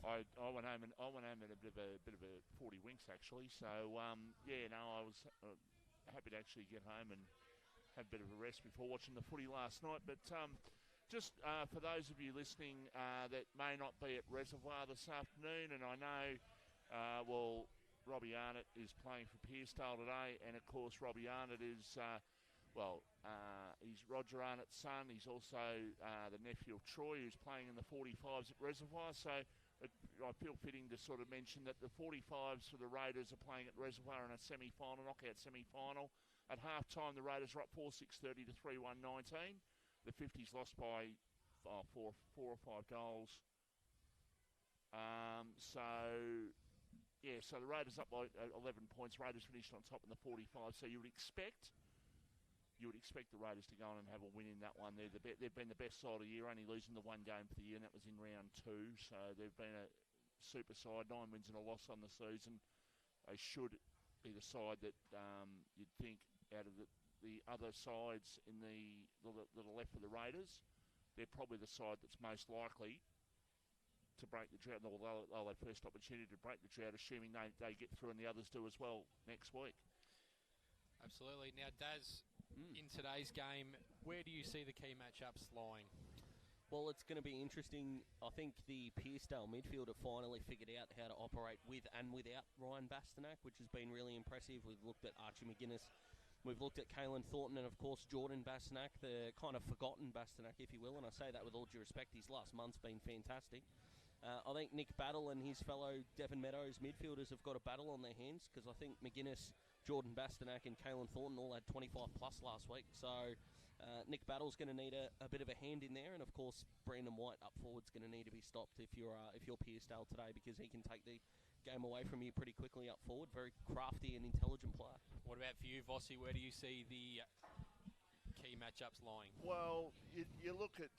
I went home in a bit of a 40 winks actually. So I was happy to actually get home and have a bit of a rest before watching the footy last night. But just for those of you listening that may not be at Reservoir this afternoon, and I know, Robbie Arnott is playing for Pearcedale today, and of course Robbie Arnott is, he's Roger Arnott's son. He's also the nephew of Troy, who's playing in the 45s at Reservoir. So I feel fitting to sort of mention that the 45s for the Raiders are playing at Reservoir in a semi-final, knockout semi-final. At half-time, the Raiders are up 4-6-30 to 3-1-19. The 50s lost by four or five goals. So the Raiders up by 11 points. Raiders finished on top in the 45. So you would expect the Raiders to go on and have a win in that one. They've been the best side of the year, only losing the one game for the year, and that was in round 2. So they've been a super side, 9 wins and a loss on the season. They should be the side that you'd think out of the other sides in the left of the Raiders, they're probably the side that's most likely to break the drought, although they'll have first opportunity to break the drought, assuming they get through and the others do as well next week. Absolutely. Now, Daz, in today's game, where do you see the key matchups lying? Well, it's going to be interesting. I think the Pearcedale midfield have finally figured out how to operate with and without Ryan Bastanak, which has been really impressive. We've looked at Archie McGuinness, we've looked at Caelan Thornton, and of course Jordan Bastanak, the kind of forgotten Bastanak, if you will, and I say that with all due respect. His last month's been fantastic. I think Nick Battle and his fellow Devon Meadows midfielders have got a battle on their hands, because I think McGuinness, Jordan Bastanak and Caelan Thornton all had 25 plus last week. So Nick Battle's going to need a bit of a hand in there, and of course Brandon White up forward's going to need to be stopped if you're Pearcedale today, because he can take the game away from you pretty quickly up forward. Very crafty and intelligent player. What about for you, Vossi? Where do you see the key matchups lying? Well, you look at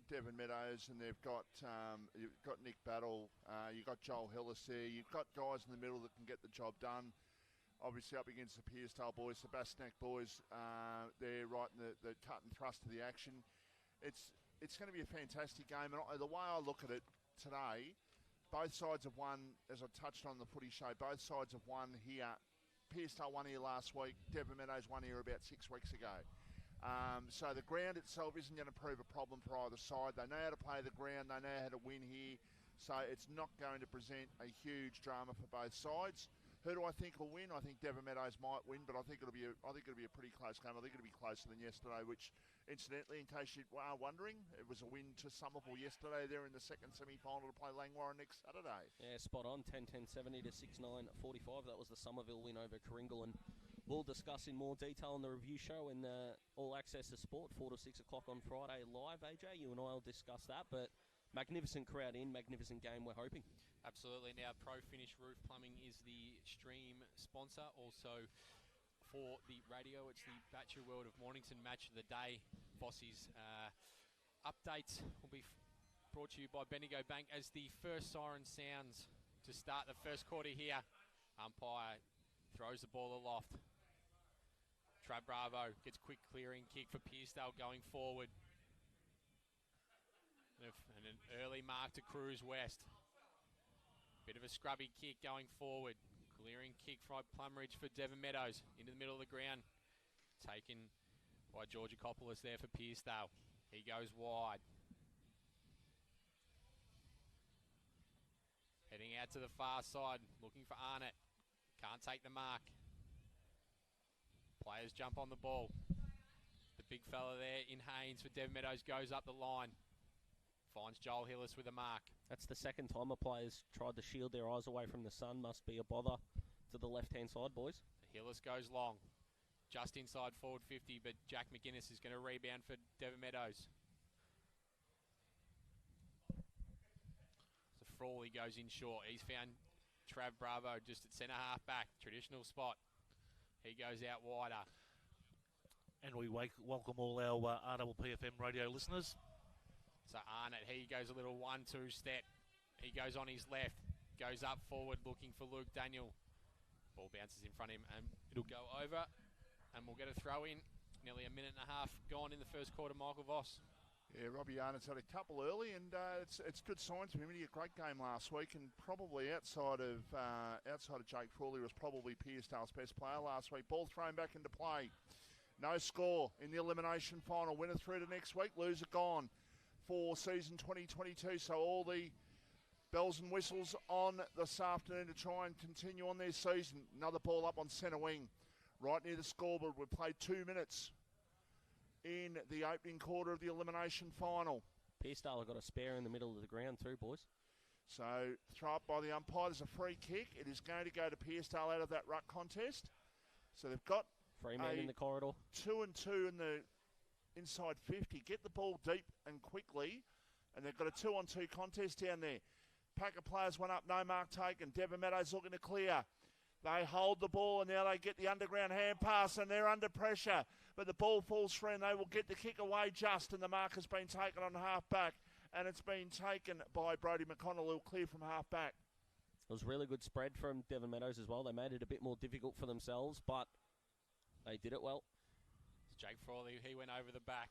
Devon Meadows, and they've got you've got Nick Battle, you've got Joel Hillis there, you've got guys in the middle that can get the job done. Obviously up against the Pearcedale boys, the Bastanak boys, they're right in the cut and thrust of the action. It's going to be a fantastic game, and the way I look at it today, both sides have won, as I touched on the footy show, both sides have won here. Pearcedale won here last week, Devon Meadows won here about 6 weeks ago. So the ground itself isn't going to prove a problem for either side. They know how to play the ground, they know how to win here, so it's not going to present a huge drama for both sides. Who do I think will win? I think Devon Meadows might win, but I think it'll be a pretty close game. I think it'll be closer than yesterday, which, incidentally, in case you are wondering, it was a win to Somerville yesterday. They're in the second semi-final to play Langwarrin next Saturday. Yeah, spot on. 10-10-70 to 6-9-45. That was the Somerville win over Coringal, and we'll discuss in more detail in the review show and All Access to Sport, 4 to 6 o'clock on Friday live. AJ, you and I will discuss that, but magnificent crowd in, magnificent game, we're hoping. Absolutely. Now, Pro Finish Roof Plumbing is the stream sponsor. Also, for the radio, it's the Batcher World of Mornington Match of the Day. Vossi's updates will be brought to you by Bendigo Bank as the first siren sounds to start the first quarter here. Umpire throws the ball aloft. Trav Bravo gets quick clearing kick for Pearcedale going forward. And an early mark to Cruz West. Bit of a scrubby kick going forward. Clearing kick from Plumridge for Devon Meadows. Into the middle of the ground. Taken by Georgikopoulos there for Pearcedale. He goes wide. Heading out to the far side. Looking for Arnott. Can't take the mark. Players jump on the ball. The big fella there in Haynes for Devon Meadows goes up the line. Finds Joel Hillis with a mark. That's the second time a player's tried to shield their eyes away from the sun. Must be a bother to the left-hand side, boys. Hillis goes long. Just inside forward 50, but Jack McGuinness is going to rebound for Devon Meadows. So Frawley goes in short. He's found Trav Bravo just at centre half back. Traditional spot. He goes out wider. And we welcome all our RPPFM radio listeners. So Arnott, he goes a little 1-2 step. He goes on his left, goes up forward looking for Luke Daniel. Ball bounces in front of him and it'll go over and we'll get a throw in. Nearly a minute and a half gone in the first quarter, Michael Voss. Yeah, Robbie Arnott's had a couple early, and it's good signs for him. He had a great game last week, and probably outside of Jake Frawley was probably Pearcedale's best player last week. Ball thrown back into play. No score in the elimination final. Winner through to next week. Loser gone for season 2022. So all the bells and whistles on this afternoon to try and continue on their season. Another ball up on centre wing, right near the scoreboard. We've played 2 minutes in the opening quarter of the elimination final. Pearcedale have got a spare in the middle of the ground too, boys. So throw up by the umpire. There's a free kick. It is going to go to Pearcedale out of that ruck contest. So they've got Free man in the corridor. 2 and 2 in the inside 50. Get the ball deep and quickly. And they've got a 2-on-2 contest down there. Pack of players went up, no mark taken. Devon Meadows looking to clear. They hold the ball and now they get the underground hand pass and they're under pressure. But the ball falls free and they will get the kick away just, and the mark has been taken on half-back, and it's been taken by Brodie McConnell, who'll clear from half-back. It was really good spread from Devon Meadows as well. They made it a bit more difficult for themselves, but they did it well. Jake Frawley, he went over the back.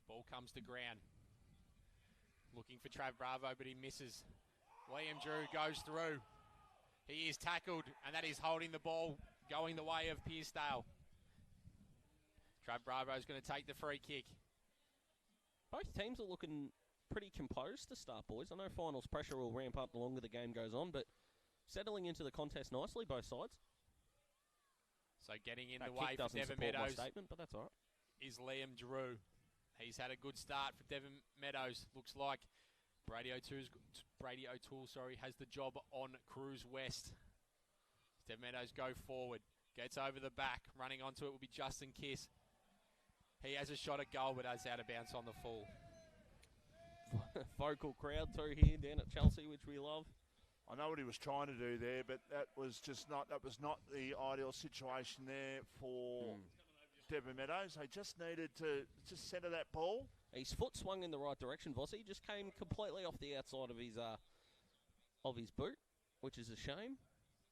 Ball comes to ground. Looking for Trav Bravo, but he misses. Liam Drew goes through. He is tackled, and that is holding the ball, going the way of Pearcedale. Trav Bravo is going to take the free kick. Both teams are looking pretty composed to start, boys. I know finals pressure will ramp up the longer the game goes on, but settling into the contest nicely, both sides. So getting in that the way for Devon Meadows statement, but that's all right. Is Liam Drew. He's had a good start for Devon Meadows. Looks like Brady O'Toole has the job on Cruise West. Devon Meadows go forward. Gets over the back. Running onto it will be Justin Kiss. He has a shot at goal, but has out of bounds on the full. Vocal crowd too here down at Chelsea, which we love. I know what he was trying to do there, but that was not the ideal situation there for Devon Meadows. They just needed to just centre that ball. His foot swung in the right direction, Vossi. Just came completely off the outside of his boot, which is a shame.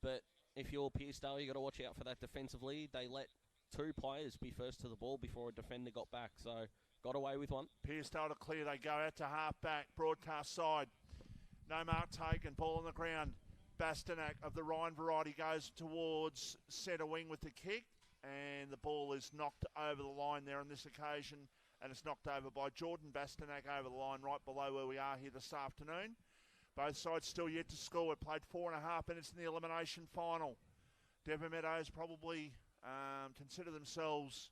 But if you're Pearcedale, you got to watch out for that defensively. They let 2 players be first to the ball before a defender got back, so got away with one. Pearcedale to clear. They go out to half-back, broadcast side. No mark taken, ball on the ground. Bastanak of the Ryan variety goes towards centre wing with the kick, and the ball is knocked over the line there on this occasion, and it's knocked over by Jordan Bastanak over the line right below where we are here this afternoon. Both sides still yet to score. We've played 4.5 minutes in the elimination final. Devon Meadows probably consider themselves,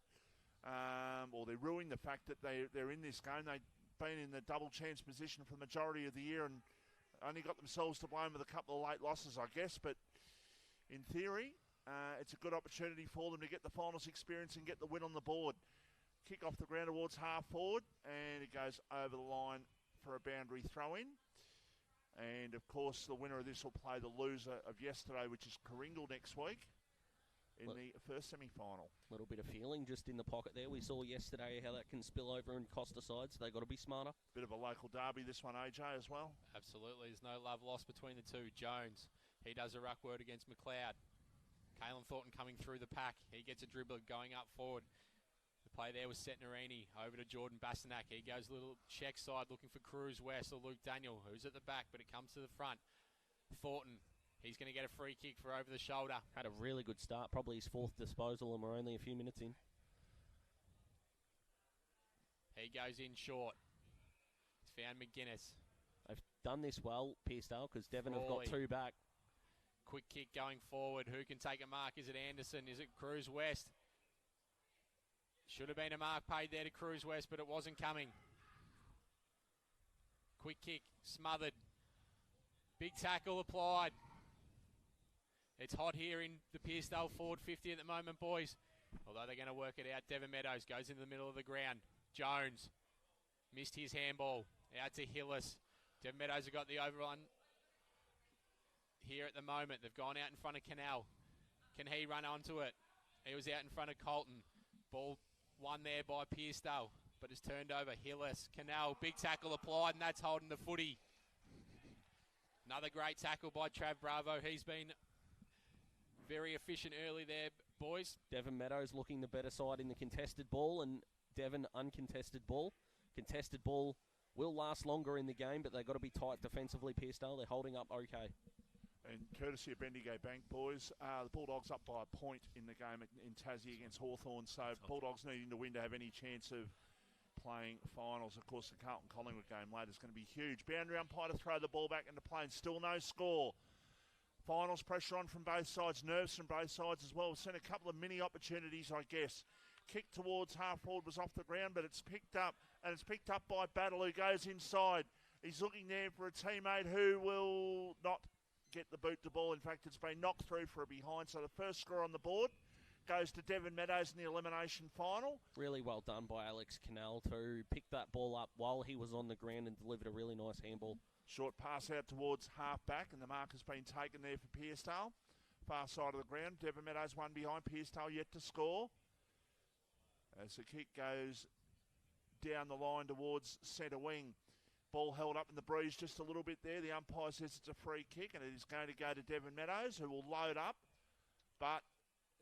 or they're ruining the fact that they're in this game. They've been in the double chance position for the majority of the year and only got themselves to blame with a couple of late losses, I guess. But in theory, it's a good opportunity for them to get the finals experience and get the win on the board. Kick off the ground towards half forward, and it goes over the line for a boundary throw in. And of course, the winner of this will play the loser of yesterday, which is Coringal next week in the first semi-final. A little bit of feeling just in the pocket there. We saw yesterday how that can spill over and cost a side, so they've got to be smarter. Bit of a local derby, this one, AJ, as well. Absolutely. There's no love lost between the two. Jones, he does a ruck word against McLeod. Caelan Thornton coming through the pack. He gets a dribbler going up forward. The play there was Setnarini over to Jordan Bastanak. He goes a little check side looking for Cruz West or Luke Daniel, who's at the back, but it comes to the front. Thornton. He's going to get a free kick for over the shoulder. Had a really good start, probably his 4th disposal, and we're only a few minutes in. He goes in short. He's found McGuinness. They've done this well, Pearcedale, because Devon have got 2 back. Quick kick going forward. Who can take a mark? Is it Anderson? Is it Cruz West? Should have been a mark paid there to Cruz West, but it wasn't coming. Quick kick, smothered. Big tackle applied. It's hot here in the Pearcedale forward 50 at the moment, boys. Although they're going to work it out. Devon Meadows goes into the middle of the ground. Jones missed his handball. Out to Hillis. Devon Meadows have got the overrun here at the moment. They've gone out in front of Canal. Can he run onto it? He was out in front of Colton. Ball won there by Pearcedale, but it's turned over. Hillis, Canal, big tackle applied, and that's holding the footy. Another great tackle by Trav Bravo. He's been very efficient early there, boys. Devon Meadows looking the better side in the contested ball, and Devon uncontested ball. Contested ball will last longer in the game, but they've got to be tight defensively, Pearcedale. They're holding up okay. And courtesy of Bendigo Bank, boys, the Bulldogs up by a point in the game in Tassie against Hawthorn. So Bulldogs needing to win to have any chance of playing finals. Of course, the Carlton-Collingwood game later is going to be huge. Boundary umpire to throw the ball back into play and still no score. Finals pressure on from both sides, nerves from both sides as well. We've seen a couple of mini opportunities, I guess. Kick towards half forward was off the ground, but it's picked up, and it's picked up by Battle, who goes inside. He's looking there for a teammate who will not get the boot to ball. In fact, it's been knocked through for a behind. So the first score on the board goes to Devon Meadows in the elimination final. Really well done by Alex Cannell to pick that ball up while he was on the ground and delivered a really nice handball. Short pass out towards half back, and the mark has been taken there for Pearcedale. Far side of the ground. Devon Meadows one behind. Pearcedale yet to score. As the kick goes down the line towards centre wing. Ball held up in the breeze just a little bit there. The umpire says it's a free kick, and it is going to go to Devon Meadows, who will load up. But,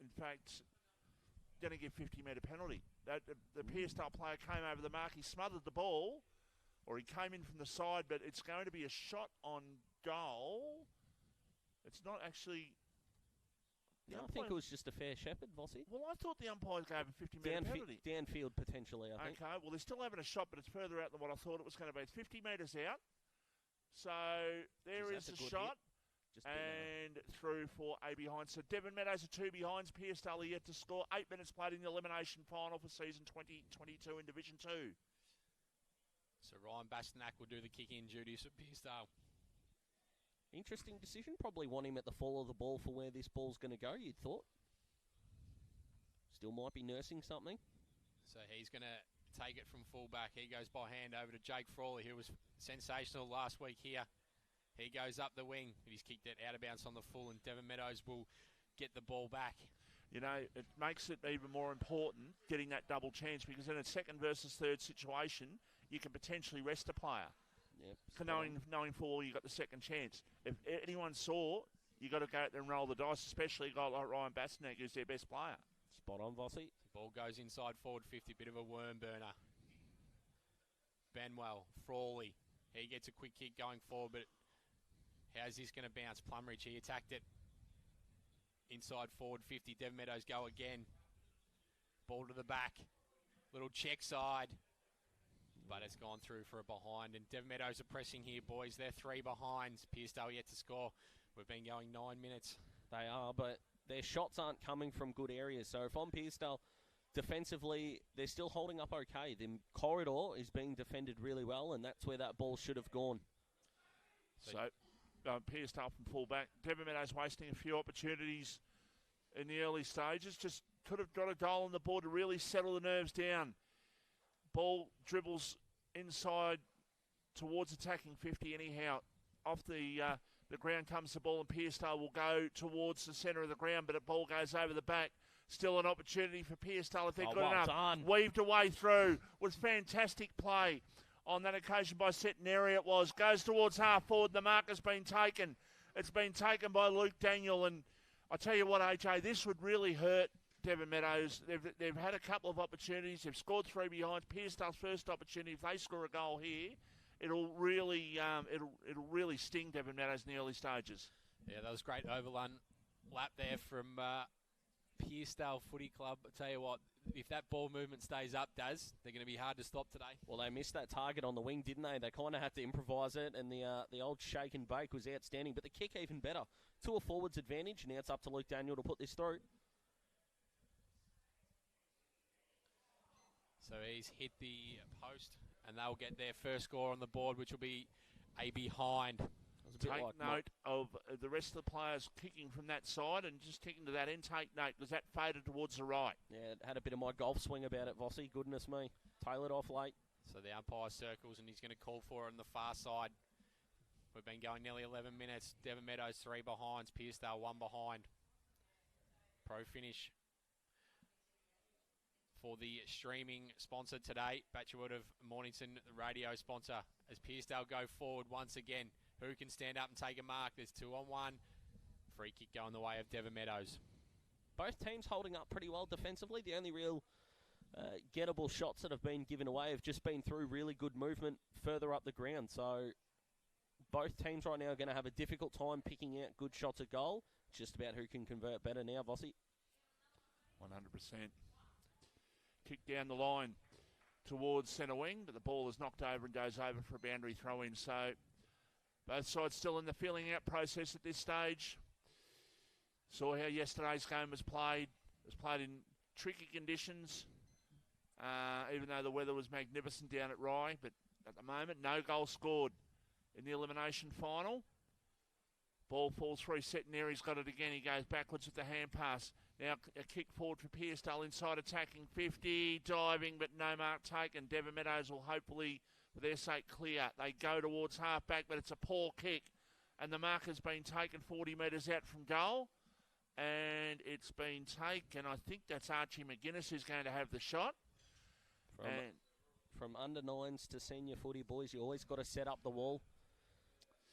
in fact, going to give 50-metre penalty. The Pearcedale player came over the mark. He smothered the ball, or he came in from the side, but it's going to be a shot on goal. It's not actually... No, I think it was just a fair shepherd, Vossi. Well, I thought the umpires gave a 50-metre penalty. Downfield, potentially, I think. Okay, well, they're still having a shot, but it's further out than what I thought it was going to be. It's 50 metres out. So there is a shot. And through for a behind. So Devon Meadows are two behinds. Pearcedale are yet to score. 8 minutes played in the elimination final for season 2022 in Division 2. So Ryan Bastanak will do the kick-in duties for Pearcedale. Interesting decision. Probably want him at the fall of the ball for where this ball's going to go, you'd thought. Still might be nursing something. So he's going to take it from fullback. He goes by hand over to Jake Frawley, who was sensational last week here. He goes up the wing, but he's kicked it out of bounds on the full, and Devon Meadows will get the ball back. You know, it makes it even more important getting that double chance, because in a second versus third situation, you can potentially rest a player. Yep, for knowing full you got the second chance. If anyone saw, you got to go out there and roll the dice, especially a guy like Ryan Bastanak, who's their best player. Spot on, Vossi. The ball goes inside forward 50, bit of a worm burner. Benwell, Frawley, he gets a quick kick going forward, but how's this going to bounce? Plumridge, he attacked it. Inside forward 50, Devon Meadows go again. Ball to the back. Little check side. But it's gone through for a behind. And Devon Meadows are pressing here, boys. They're three behinds. Pearcedale yet to score. We've been going 9 minutes. They are, but their shots aren't coming from good areas. So if I'm Pearcedale, defensively, they're still holding up okay. The corridor is being defended really well, and that's where that ball should have gone. So Pearcedale from full-back. Devon Meadows wasting a few opportunities in the early stages. Just could have got a goal on the board to really settle the nerves down. Ball dribbles inside towards attacking 50 anyhow. Off the ground comes the ball, and Pearcedale will go towards the centre of the ground, but the ball goes over the back. Still an opportunity for Pearcedale if they're good enough. Done. Weaved away through. Was fantastic play on that occasion by Centenary it was. Goes towards half forward. The mark has been taken. It's been taken by Luke Daniel, and I tell you what, AJ, this would really hurt Devon Meadows. They've had a couple of opportunities. They've scored three behinds. Pearcedale's first opportunity, if they score a goal here, it'll really sting Devon Meadows in the early stages. Yeah, that was great overlap there from Pearcedale Footy Club. I tell you what, if that ball movement stays up, Daz, they're going to be hard to stop today. Well, they missed that target on the wing, didn't they? They kind of had to improvise it, and the old shake and bake was outstanding. But the kick even better. To a forwards advantage. Now it's up to Luke Daniel to put this through. So he's hit the post, and they'll get their first score on the board, which will be a behind. Take note of the rest of the players kicking from that side, and just kicking to that end. Take note, because that faded towards the right. Yeah, it had a bit of my golf swing about it, Vossi. Goodness me. Tailored off late. So the umpire circles, and he's going to call for it on the far side. We've been going nearly 11 minutes. Devon Meadows 3 behinds. Pearcedale 1 behind. Pro finish for the streaming sponsor today. Batchwood of Mornington, the radio sponsor. As Pearcedale go forward once again. Who can stand up and take a mark? There's 2-on-1. Free kick going the way of Devon Meadows. Both teams holding up pretty well defensively. The only real gettable shots that have been given away have just been through really good movement further up the ground. So both teams right now are going to have a difficult time picking out good shots at goal. It's just about who can convert better now, Vossi. 100%. Kick down the line towards centre wing, but the ball is knocked over and goes over for a boundary throw-in. So both sides still in the feeling out process at this stage. Saw how yesterday's game was played. It was played in tricky conditions, even though the weather was magnificent down at Rye. But at the moment, no goal scored in the elimination final. Ball falls through. Centenary, he's got it again. He goes backwards with the hand pass. Now a kick forward for Pearcedale inside attacking 50, diving, but no mark taken. Devon Meadows will hopefully, for their sake, clear. They go towards half-back, but it's a poor kick. And the mark has been taken 40 metres out from goal. And it's been taken. I think that's Archie McGuinness who's going to have the shot. From under nines to senior footy, boys, you always got to set up the wall.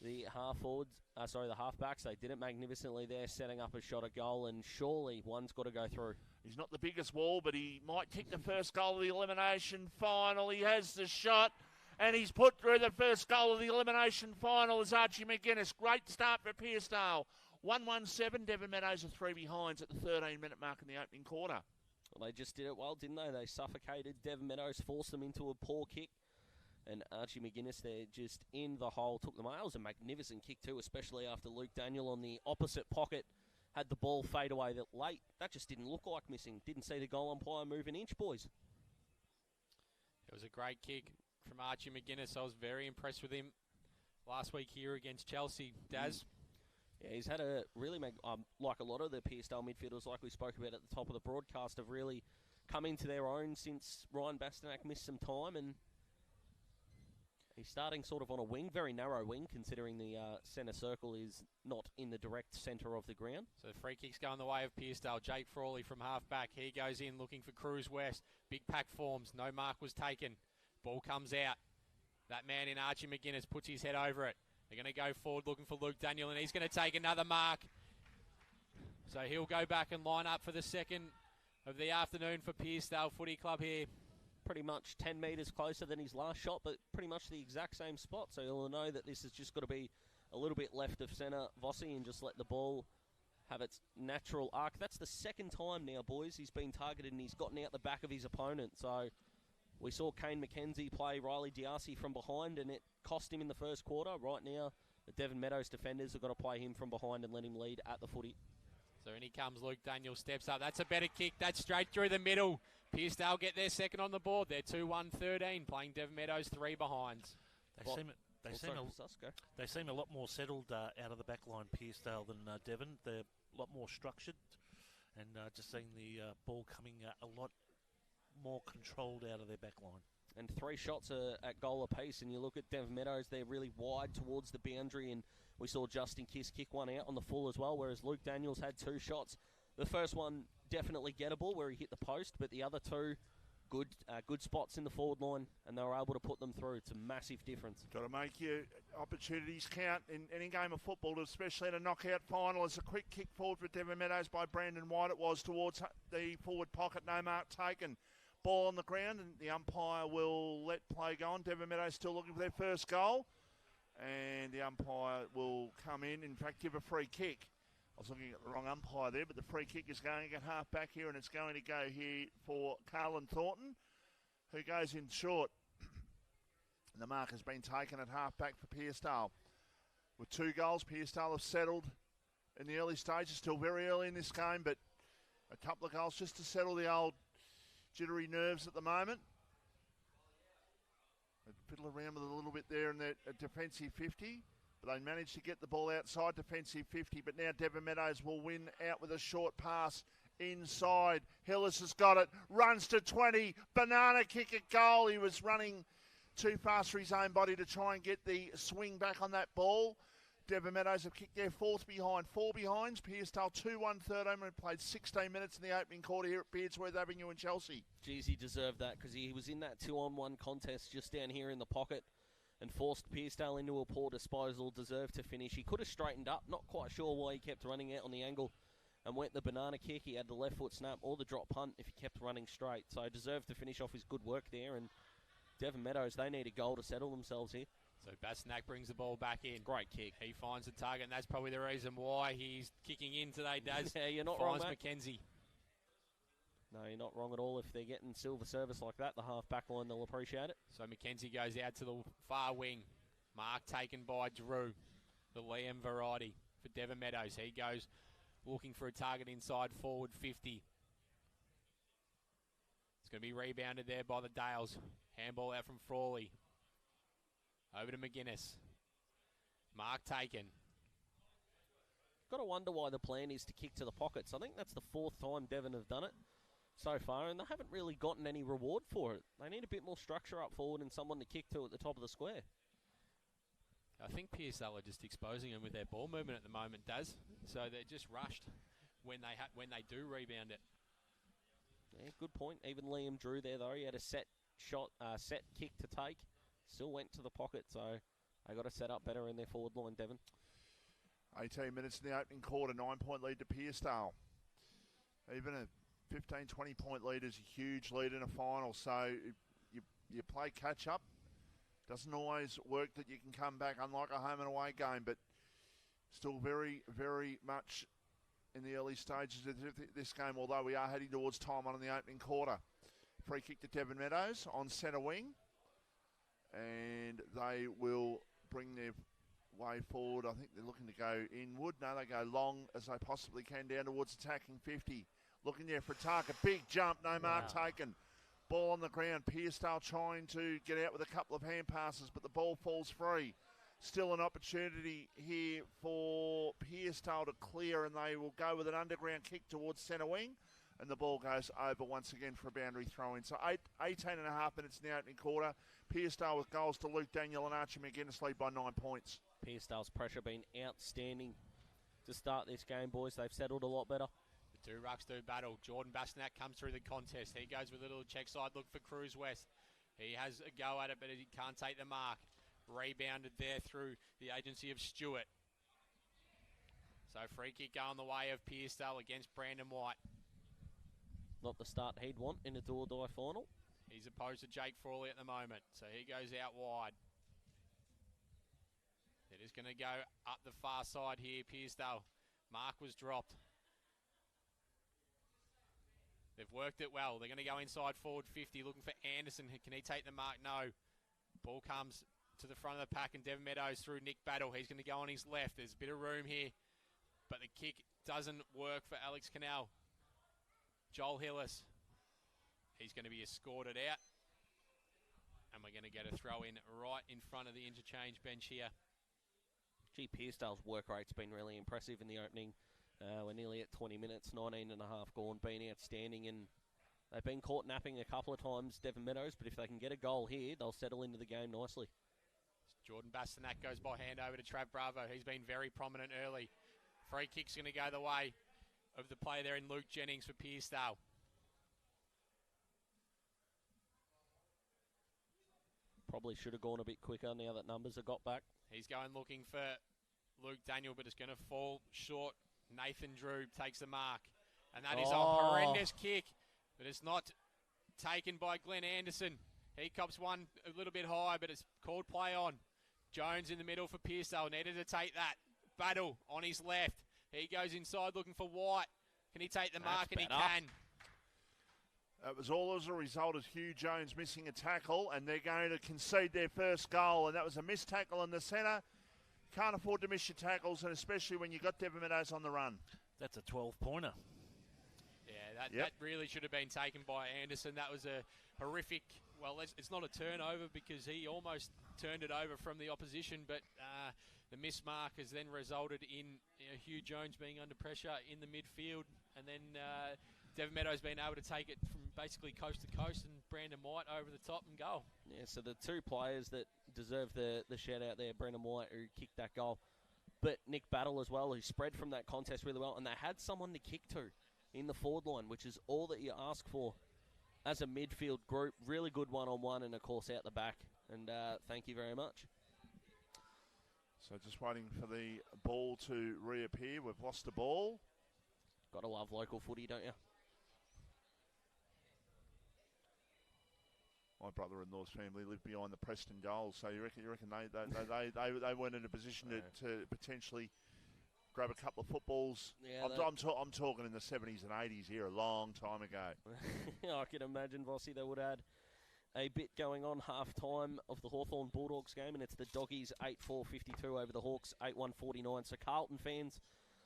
The halfbacks, they did it magnificently there, setting up a shot at goal, and surely one's got to go through. He's not the biggest wall, but he might kick the first goal of the elimination final. He has the shot, and he's put through the first goal of the elimination final as Archie McGuinness. Great start for Pearcedale. 1-1-7, Devon Meadows are 3 behinds at the 13-minute mark in the opening quarter. Well, they just did it well, didn't they? They suffocated Devon Meadows, forced them into a poor kick. And Archie McGuinness there just in the hole, took them out. It was a magnificent kick too, especially after Luke Daniel on the opposite pocket had the ball fade away that late. That just didn't look like missing. Didn't see the goal umpire move an inch, boys. It was a great kick from Archie McGuinness. I was very impressed with him last week here against Chelsea. Daz? Yeah, he's had a really, like a lot of the Pearcedale midfielders, like we spoke about at the top of the broadcast, have really come into their own since Ryan Bastanak missed some time, and he's starting sort of on a wing, very narrow wing, considering the centre circle is not in the direct centre of the ground. So the free kick's going the way of Pearcedale. Jake Frawley from half-back. He goes in looking for Cruz West. Big pack forms. No mark was taken. Ball comes out. That man in Archie McGuinness puts his head over it. They're going to go forward looking for Luke Daniel, and he's going to take another mark. So he'll go back and line up for the second of the afternoon for Pearcedale Footy Club here. Pretty much 10 metres closer than his last shot, but pretty much the exact same spot. So you'll know that this has just got to be a little bit left of centre, Vossi, and just let the ball have its natural arc. That's the second time now, boys, he's been targeted and he's gotten out the back of his opponent. So we saw Kane McKenzie play Riley Diarcy from behind, and it cost him in the first quarter. Right now, the Devon Meadows defenders have got to play him from behind and let him lead at the footy. So in he comes, Luke Daniel steps up. That's a better kick. That's straight through the middle. Pearcedale get their second on the board. They're 2-1-13, playing Devon Meadows 3 behinds. They seem a lot more settled out of the back line, Pearcedale, than Devon. They're a lot more structured, and just seeing the ball coming a lot more controlled out of their back line. And 3 shots at goal apiece, and you look at Devon Meadows, they're really wide towards the boundary, and we saw Justin Kiss kick one out on the full as well, whereas Luke Daniels had 2 shots. The first one definitely gettable, where he hit the post, but the other 2 good spots in the forward line, and they were able to put them through. It's a massive difference. Got to make your opportunities count in any game of football, especially in a knockout final. It's a quick kick forward for Devon Meadows by Brandon White. It was towards the forward pocket, no mark taken. Ball on the ground, and the umpire will let play go on. Devon Meadows still looking for their first goal, and the umpire will come in fact, give a free kick. I was looking at the wrong umpire there, but the free kick is going at half back here, and it's going to go here for Carlin Thornton, who goes in short. And the mark has been taken at half back for Pearcedale. With 2 goals, Pearcedale have settled in the early stages, still very early in this game, but a couple of goals just to settle the old jittery nerves at the moment. They fiddle around with it a little bit there in that defensive 50. But they managed to get the ball outside defensive 50. But now Devon Meadows will win out with a short pass inside. Hillis has got it. Runs to 20. Banana kick at goal. He was running too fast for his own body to try and get the swing back on that ball. Devon Meadows have kicked their 4th behind. 4 behinds. Pearcedale 2-1-13 and played 16 minutes in the opening quarter here at Beardsworth Avenue in Chelsea. Geez, he deserved that because he was in that 2-on-1 contest just down here in the pocket and forced Pearcedale into a poor disposal, deserved to finish. He could have straightened up, not quite sure why he kept running out on the angle and went the banana kick. He had the left foot snap or the drop punt if he kept running straight. So deserved to finish off his good work there. And Devon Meadows, they need a goal to settle themselves here. So Bastanak brings the ball back in. Great kick. He finds the target, and that's probably the reason why he's kicking in today, Daz. Yeah, you're not wrong, mate. McKenzie. No, you're not wrong at all. If they're getting silver service like that, the half-back line, they'll appreciate it. So McKenzie goes out to the far wing. Mark taken by Drew, the Liam variety for Devon Meadows. He goes looking for a target inside forward 50. It's going to be rebounded there by the Dales. Handball out from Frawley. Over to McGuinness. Mark taken. Got to wonder why the plan is to kick to the pockets. I think that's the 4th time Devon have done it so far, and they haven't really gotten any reward for it. They need a bit more structure up forward and someone to kick to at the top of the square. I think Pearcedale are just exposing them with their ball movement at the moment, Daz. So they're just rushed when they do rebound it. Yeah, good point. Even Liam Drew there, though. He had a set kick to take. Still went to the pocket, so they got to set up better in their forward line, Devon. 18 minutes in the opening quarter, 9-point lead to Pearcedale. Even a 15, 20-point lead is a huge lead in a final, so you play catch-up. Doesn't always work that you can come back, unlike a home and away game, but still very, very much in the early stages of this game, although we are heading towards time on in the opening quarter. Free kick to Devon Meadows on centre wing, and they will bring their way forward. I think they're looking to go inward. No, they go long as they possibly can down towards attacking 50. Looking there for a target. Big jump, no mark taken. Ball on the ground. Pearcedale trying to get out with a couple of hand passes, but the ball falls free. Still an opportunity here for Pearcedale to clear, and they will go with an underground kick towards centre wing, and the ball goes over once again for a boundary throw-in. So 18 and a half minutes in the opening quarter. Pearcedale with goals to Luke Daniel and Archie McGuinness lead by 9 points. Pearcedale's pressure been outstanding to start this game, boys. They've settled a lot better. The two rucks do battle. Jordan Bastanak comes through the contest. He goes with a little check side look for Cruz West. He has a go at it, but he can't take the mark. Rebounded there through the agency of Stewart. So free kick going the way of Pearcedale against Brandon White. Not the start he'd want in a do-or-die final. He's opposed to Jake Frawley at the moment, so he goes out wide. It is going to go up the far side here, Pearcedale. Mark was dropped. They've worked it well. They're going to go inside forward 50, looking for Anderson. Can he take the mark? No. Ball comes to the front of the pack, and Devon Meadows through Nick Battle. He's going to go on his left. There's a bit of room here, but the kick doesn't work for Alex Canal. Joel Hillis. He's going to be escorted out, and we're going to get a throw in right in front of the interchange bench here. Gee, Pearcedale's work rate's been really impressive in the opening. We're nearly at 20 minutes, 19 and a half gone, been outstanding, and they've been caught napping a couple of times, Devon Meadows, but if they can get a goal here, they'll settle into the game nicely. Jordan Bastanak goes by hand over to Trav Bravo. He's been very prominent early. Free kick's going to go the way of the play there in Luke Jennings for Pearcedale. Probably should have gone a bit quicker now that numbers have got back. He's going looking for Luke Daniel, but it's going to fall short. Nathan Drew takes the mark. And that is a horrendous kick, but it's not taken by Glenn Anderson. He cops one a little bit high, but it's called play on. Jones in the middle for Pearcedale. Needed to take that. Battle on his left. He goes inside looking for White. Can he take the mark? And he can. It was all as a result of Hugh Jones missing a tackle, and they're going to concede their first goal, and that was a missed tackle in the centre. Can't afford to miss your tackles, and especially when you've got Devon Meadows on the run. That's a 12-pointer. Yeah, that really should have been taken by Anderson. That was a horrific, well, it's not a turnover because he almost turned it over from the opposition, but the miss mark has then resulted in Hugh Jones being under pressure in the midfield, and then Devon Meadows being able to take it from basically coast to coast, and Brandon White over the top and goal. Yeah, so the two players that deserve the shout out there, Brandon White, who kicked that goal, but Nick Battle as well, who spread from that contest really well, and they had someone to kick to in the forward line, which is all that you ask for as a midfield group. Really good one-on-one, and of course out the back, and thank you very much. So just waiting for the ball to reappear. We've lost the ball. Gotta love local footy, don't you? My brother-in-law's family lived behind the Preston goals, so you reckon they weren't in a position to potentially grab a couple of footballs. Yeah, I'm talking in the 70s and 80s here, a long time ago. I can imagine, Vossi, they would add a bit going on half-time of the Hawthorn Bulldogs game, and it's the Doggies 8-4-52 over the Hawks 8-1-49. So Carlton fans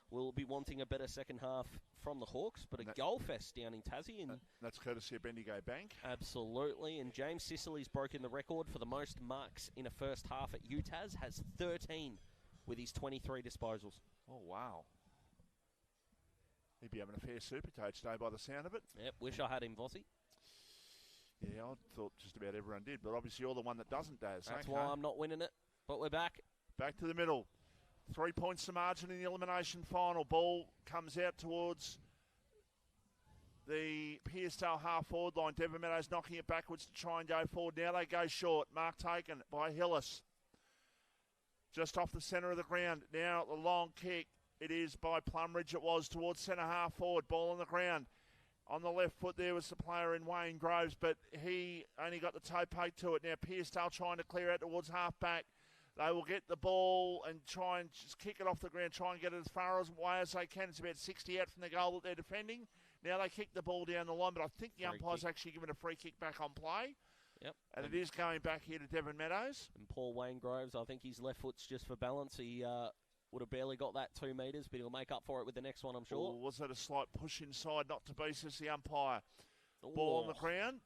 will be wanting a better second half from the Hawks, but a goal fest down in Tassie. And that's courtesy of Bendigo Bank. Absolutely, and James Sicily's broken the record for the most marks in a first half at UTAS, has 13 with his 23 disposals. Oh, wow. He'd be having a fair super coach day by the sound of it. Yep, wish I had him, Vossi. Yeah, I thought just about everyone did, but obviously you're the one that doesn't, Daz. That's why I'm not winning it, but we're back. Back to the middle. 3 points to margin in the elimination final. Ball comes out towards the Pearcedale half-forward line. Devon Meadows knocking it backwards to try and go forward. Now they go short. Mark taken by Hillis. Just off the centre of the ground. Now the long kick. It is by Plumridge. It was towards centre half forward. Ball on the ground. On the left foot there was the player in Wayne Groves, but he only got the toe poke to it. Now Pearcedale trying to clear out towards half-back. They will get the ball and try and just kick it off the ground, try and get it as far away as they can. It's about 60 out from the goal that they're defending. Now they kick the ball down the line, but I think the umpire's actually given a free kick back on play. Yep. And it is going back here to Devon Meadows. And Paul Wayne Groves, I think his left foot's just for balance. He would have barely got that 2 metres, but he'll make up for it with the next one, I'm sure. Was that a slight push inside, not to be, says the umpire. Ball on the ground.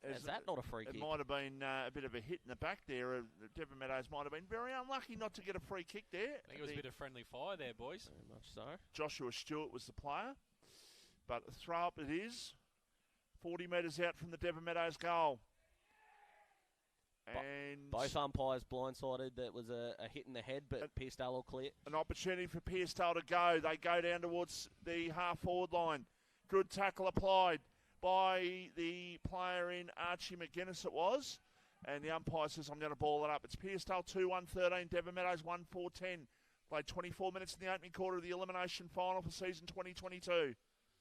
Is that not a free kick? It might have been a bit of a hit in the back there. Devon Meadows might have been very unlucky not to get a free kick there. I think it was a bit of friendly fire there, boys. Very much so. Joshua Stewart was the player. But a throw up it is. 40 metres out from the Devon Meadows goal. And both umpires blindsided. That was a hit in the head, but Pearcedale will clear. An opportunity for Pearcedale to go. They go down towards the half-forward line. Good tackle applied by the player in Archie McGuinness it was. And the umpire says, I'm going to ball it up. It's Pearcedale 2-1-13, Devon Meadows 1-4-10. Played 24 minutes in the opening quarter of the elimination final for season 2022.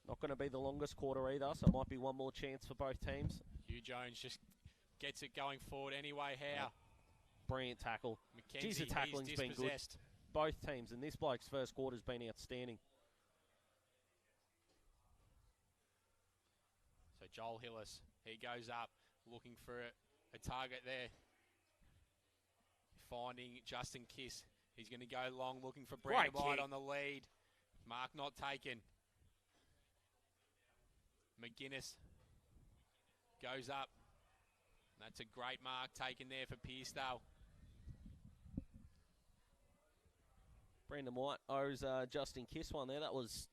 Not going to be the longest quarter either, so it might be one more chance for both teams. Hugh Jones just gets it going forward anyway. How? Brilliant tackle. Jeez, the tackling's been good. Both teams, and this bloke's first quarter's been outstanding. So Joel Hillis, he goes up looking for a target there. Finding Justin Kiss. He's going to go long looking for Brandon White on the lead. Mark not taken. McGuinness goes up. That's a great mark taken there for Pearcedale. Brandon White owes Justin Kiss one there. That was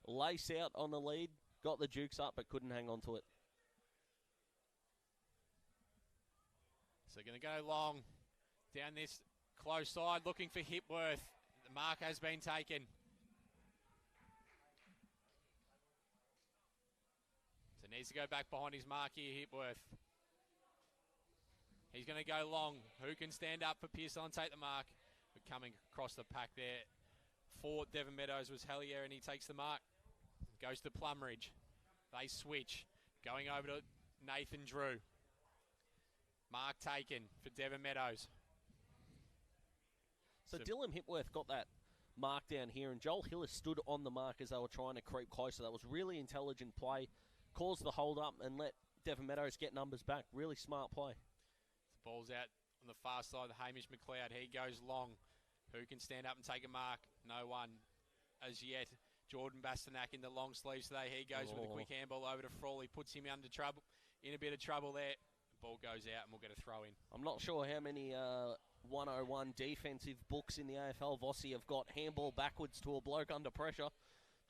lace out on the lead. Got the jukes up but couldn't hang on to it. So going to go long down this close side looking for Hipworth. The mark has been taken. So needs to go back behind his mark here, Hipworth. He's going to go long. Who can stand up for Pearcedale and take the mark? But coming across the pack there for Devon Meadows was Hellier, and he takes the mark. Goes to Plumridge. They switch. Going over to Nathan Drew. Mark taken for Devon Meadows. So Dylan Hipworth got that mark down here, and Joel Hillis stood on the mark as they were trying to creep closer. That was really intelligent play. Caused the hold up and let Devon Meadows get numbers back. Really smart play. The ball's out on the far side of Hamish McLeod. He goes long. Who can stand up and take a mark? No one as yet. Jordan Bastanak in the long sleeves today. He goes with a quick handball over to Frawley. Puts him under trouble, in a bit of trouble there. The ball goes out and we'll get a throw in. I'm not sure how many 101 defensive books in the AFL Vossi have got handball backwards to a bloke under pressure.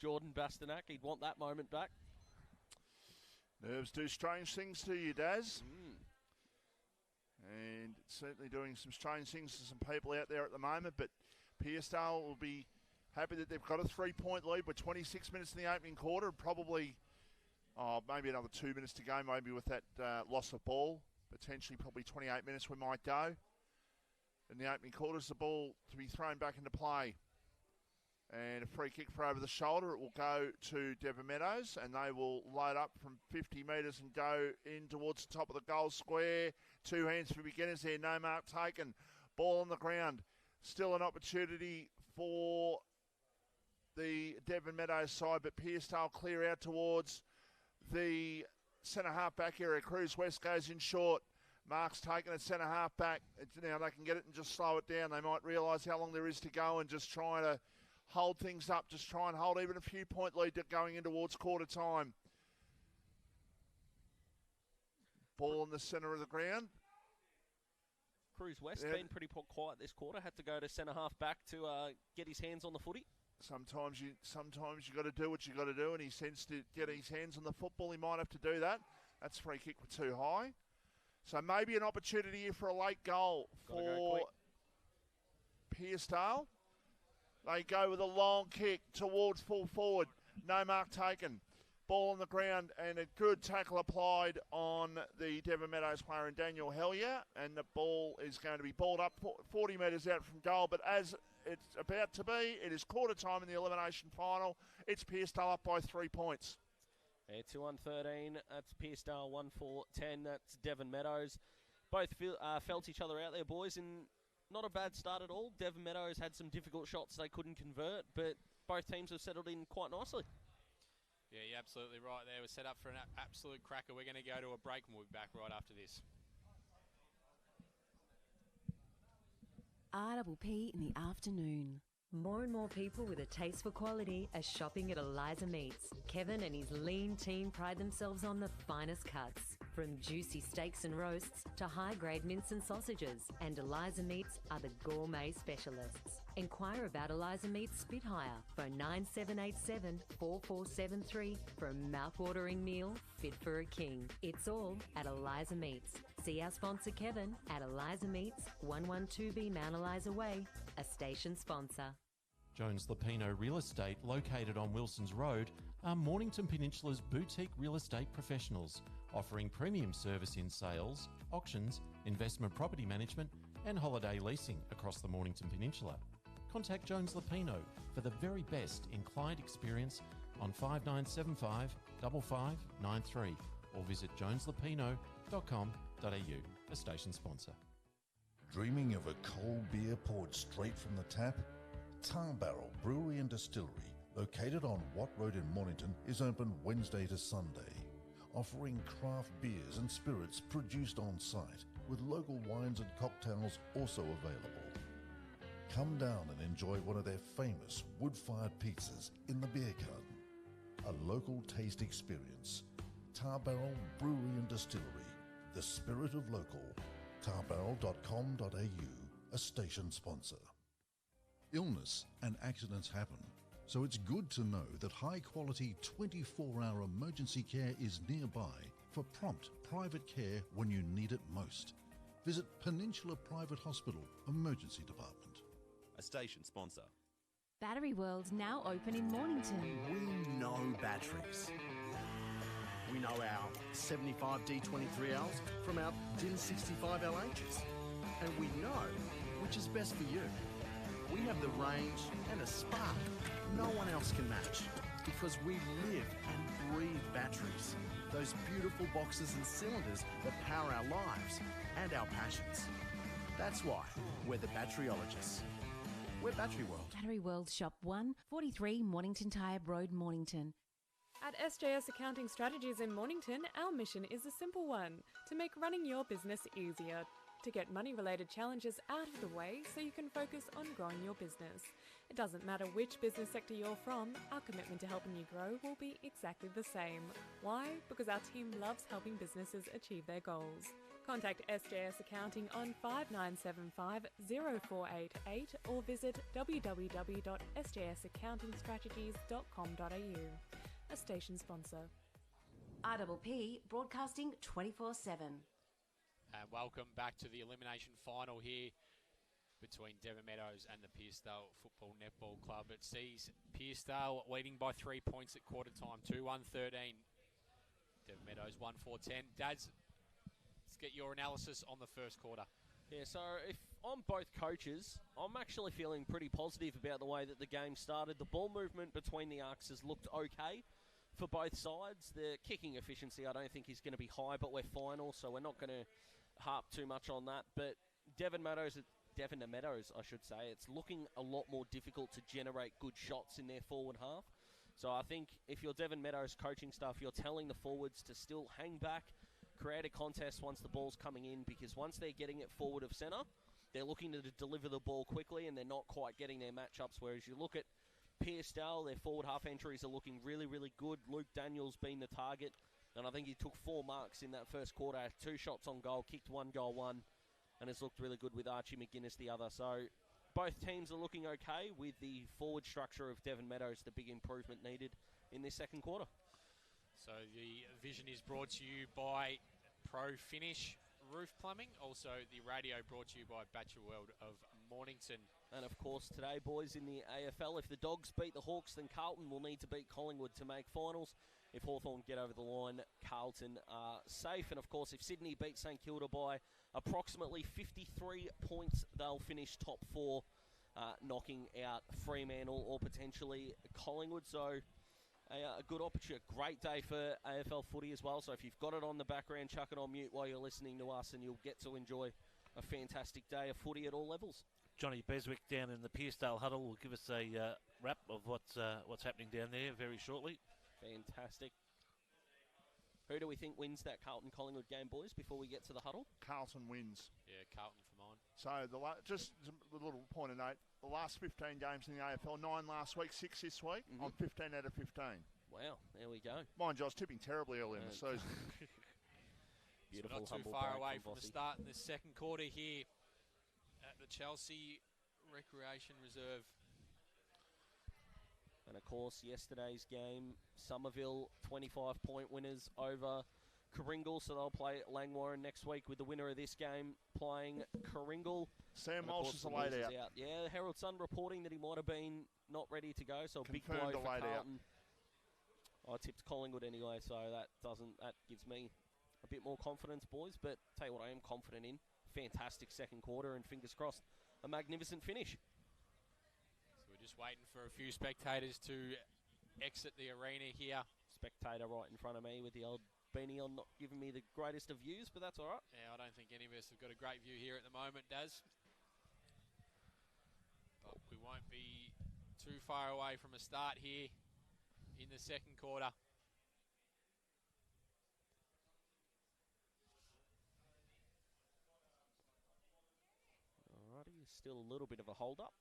Jordan Bastanak, he'd want that moment back. Nerves do strange things to you, Daz. And it's certainly doing some strange things to some people out there at the moment, but Pearcedale will be happy that they've got a 3-point lead with 26 minutes in the opening quarter. Probably, maybe another 2 minutes to go, maybe with that loss of ball. Potentially probably 28 minutes we might go. In the opening quarters, the ball to be thrown back into play. And a free kick for over the shoulder. It will go to Devon Meadows, and they will load up from 50 metres and go in towards the top of the goal square. 2 hands for beginners there. No mark taken. Ball on the ground. Still an opportunity for the Devon Meadows side, but Pearcedale clear out towards the centre half back area. Cruz West goes in short. Mark's taken at centre half back. Now they can get it and just slow it down. They might realise how long there is to go and just try to hold things up, just try and hold even a few point lead going in towards quarter time. Ball in the centre of the ground. Cruz West been pretty quiet this quarter. Had to go to centre half back to get his hands on the footy. Sometimes you got to do what you got to do, and he sensed to get his hands on the football. He might have to do that. That's free kick too high. So maybe an opportunity here for a late goal for Pearcedale. They go with a long kick towards full forward. No mark taken. Ball on the ground and a good tackle applied on the Devon Meadows player in Daniel Hellier. And the ball is going to be balled up 40 metres out from goal. But as it's about to be, it is quarter time in the elimination final. It's Pearcedale up by 3 points. Yeah, 2-1-13. That's Pearcedale. 1-4-10. That's Devon Meadows. Both felt each other out there, boys, and not a bad start at all. Devon Meadows had some difficult shots they couldn't convert, but both teams have settled in quite nicely. Yeah, you're absolutely right there. We're set up for an absolute cracker. We're going to go to a break and we'll be back right after this. RPP in the afternoon. More and more people with a taste for quality are shopping at Eliza Meats. Kevin and his lean team pride themselves on the finest cuts, from juicy steaks and roasts to high-grade mince and sausages. And Eliza Meats are the gourmet specialists. Inquire about Eliza Meats Spitfire. Phone 9787 4473 for a mouth-watering meal fit for a king. It's all at Eliza Meats. See our sponsor Kevin at Eliza Meats, 112B Mount Eliza Way, a station sponsor. Jones Lapino Real Estate, located on Wilson's Road, are Mornington Peninsula's boutique real estate professionals, offering premium service in sales, auctions, investment property management and holiday leasing across the Mornington Peninsula. Contact Jones Lapino for the very best in client experience on 5975 5593 or visit joneslapino.com.au, a station sponsor. Dreaming of a cold beer poured straight from the tap? Tar Barrel Brewery and Distillery, located on Watt Road in Mornington, is open Wednesday to Sunday, offering craft beers and spirits produced on site, with local wines and cocktails also available. Come down and enjoy one of their famous wood-fired pizzas in the beer garden. A local taste experience. Tar Barrel Brewery and Distillery, the spirit of local. tarbarrel.com.au, a station sponsor. Illness and accidents happen, so it's good to know that high-quality 24-hour emergency care is nearby for prompt private care when you need it most. Visit Peninsula Private Hospital Emergency Department. A station sponsor. Battery World now open in Mornington. We know batteries. We know our 75 D23Ls from our DIN 65 LHs. And we know which is best for you. We have the range and a spark no one else can match, because we live and breathe batteries. Those beautiful boxes and cylinders that power our lives and our passions. That's why we're the batteryologists. We're Battery World. Battery World Shop 1, 43 Mornington Tyre Road, Mornington. At SJS Accounting Strategies in Mornington, our mission is a simple one: to make running your business easier. To get money-related challenges out of the way so you can focus on growing your business. It doesn't matter which business sector you're from, our commitment to helping you grow will be exactly the same. Why? Because our team loves helping businesses achieve their goals. Contact SJS Accounting on 5975 0488 or visit www.sjsaccountingstrategies.com.au. A station sponsor. RPP broadcasting 24/7. Welcome back to the elimination final here between Devon Meadows and the Pearcedale Football Netball Club. It sees Pearcedale leading by 3 points at quarter time, 2-1-13. Devon Meadows 1-4-10. Dads, let's get your analysis on the first quarter. Yeah, so if on both coaches, I'm actually feeling pretty positive about the way that the game started. The ball movement between the arcs has looked okay for both sides. The kicking efficiency, I don't think is going to be high, but we're final, so we're not going to harp too much on that. But Devon and Meadows, I should say, it's looking a lot more difficult to generate good shots in their forward half. So I think if you're Devon Meadows coaching staff, you're telling the forwards to still hang back, create a contest once the ball's coming in, because once they're getting it forward of centre, they're looking to deliver the ball quickly and they're not quite getting their matchups. Whereas you look at Pearcedale, their forward half entries are looking really, really good. Luke Daniels being the target, and I think he took 4 marks in that first quarter, 2 shots on goal, kicked 1 goal, 1, and has looked really good with Archie McGuinness the other. So both teams are looking okay, with the forward structure of Devon Meadows the big improvement needed in this second quarter. So the vision is brought to you by Pro Finish Roof Plumbing. Also the radio brought to you by Bachelor World of Mornington. And of course today, boys, in the AFL, if the Dogs beat the Hawks, then Carlton will need to beat Collingwood to make finals. If Hawthorn get over the line, Carlton are safe. And of course, if Sydney beat St Kilda by approximately 53 points, they'll finish top 4, knocking out Fremantle or potentially Collingwood. So a good opportunity, great day for AFL footy as well. So if you've got it on the background, chuck it on mute while you're listening to us, and you'll get to enjoy a fantastic day of footy at all levels. Johnny Beswick down in the Pearcedale huddle will give us a wrap of what's happening down there very shortly. Fantastic. Who do we think wins that Carlton-Collingwood game, boys, before we get to the huddle? Carlton wins. Yeah, Carlton for mine. So just a little point of note, the last 15 games in the AFL, 9 last week, 6 this week, I'm 15 out of 15. Wow, there we go. Mind you, I was tipping terribly early in the season. Beautiful, so not too far away from the start in the second quarter here at the Chelsea Recreation Reserve. And of course, yesterday's game, Somerville 25-point winners over Coringal, so they'll play Langwarrin next week, with the winner of this game playing Coringal. Sam Walsh is laid out. Yeah, Herald Sun reporting that he might have been not ready to go, so a big blow for Carlton. I tipped Collingwood anyway, so that gives me a bit more confidence, boys. But tell you what, I am confident in. Fantastic second quarter, and fingers crossed, a magnificent finish. So we're just waiting for a few spectators to exit the arena here. Spectator right in front of me with the old beanie on, not giving me the greatest of views, but that's all right. Yeah, I don't think any of us have got a great view here at the moment, Daz. But we won't be too far away from a start here in the second quarter. Alrighty, still a little bit of a hold-up.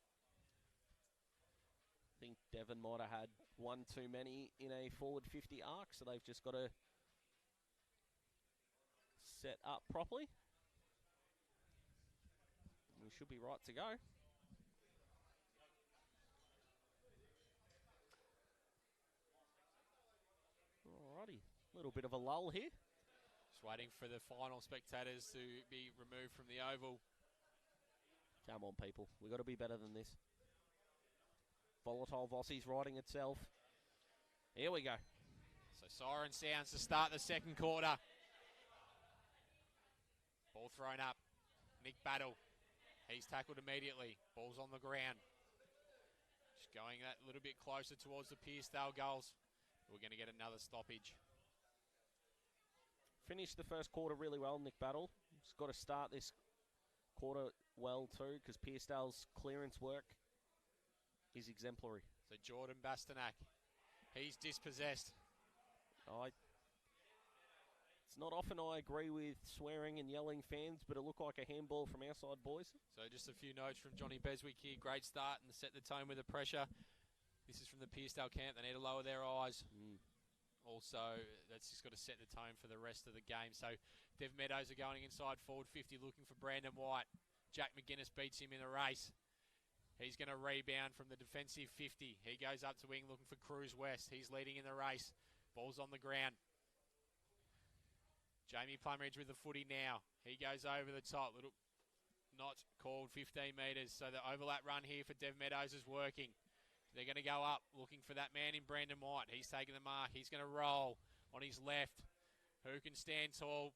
I think Devon might have had one too many in a forward 50 arc, so they've just got to set up properly. We should be right to go. Alrighty, a little bit of a lull here. Just waiting for the final spectators to be removed from the oval. Come on, people. We've got to be better than this. Volatile Vossi's riding itself. Here we go. So siren sounds to start the second quarter. Ball thrown up. Nick Battle. He's tackled immediately. Ball's on the ground. Just going that little bit closer towards the Pearcedale goals. We're going to get another stoppage. Finished the first quarter really well, Nick Battle. He's got to start this quarter well too, because Pearcedale's clearance work is exemplary. So Jordan Bastanak, he's dispossessed. It's not often I agree with swearing and yelling fans, but it looked like a handball from our side, boys. So just a few notes from Johnny Beswick here. Great start and set the tone with the pressure. This is from the Pearcedale camp. They need to lower their eyes. Also, that's just got to set the tone for the rest of the game. So Dev Meadows are going inside forward 50, looking for Brandon White. Jack McGuinness beats him in the race. He's going to rebound from the defensive 50. He goes up to wing looking for Cruz West. He's leading in the race. Ball's on the ground. Jamie Plumridge with the footy now. He goes over the top. Little not called 15 metres. So the overlap run here for Dev Meadows is working. They're going to go up looking for that man in Brandon White. He's taking the mark. He's going to roll on his left. Who can stand tall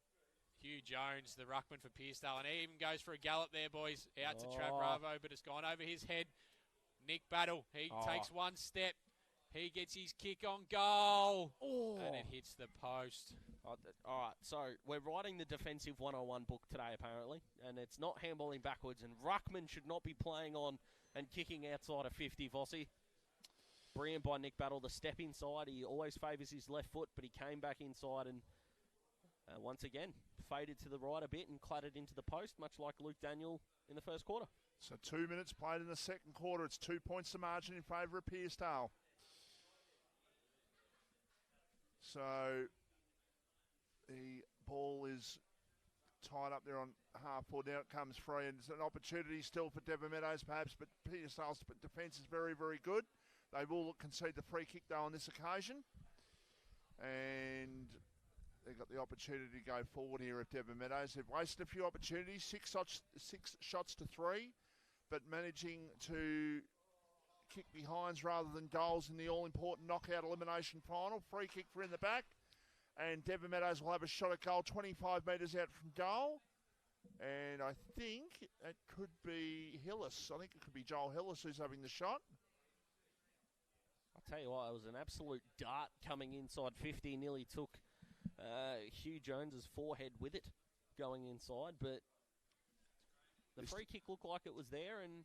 Hugh Jones, the ruckman for Pearcedale, and he even goes for a gallop there, boys. Out to Trav Bravo, but it's gone over his head. Nick Battle, he takes one step. He gets his kick on goal, and it hits the post. All right, so we're writing the defensive 101 book today, apparently, and it's not handballing backwards, and ruckman should not be playing on and kicking outside of 50, Vossi. Brilliant by Nick Battle. The step inside, he always favours his left foot, but he came back inside and once again faded to the right a bit and clattered into the post, much like Luke Daniel in the first quarter. So 2 minutes played in the second quarter. It's 2 points to margin in favour of Pearcedale. So the ball is tied up there on half forward. Now it comes free, and it's an opportunity still for Devon Meadows perhaps, but Pearcedale's defence is very, very good. They will concede the free kick though on this occasion. And they've got the opportunity to go forward here at Devon Meadows. They've wasted a few opportunities, six shots to 3, but managing to kick behinds rather than goals in the all-important knockout elimination final. Free kick for in the back, and Devon Meadows will have a shot at goal 25 metres out from goal. And I think it could be Hillis. I think it could be Joel Hillis who's having the shot. I'll tell you what, it was an absolute dart coming inside 50. Nearly took Hugh Jones's forehead with it going inside, but the free kick looked like it was there, and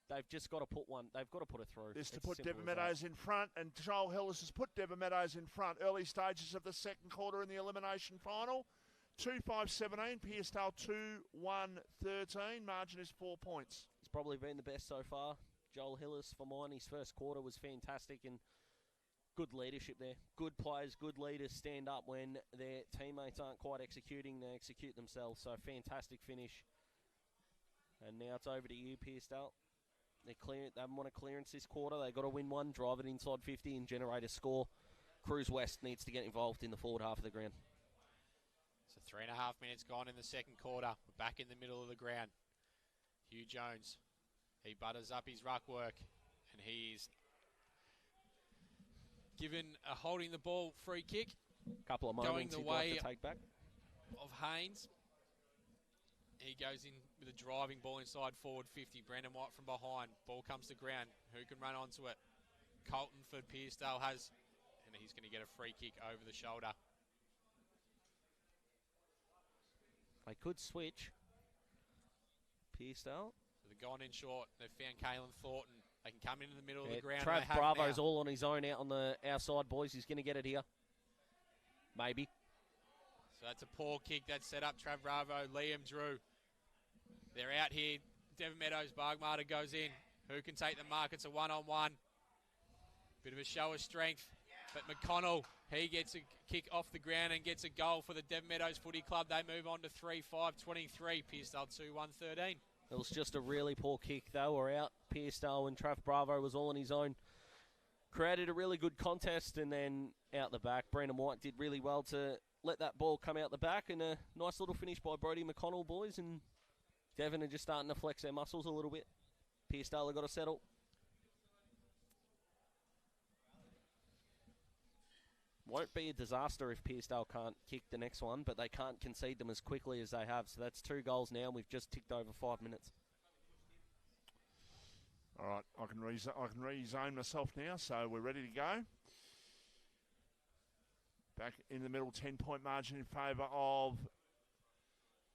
they've just got to put one. They've got to put it through. This to put Devon Meadows in front, and Joel Hillis has put Devon Meadows in front. Early stages of the second quarter in the elimination final. 2-5-17, Pearcedale 2-1-13. Margin is 4 points. He's probably been the best so far. Joel Hillis for mine. His first quarter was fantastic, and good leadership there. Good players, good leaders stand up when their teammates aren't quite executing. They execute themselves. So fantastic finish. And now it's over to you, Pearcedale. They haven't won a clearance this quarter. They've got to win one, drive it inside 50 and generate a score. Cruise West needs to get involved in the forward half of the ground. So 3.5 minutes gone in the second quarter. We're back in the middle of the ground. Hugh Jones, he butters up his ruck work, and he's given a holding the ball free kick. Couple of moments going the way to take back of Haynes. He goes in with a driving ball inside forward 50. Brandon White from behind. Ball comes to ground. Who can run onto it? Colton for Pearcedale has, and he's going to get a free kick over the shoulder. They could switch. Pearcedale. So they're gone in short. They've found Caelan Thornton. They can come into the middle of the ground. Trav Bravo's all on his own out on the outside, boys. He's going to get it here. Maybe. So that's a poor kick. That's set up Trav Bravo. Liam Drew. They're out here. Devon Meadows, Bargmata goes in. Who can take the mark? It's a one-on-one. Bit of a show of strength. But McConnell, he gets a kick off the ground and gets a goal for the Devon Meadows Footy Club. They move on to 3-5-23. Pearcedale 2-1-13. It was just a really poor kick. They were out. Pearcedale and Trav Bravo was all on his own. Created a really good contest, and then out the back, Brandon White did really well to let that ball come out the back, and a nice little finish by Brodie McConnell, boys, and Devon are just starting to flex their muscles a little bit. Pearcedale have got to settle. Won't be a disaster if Pearcedale can't kick the next one, but they can't concede them as quickly as they have. So that's 2 goals now, and we've just ticked over 5 minutes. All right, I can rezone myself now, so we're ready to go. Back in the middle, 10-point margin in favour of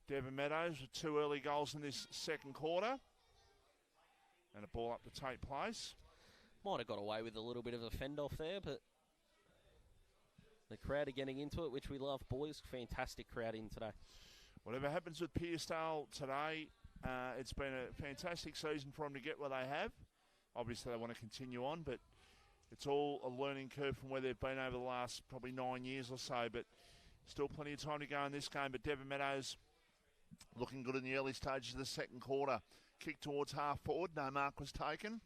Devon Meadows with 2 early goals in this second quarter. And a ball up to take place. Might have got away with a little bit of a fend-off there, but the crowd are getting into it, which we love, boys. Fantastic crowd in today. Whatever happens with Pearcedale today, it's been a fantastic season for them to get where they have. Obviously, they want to continue on, but it's all a learning curve from where they've been over the last probably 9 years or so. But still plenty of time to go in this game. But Devon Meadows looking good in the early stages of the second quarter. Kick towards half forward. No mark was taken.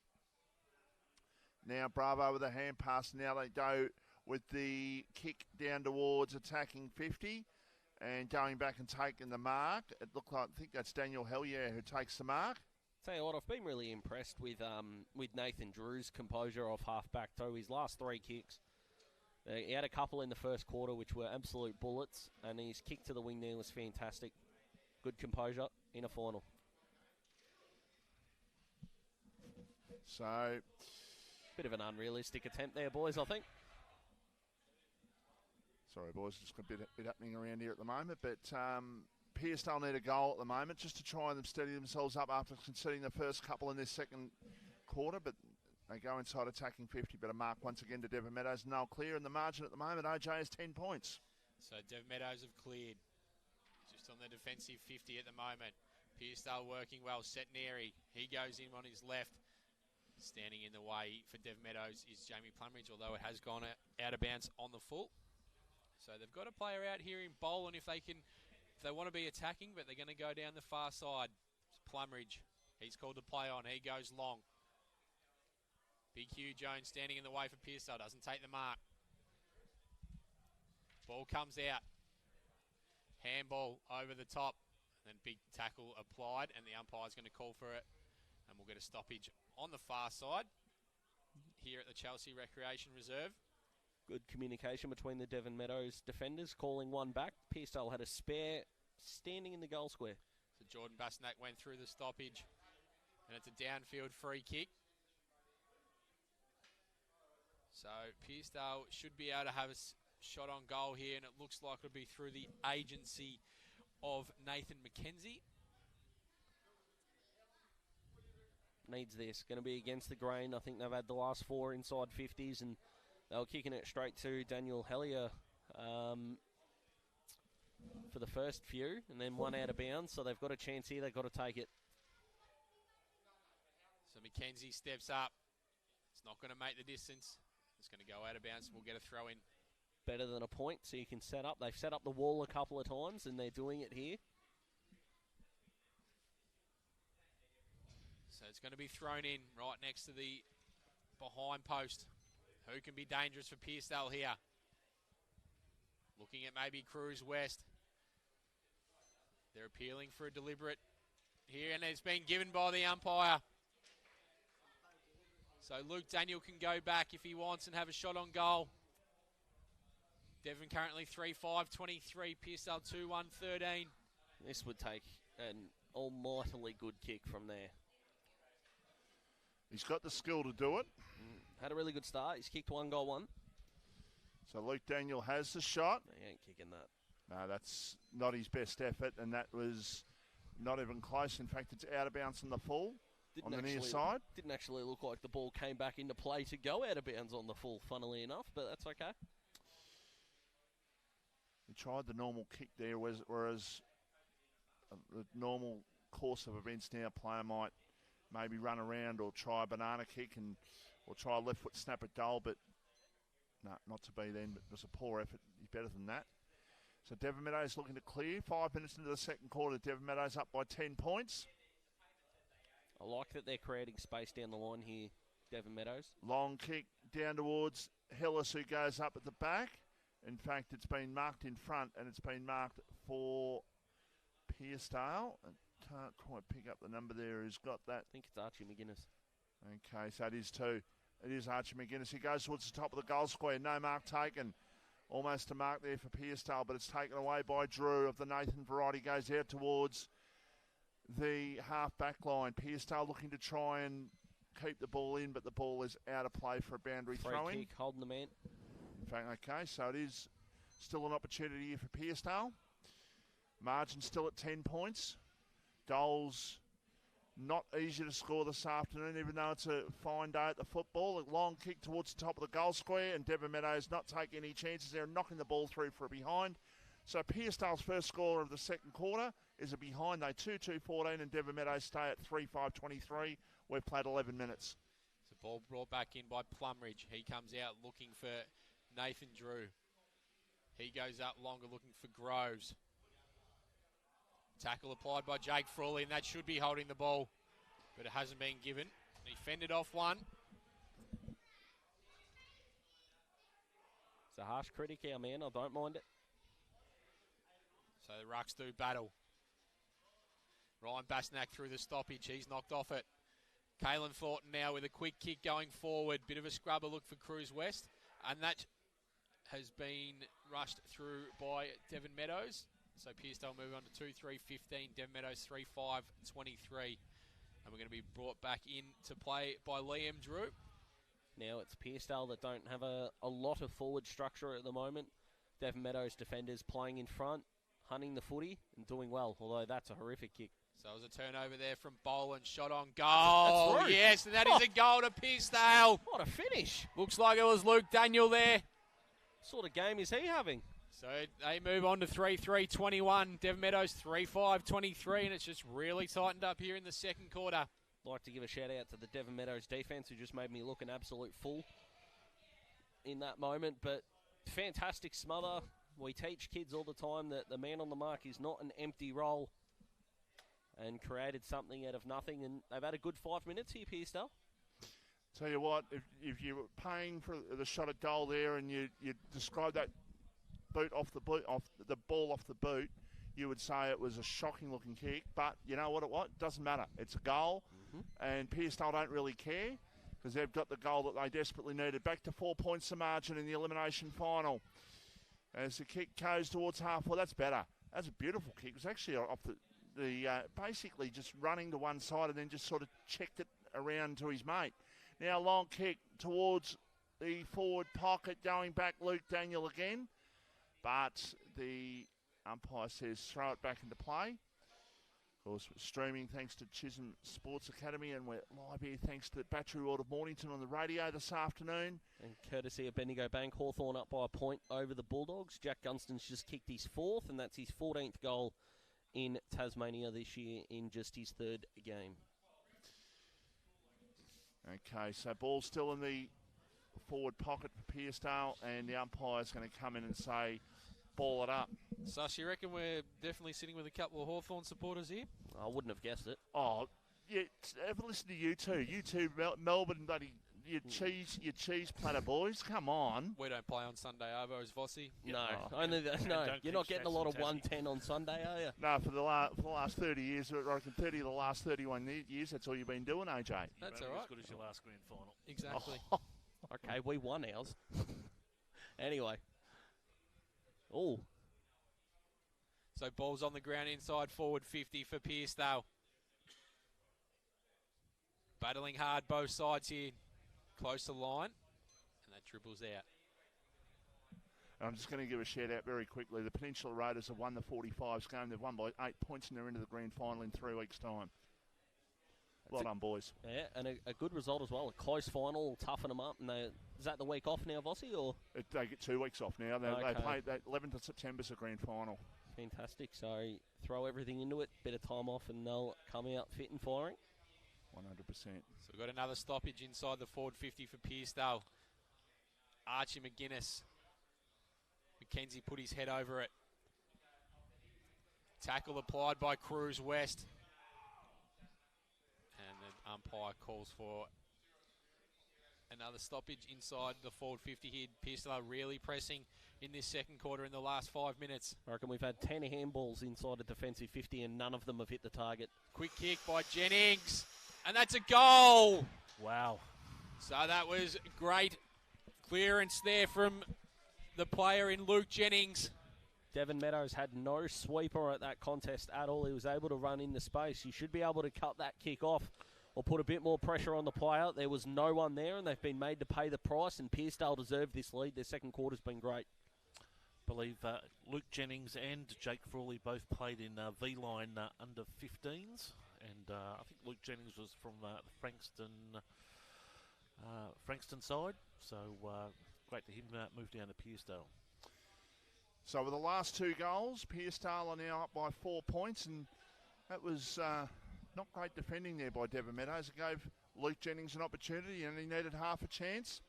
Now Bravo with a hand pass. Now they go with the kick down towards attacking 50 and going back and taking the mark. It looked like, I think that's Daniel Hellier who takes the mark. Tell you what, I've been really impressed with Nathan Drew's composure off half-back too. His last 3 kicks, He had a couple in the first quarter which were absolute bullets, and his kick to the wing there was fantastic. Good composure in a final. So, bit of an unrealistic attempt there, boys, I think. Sorry, boys, just got a bit happening around here at the moment, but Pearcedale need a goal at the moment just to try and steady themselves up after conceding the first couple in this second quarter, but they go inside attacking 50, but a mark once again to Devon Meadows. No clear in the margin at the moment. OJ is 10 points. So Devon Meadows have cleared. Just on the defensive 50 at the moment. Pearcedale working well. Setneri, he goes in on his left. Standing in the way for Devon Meadows is Jamie Plumridge, although it has gone out of bounds on the full. So they've got a player out here in bowl, and if they want to be attacking, but they're going to go down the far side. It's Plumridge. He's called to play on. He goes long. Big Hugh Jones standing in the way for Pearcedale. Doesn't take the mark. Ball comes out. Handball over the top. And then big tackle applied, and the umpire's going to call for it. And we'll get a stoppage on the far side here at the Chelsea Recreation Reserve. Good communication between the Devon Meadows defenders, calling one back. Pearcedale had a spare standing in the goal square. So Jordan Basnak went through the stoppage, and it's a downfield free kick. So Pearcedale should be able to have a shot on goal here, and it looks like it'll be through the agency of Nathan McKenzie. Needs this. Going to be against the grain. I think they've had the last 4 inside 50s, and they were kicking it straight to Daniel Hellier for the first few, and then one out of bounds. So they've got a chance here. They've got to take it. So McKenzie steps up. It's not going to make the distance. It's going to go out of bounds. We'll get a throw in. Better than a point, so you can set up. They've set up the wall a couple of times, and they're doing it here. So it's going to be thrown in right next to the behind post. Who can be dangerous for Pearcedale here? Looking at maybe Cruz West. They're appealing for a deliberate here, and it's been given by the umpire. So Luke Daniel can go back if he wants and have a shot on goal. Devon currently 3-5-23, Pearcedale 2-1-13. This would take an almightily good kick from there. He's got the skill to do it. Had a really good start. He's kicked 1 goal 1. So Luke Daniel has the shot. No, he ain't kicking that. No, that's not his best effort, and that was not even close. In fact, it's out of bounds on the full on the near side. Didn't actually look like the ball came back into play to go out of bounds on the full, funnily enough, but that's okay. He tried the normal kick there, whereas the normal course of events now, a player might maybe run around or try a banana kick or try a left foot snap at goal, but no, not to be then. But it was a poor effort. He's better than that. So Devon Meadows looking to clear. 5 minutes into the second quarter, Devon Meadows up by 10 points. I like that they're creating space down the line here, Devon Meadows. Long kick down towards Hillis, who goes up at the back. In fact, it's been marked in front, and it's been marked for Pearcedale. I can't quite pick up the number there. Who's got that? I think it's Archie McGuinness. Okay, so it is too. It is Archie McGuinness. He goes towards the top of the goal square. No mark taken. Almost a mark there for Pearcedale, but it's taken away by Drew of the Nathan variety. Goes out towards the half-back line. Pearcedale looking to try and keep the ball in, but the ball is out of play for a boundary throw-in. Free kick, holding the man. In fact, okay, so it is still an opportunity here for Pearcedale. Margin still at 10 points. Goals not easy to score this afternoon, even though it's a fine day at the football. A long kick towards the top of the goal square, and Devon Meadows not taking any chances there, knocking the ball through for a behind. So Pearcedale's first score of the second quarter is a behind. They 2-2-14, and Devon Meadows stay at 3-5-23. We've played 11 minutes. So ball brought back in by Plumridge. He comes out looking for Nathan Drew. He goes up longer looking for Groves. Tackle applied by Jake Frawley, and that should be holding the ball, but it hasn't been given. He fended off one. It's a harsh critic, our man. I don't mind it. So the Rucks do battle. Ryan Basnak through the stoppage. He's knocked off it. Caelan Thornton now with a quick kick going forward. Bit of a scrubber look for Cruz West. And that has been rushed through by Devon Meadows. So Pearcedale move on to 2-3-15. Devon Meadows 3-5-23. And we're going to be brought back in to play by Liam Drew. Now it's Pearcedale that don't have a lot of forward structure at the moment. Devon Meadows defenders playing in front, hunting the footy and doing well, although that's a horrific kick. So it was a turnover there from Boland, shot on goal. That's yes, and that is a goal to Pearcedale. What a finish. Looks like it was Luke Daniel there. What sort of game is he having? So they move on to 3-3-21. Devon Meadows 3-5-23, and it's just really tightened up here in the second quarter. Like to give a shout out to the Devon Meadows defence, who just made me look an absolute fool in that moment. But fantastic smother. We teach kids all the time that the man on the mark is not an empty role, and created something out of nothing. And they've had a good 5 minutes here, Pearcedale. Tell you what, if you were paying for the shot at goal there, and you describe that off the ball off the boot, you would say it was a shocking looking kick. But you know what it was? It doesn't matter. It's a goal, and Pearcedale don't really care because they've got the goal that they desperately needed. Back to 4 points the margin in the elimination final. As the kick goes towards half, well, that's better. That's a beautiful kick. It was actually off the basically just running to one side and then just sort of checked it around to his mate. Now long kick towards the forward pocket, going back Luke Daniel again. But the umpire says throw it back into play. Of course, we're streaming thanks to Chisholm Sports Academy, and we're live here thanks to Battery World of Mornington on the radio this afternoon. And courtesy of Bendigo Bank, Hawthorn up by a point over the Bulldogs. Jack Gunston's just kicked his fourth, and that's his 14th goal in Tasmania this year in just his third game. Okay, so ball still in the forward pocket for Pearcedale, and the umpire's going to come in and say, ball it up. Sus, you reckon we're definitely sitting with a couple of Hawthorn supporters here? I wouldn't have guessed it. Oh, yeah, have a listen to you two. You two, Melbourne, bloody, your cheese platter boys. Come on. We don't play on Sunday, Arvo, as Vossi. No, you're not getting a lot of 110 on Sunday, are you? No, for the last 30 years, I reckon 30 of the last 31 years, that's all you've been doing, AJ. That's all right. As good as your last grand final. Exactly. Oh. Okay, we won ours. Anyway. Oh. So ball's on the ground inside forward 50 for Pearcedale. Battling hard both sides here. Close to line. And that dribbles out. I'm just going to give a shout out very quickly. The Peninsula Raiders have won the 45s game. They've won by 8 points and they're into the grand final in 3 weeks' time. Well done, boys. Yeah, and a good result as well. A close final, toughen them up. And is that the week off now, Vossi? Or? They get 2 weeks off now. They play 11th of September's a grand final. Fantastic. So throw everything into it, bit of time off, and they'll come out fit and firing. 100%. So we've got another stoppage inside the forward 50 for Pearcedale. Archie McGuinness. McKenzie put his head over it. Tackle applied by Cruz West. And the umpire calls for another stoppage inside the forward 50 here. Pearcedale really pressing in this second quarter in the last 5 minutes. I reckon we've had 10 handballs inside a defensive 50 and none of them have hit the target. Quick kick by Jennings. And that's a goal. Wow. So that was great clearance there from the player in Luke Jennings. Devon Meadows had no sweeper at that contest at all. He was able to run in the space. You should be able to cut that kick off or put a bit more pressure on the player. There was no one there, and they've been made to pay the price, and Pearcedale deserved this lead. Their second quarter's been great. I believe Luke Jennings and Jake Frawley both played in V-Line under 15s, and I think Luke Jennings was from the Frankston side, so great to him move down to Pearcedale. So with the last 2 goals, Pearcedale are now up by 4 points, and that was not great defending there by Devon Meadows. It gave Luke Jennings an opportunity, and he needed half a chance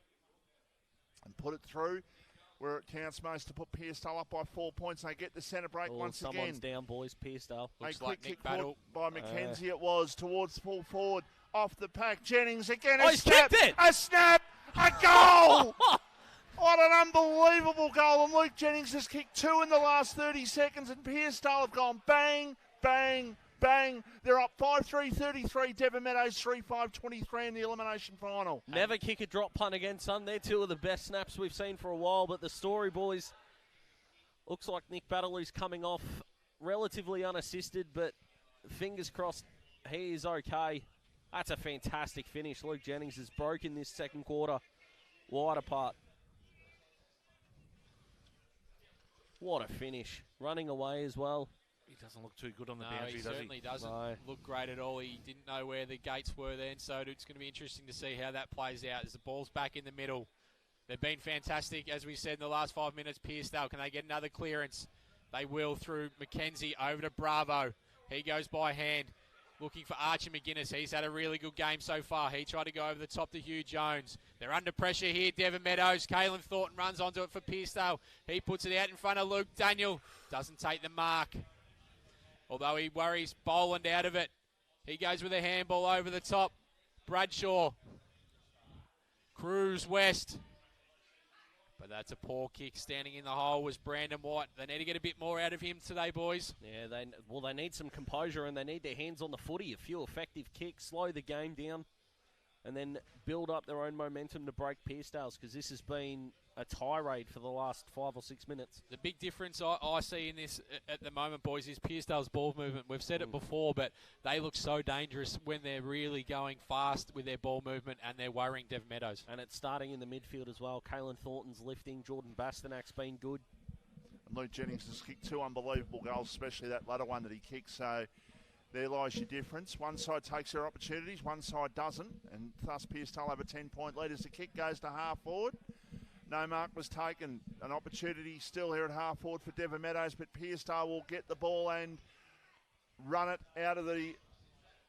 and put it through where it counts most to put Pearcedale up by 4 points. They get the centre break once again. Someone's down, boys. Pearcedale. Looks like Nick Battle. By McKenzie it was towards full forward. Off the pack. Jennings again. He's kicked it! A snap! A goal! What an unbelievable goal. And Luke Jennings has kicked 2 in the last 30 seconds, and Pearcedale have gone bang, bang, Bang! They're up 5-3, 33. Devon Meadows 3-5, 23 in the elimination final. Never kick a drop punt again, son. They're two of the best snaps we've seen for a while. But the story, boys, looks like Nick Battler's coming off relatively unassisted, but fingers crossed he is okay. That's a fantastic finish. Luke Jennings has broken this second quarter wide apart. What a finish. Running away as well. He doesn't look too good on the No, boundary, he does he? certainly doesn't look great at all. He didn't know where the gates were then, so it's going to be interesting to see how that plays out as the ball's back in the middle. They've been fantastic, as we said, in the last 5 minutes. Pearcedale, can they get another clearance? They will through McKenzie over to Bravo. He goes by hand, looking for Archie McGuinness. He's had a really good game so far. He tried to go over the top to Hugh Jones. They're under pressure here, Devon Meadows. Caelan Thornton runs onto it for Pearcedale. He puts it out in front of Luke Daniel. Doesn't take the mark, although he worries Boland out of it. He goes with a handball over the top. Bradshaw. Cruz West. But that's a poor kick. Standing in the hole was Brandon White. They need to get a bit more out of him today, boys. Yeah, they need some composure and they need their hands on the footy. A few effective kicks, slow the game down, and then build up their own momentum to break Pearcedale's, because this has been a tirade for the last 5 or 6 minutes. The big difference I see in this at the moment, boys, is Pearcedale's ball movement. We've said it before, but they look so dangerous when they're really going fast with their ball movement and they're worrying Devon Meadows. And it's starting in the midfield as well. Caelan Thornton's lifting. Jordan Basternak's been good. And Luke Jennings has kicked 2 unbelievable goals, especially that latter one that he kicked. So there lies your difference. One side takes their opportunities, one side doesn't. And thus Pearcedale have a 10-point lead as the kick goes to half forward. No mark was taken. An opportunity still here at half forward for Devon Meadows, but Pearcedale will get the ball and run it out of the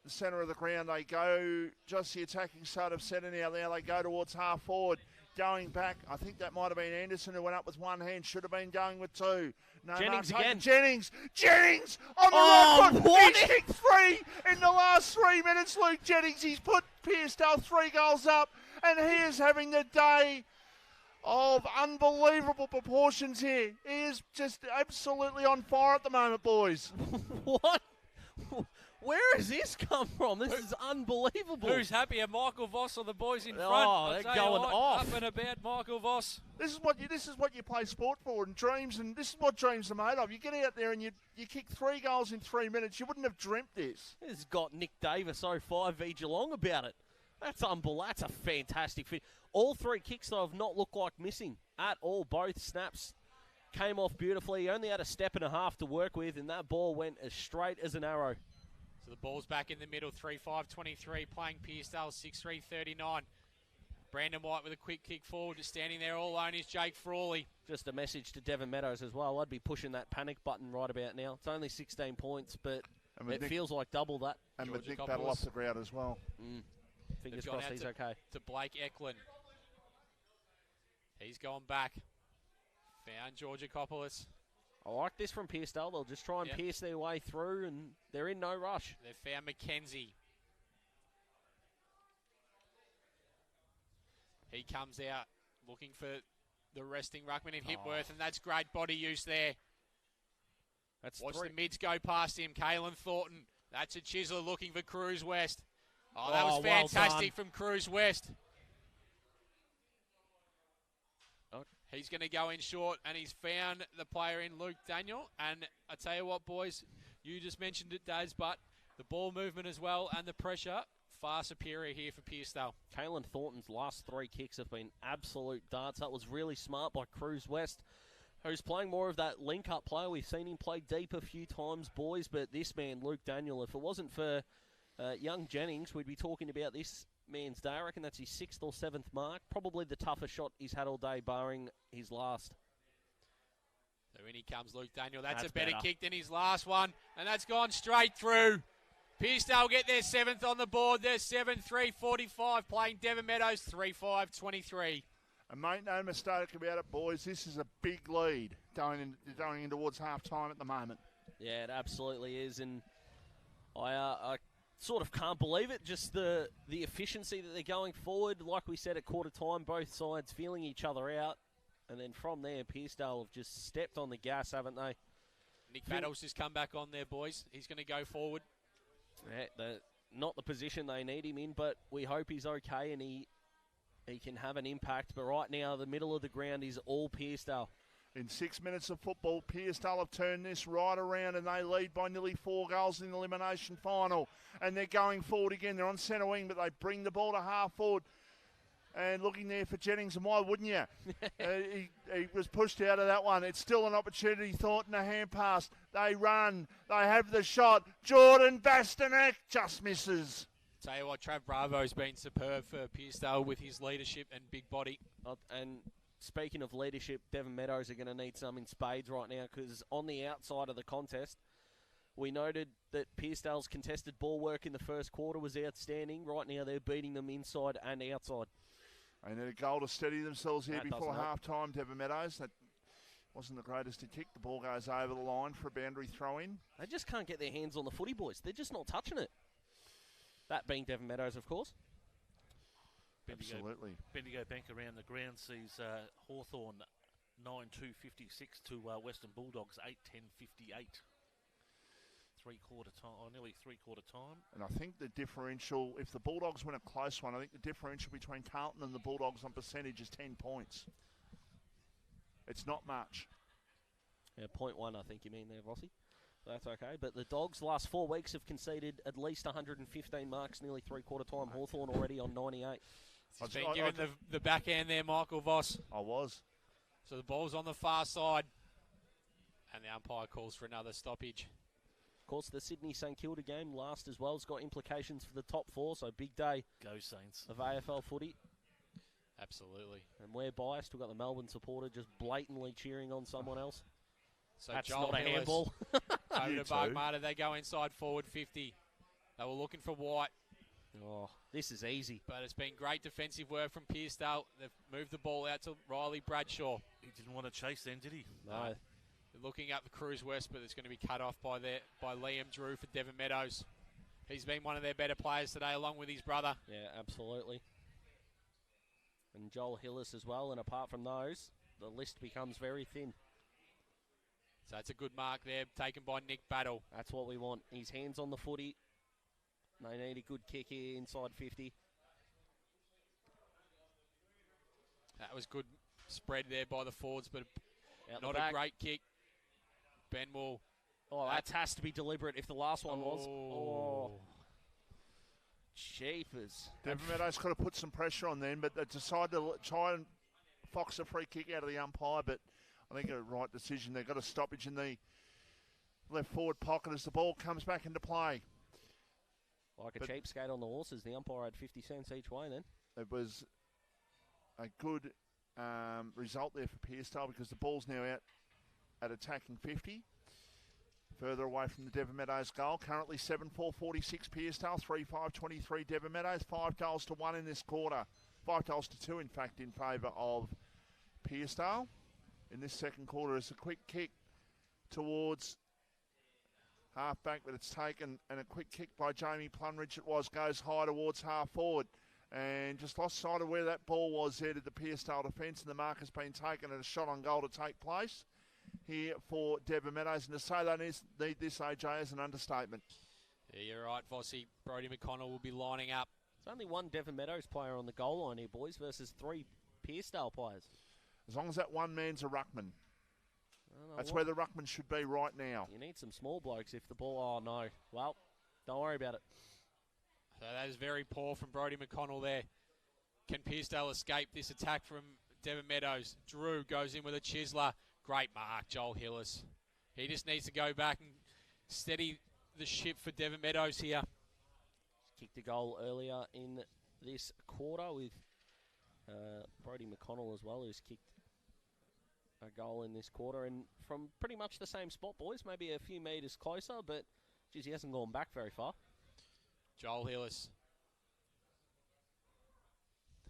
centre of the ground. They go just the attacking side of centre now. Now they go towards half forward. Going back, I think that might have been Anderson who went up with one hand. Should have been going with 2. No Jennings mark taken. again. Jennings on the right foot. what? He's kicked 3 in the last 3 minutes. Luke Jennings, he's put Pearcedale 3 goals up, and he is having the day of unbelievable proportions here. He is just absolutely on fire at the moment, boys. What? Where has this come from? This is unbelievable. Who's happier, Michael Voss or the boys in front? Oh, they're going off. Up and about Michael Voss. This is what you play sport for, and dreams, and this is what dreams are made of. You get out there and you kick 3 goals in 3 minutes. You wouldn't have dreamt this. This has got Nick Davis 05 v Geelong about it. That's unbelievable. That's a fantastic fit. All 3 kicks, though, have not looked like missing at all. Both snaps came off beautifully. He only had a step and a half to work with, and that ball went as straight as an arrow. So the ball's back in the middle, 3-5-23, playing Pearcedale, 6-3-39. Brandon White with a quick kick forward, just standing there all alone is Jake Frawley. Just a message to Devon Meadows as well. I'd be pushing that panic button right about now. It's only 16 points, but it feels like double that. And with Nick Battle off the ground as well. Fingers crossed he's okay. To Blake Eklund. He's gone back. Found Georgakopoulos. I like this from Pearcedale. They'll just try and pierce their way through, and they're in no rush. They've found McKenzie. He comes out looking for the resting ruckman in Hipworth, and that's great body use there. Watch the mids go past him. Caelan Thornton. That's a chiseler looking for Cruz West. Oh, that was fantastic from Cruz West. He's going to go in short, and he's found the player in Luke Daniel. And I tell you what, boys, you just mentioned it, Daz, but the ball movement as well and the pressure, far superior here for Pearcedale. Caelan Thornton's last 3 kicks have been absolute darts. That was really smart by Cruz West, who's playing more of that link-up play. We've seen him play deep a few times, boys, but this man, Luke Daniel, if it wasn't for young Jennings, we'd be talking about this man's day. I reckon that's his 6th or 7th mark. Probably the toughest shot he's had all day, barring his last. So in he comes, Luke Daniel. That's a better kick than his last one, and that's gone straight through. Pearcedale get their 7th on the board. They're 7-3-45, playing Devon Meadows 3-5-23. And make no mistake about it, boys, this is a big lead going in towards half-time at the moment. Yeah, it absolutely is, and I sort of can't believe it, just the efficiency that they're going forward. Like we said at quarter time, both sides feeling each other out. And then from there, Pearcedale have just stepped on the gas, haven't they? Nick Meadows has come back on there, boys. He's going to go forward. Yeah, not the position they need him in, but we hope he's okay and he can have an impact. But right now, the middle of the ground is all Pearcedale. In 6 minutes of football, Pearcedale have turned this right around and they lead by nearly 4 goals in the elimination final. And they're going forward again. They're on centre wing, but they bring the ball to half forward. And looking there for Jennings, and why wouldn't you? He was pushed out of that one. It's still an opportunity. Thornton a hand pass. They run. They have the shot. Jordan Bastanek just misses. Tell you what, Trav Bravo's been superb for Pearcedale with his leadership and big body. And speaking of leadership, Devon Meadows are going to need some in spades right now, because on the outside of the contest, we noted that Pearcedale's contested ball work in the first quarter was outstanding. Right now they're beating them inside and outside. They need a goal to steady themselves here That before doesn't help. half-time, Devon Meadows. That wasn't the greatest to kick. The ball goes over the line for a boundary throw-in. They just can't get their hands on the footy, boys. They're just not touching it. That being Devon Meadows, of course. Absolutely. Bendigo Bank around the ground sees Hawthorn 9-2-56 to Western Bulldogs 8-10-58. Nearly three-quarter time. And I think the differential, if the Bulldogs win a close one, I think the differential between Carlton and the Bulldogs on percentage is 10 points. It's not much. Yeah, 0.1, I think you mean there, Vossi. That's okay. But the Dogs last 4 weeks have conceded at least 115 marks, nearly three-quarter time. Hawthorn already on 98. He's been given the backhand there, Michael Voss. I was. So the ball's on the far side. And the umpire calls for another stoppage. Of course, the Sydney-St Kilda game last as well has got implications for the top 4, so big day. Go Saints. Of AFL footy. Absolutely. And we're biased. We've got the Melbourne supporter just blatantly cheering on someone else. So that's Joel not a Hillis handball. over to Barkmata. They go inside forward 50. They were looking for White. Oh, this is easy. But it's been great defensive work from Pearcedale. They've moved the ball out to Riley Bradshaw. He didn't want to chase then, did he? No. They're looking up the Cruise West, but it's going to be cut off by Liam Drew for Devon Meadows. He's been one of their better players today, along with his brother. Yeah, absolutely. And Joel Hillis as well. And apart from those, the list becomes very thin. So it's a good mark there, taken by Nick Battle. That's what we want. His hands on the footy. They need a good kick here inside 50. That was good spread there by the forwards, but Out not the back. a great kick. Ben will. Oh, that has to be deliberate if the last one was. Oh. Jeepers. Devon Meadows could have put some pressure on them, but they decided to try and fox a free kick out of the umpire, but I think a right decision. They've got a stoppage in the left forward pocket as the ball comes back into play. Like a cheapskate on the horses, the umpire had 50 cents each way then. It was a good result there for Pearcedale because the ball's now out at attacking 50. Further away from the Devon Meadows goal. Currently 7-4-46 Pearcedale, 3-5-23 Devon Meadows. 5 goals to 1 in this quarter. 5 goals to 2, in fact, in favour of Pearcedale. In this second quarter is a quick kick towards half-back, but it's taken, and a quick kick by Jamie Plunridge goes high towards half-forward. And just lost sight of where that ball was there to the Pearcedale defence, and the mark has been taken and a shot on goal to take place here for Devon Meadows. And to say they need this, AJ, is an understatement. Yeah, you're right, Vossi. Brodie McConnell will be lining up. There's only one Devon Meadows player on the goal line here, boys, versus 3 Pearcedale players. As long as that one man's a ruckman. That's where the ruckman should be right now. You need some small blokes if the ball... Oh, no. Well, don't worry about it. So that is very poor from Brodie McConnell there. Can Pearcedale escape this attack from Devon Meadows? Drew goes in with a chiseler. Great mark, Joel Hillis. He just needs to go back and steady the ship for Devon Meadows here. Kicked a goal earlier in this quarter with Brodie McConnell as well, who's kicked a goal in this quarter. And from pretty much the same spot, boys. Maybe a few metres closer, but geez, he hasn't gone back very far. Joel Hillis.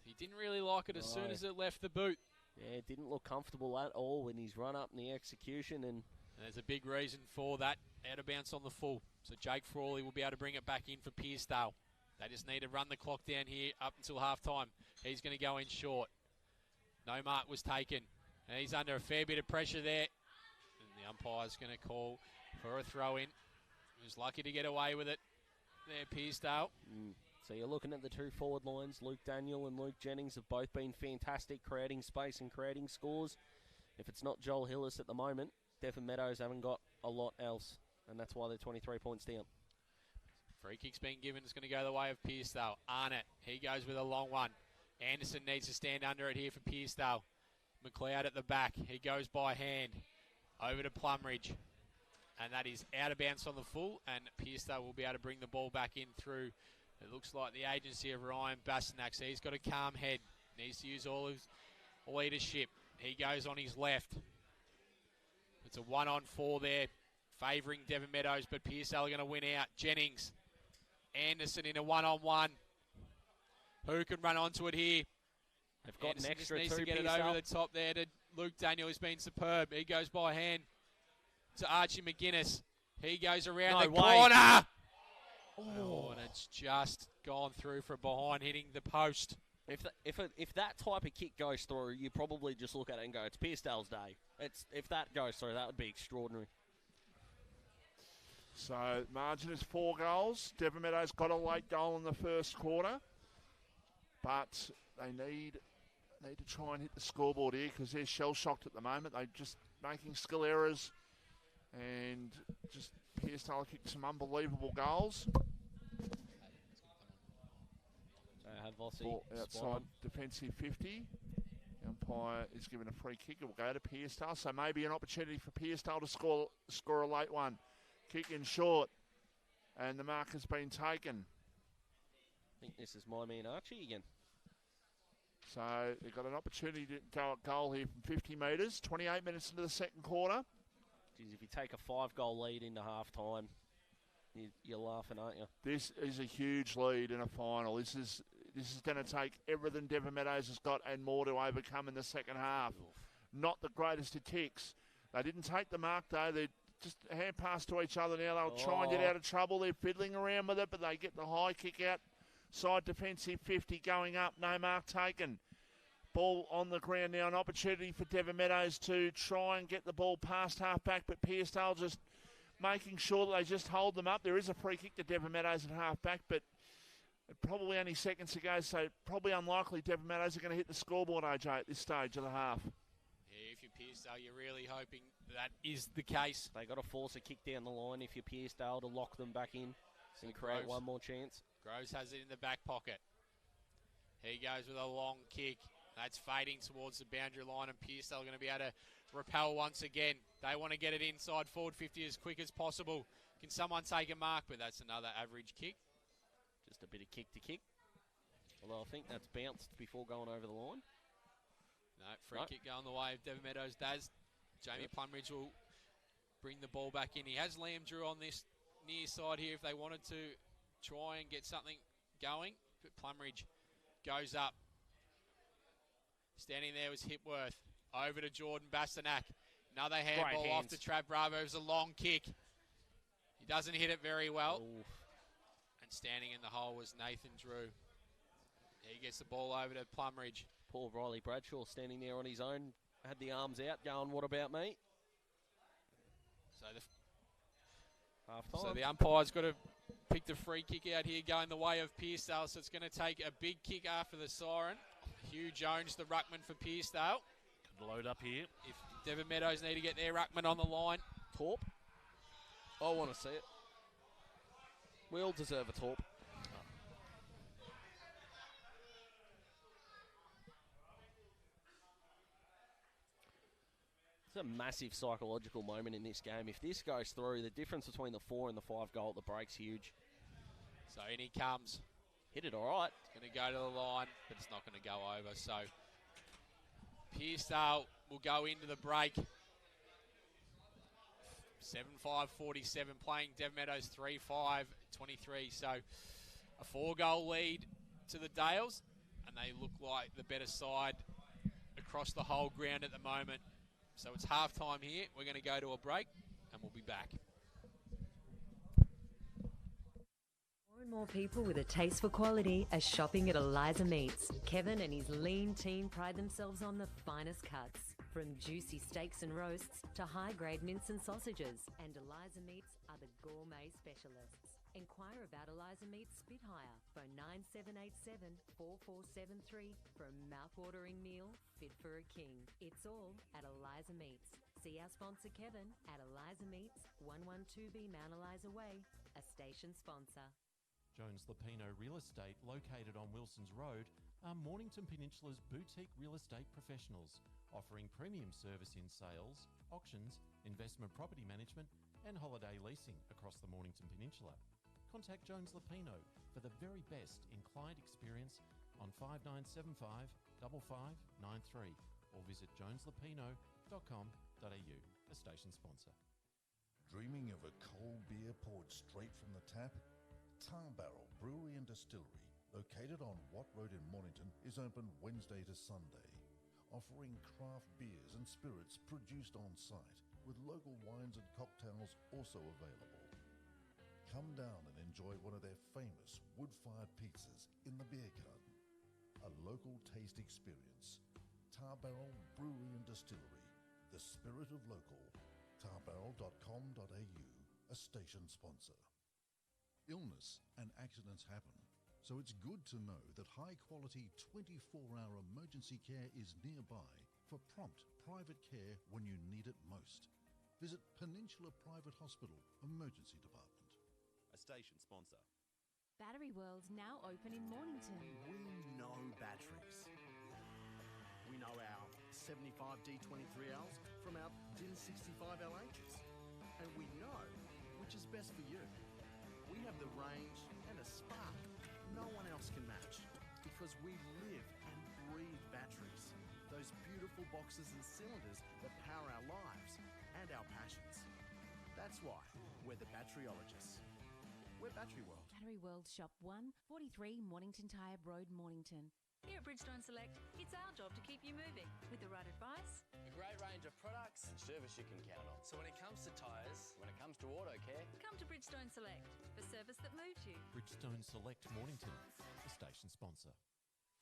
He didn't really like it as soon as it left the boot. Yeah, it didn't look comfortable at all when he's run up in the execution. And there's a big reason for that. Out of bounce on the full. So Jake Frawley will be able to bring it back in for Pearcedale. They just need to run the clock down here up until half-time. He's going to go in short. No mark was taken. And he's under a fair bit of pressure there. And the umpire's going to call for a throw-in. He was lucky to get away with it. there, Pearcedale. So you're looking at the two forward lines. Luke Daniel and Luke Jennings have both been fantastic, creating space and creating scores. If it's not Joel Hillis at the moment, Devon Meadows haven't got a lot else, and that's why they're 23 points down. Free kick's been given. It's going to go the way of Pearcedale. Arnott, he goes with a long one. Anderson needs to stand under it here for Pearcedale. McLeod at the back. He goes by hand. Over to Plumridge. And that is out of bounds on the full, and Pearcedale will be able to bring the ball back in through, it looks like, the agency of Ryan Bastanak. So he's got a calm head. Needs to use all his leadership. He goes on his left. It's a 1-on-4 there, favouring Devon Meadows, but Pearcedale are going to win out. Jennings. Anderson in a 1-on-1. Who can run onto it here? They've got Anderson an extra just needs two, to get it over the top there to Luke Daniel, who's been superb. He goes by hand to Archie McGuinness. He goes around the corner. Oh, and it's just gone through from behind, hitting the post. If that type of kick goes through, you probably just look at it and go, it's Pearcedale's day. If that goes through, that would be extraordinary. So margin is 4 goals. Devon Meadows got a late goal in the first quarter, but they need to try and hit the scoreboard here because they're shell-shocked at the moment. They're just making skill errors and just Pearcedale kicked some unbelievable goals. Ball outside defensive 50. The umpire is given a free kick. It will go to Pearcedale, so maybe an opportunity for Pearcedale to score a late one. Kick in short, and the mark has been taken. I think this is my man Archie again. So they've got an opportunity to go at goal here from 50 metres. 28 minutes into the second quarter. Geez, if you take a 5-goal lead into half-time, you're laughing, aren't you? This is a huge lead in a final. This is going to take everything Devon Meadows has got and more to overcome in the second half. Not the greatest of kicks. They didn't take the mark, though. They're just a hand pass to each other now. They'll try and get out of trouble. They're fiddling around with it, but they get the high kick out. Side defensive 50 going up. No mark taken. Ball on the ground now. An opportunity for Devon Meadows to try and get the ball past half-back, but Pearcedale just making sure that they just hold them up. There is a free kick to Devon Meadows at half-back, but probably only seconds to go, so probably unlikely Devon Meadows are going to hit the scoreboard, AJ, at this stage of the half. Yeah, if you're Pearcedale, you're really hoping that is the case. They got to force a kick down the line if you're Pearcedale to lock them back in and create one more chance. Groves has it in the back pocket. He goes with a long kick. That's fading towards the boundary line, and Pearcedale are going to be able to repel once again. They want to get it inside forward 50 as quick as possible. Can someone take a mark? But that's another average kick. Just a bit of kick to kick. Although I think that's bounced before going over the line. No, free kick going the way of Devon Meadows does. Jamie Plumridge will bring the ball back in. He has Liam Drew on this near side here if they wanted to try and get something going. But Plumridge goes up. Standing there was Hipworth. Over to Jordan Bastanak. Another handball off to Trav Bravo. It was a long kick. He doesn't hit it very well. Oof. And standing in the hole was Nathan Drew. He gets the ball over to Plumridge. Poor Riley Bradshaw standing there on his own. Had the arms out going, what about me? So the umpire's got to pick the free kick out here going the way of Pearcedale. So it's going to take a big kick after the siren. Hugh Jones, the ruckman for Pearcedale. Can load up here. If Devon Meadows need to get their ruckman on the line. Torp. I want to see it. We all deserve a torp. It's a massive psychological moment in this game. If this goes through, the difference between the 4 and the 5 goal at the break's huge. So in he comes. Hit it all right. It's going to go to the line, but it's not going to go over. So Pearcedale will go into the break. 7-5-47, playing Devon Meadows 3-5-23. So a 4-goal lead to the Dales, and they look like the better side across the whole ground at the moment. So it's half-time here. We're going to go to a break, and we'll be back. More and more people with a taste for quality are shopping at Eliza Meats. Kevin and his lean team pride themselves on the finest cuts, from juicy steaks and roasts to high-grade mince and sausages. And Eliza Meats are the gourmet specialists. Inquire about Eliza Meats Spitfire. Phone 9787 4473 for a mouth-watering meal fit for a king. It's all at Eliza Meats. See our sponsor Kevin at Eliza Meats, 112B Mount Eliza Way, a station sponsor. Jones Lapino Real Estate, located on Wilson's Road, are Mornington Peninsula's boutique real estate professionals, offering premium service in sales, auctions, investment property management and holiday leasing across the Mornington Peninsula. Contact Jones Lapino for the very best in client experience on 5975 5593 or visit joneslapino.com.au, a station sponsor. Dreaming of a cold beer poured straight from the tap? Tar Barrel Brewery and Distillery, located on Watt Road in Mornington, is open Wednesday to Sunday, offering craft beers and spirits produced on site, with local wines and cocktails also available. Come down and enjoy one of their famous wood-fired pizzas in the beer garden. A local taste experience. Tar Barrel Brewery and Distillery, the spirit of local. tarbarrel.com.au, a station sponsor. Illness and accidents happen, so it's good to know that high-quality 24-hour emergency care is nearby for prompt private care when you need it most. Visit Peninsula Private Hospital Emergency Department. A station sponsor. Battery World now open in Mornington. We know batteries. We know our 75 D23Ls from our DIN65 LHs. And we know which is best for you. We have the range and a spark no one else can match, because we live and breathe batteries. Those beautiful boxes and cylinders that power our lives and our passions. That's why we're the batteryologists. We're Battery World. Battery World Shop 1, 43 Mornington Tyre Road, Mornington. Here at Bridgestone Select, it's our job to keep you moving with the right advice, a great range of products and service you can count on. So when it comes to tyres, when it comes to auto care, come to Bridgestone Select for service that moves you. Bridgestone Select Mornington, the station sponsor.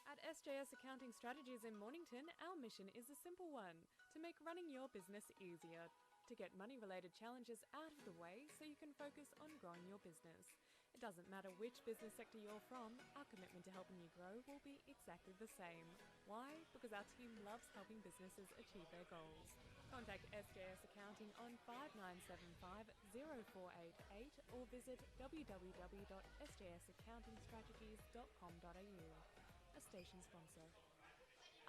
At SJS Accounting Strategies in Mornington, our mission is a simple one: to make running your business easier, to get money-related challenges out of the way so you can focus on growing your business. It doesn't matter which business sector you're from, our commitment to helping you grow will be exactly the same. Why? Because our team loves helping businesses achieve their goals. Contact SJS Accounting on 5975 0488 or visit www.sjsaccountingstrategies.com.au. A station sponsor.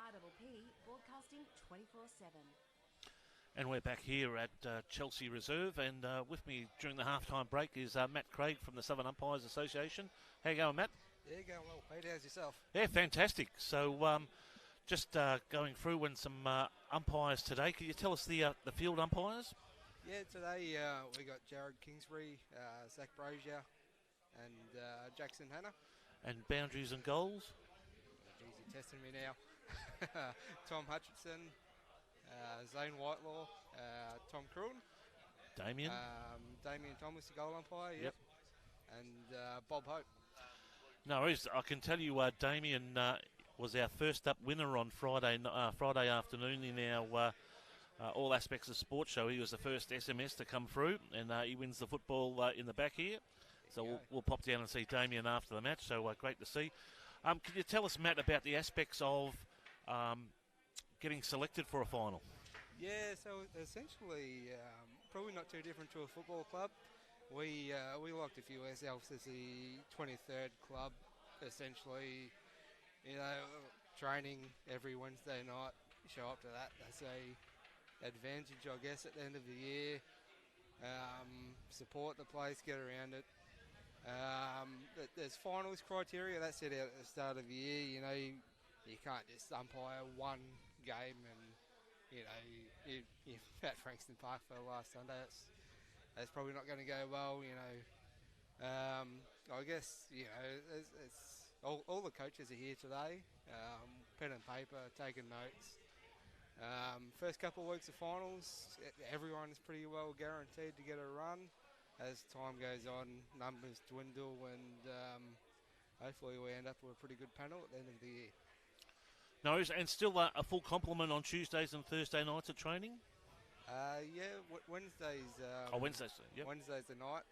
RPP broadcasting 24/7. And we're back here at Chelsea Reserve, and with me during the halftime break is Matt Craig from the Southern Umpires Association. How you going, Matt? Yeah, going well, Pete. How's yourself? Yeah, fantastic. So just going through when some umpires today. Can you tell us the field umpires? Yeah, today we got Jared Kingsbury, Zach Brazier, and Jackson Hanna. And boundaries and goals? Geez, you're testing me now. Tom Hutchinson, Zane Whitelaw, Tom Cruin. Damien Thomas, the goal umpire, yep. And Bob Hope. No worries. I can tell you Damien was our first up winner on Friday afternoon in our all aspects of sports show. He was the first SMS to come through, and he wins the football in the back here. So we'll pop down and see Damien after the match, so great to see. Can you tell us, Matt, about the aspects of getting selected for a final? Yeah, so essentially, probably not too different to a football club. We like to view ourselves as the 23rd club, essentially. You know, training every Wednesday night, show up to that. That's a advantage, I guess, at the end of the year. Support the place, get around it. There's finals criteria that's set out at the start of the year. You know, you can't just umpire one game and, you know, you're at Frankston Park for the last Sunday. That's probably not going to go well, you know. I guess, you know, it's all the coaches are here today, pen and paper, taking notes. First couple of weeks of finals, everyone's pretty well guaranteed to get a run. As time goes on, numbers dwindle, and hopefully we end up with a pretty good panel at the end of the year. No, and still a full complement on Tuesdays and Thursday nights at training? Yeah, Wednesdays. Wednesdays, yep. Wednesdays the night.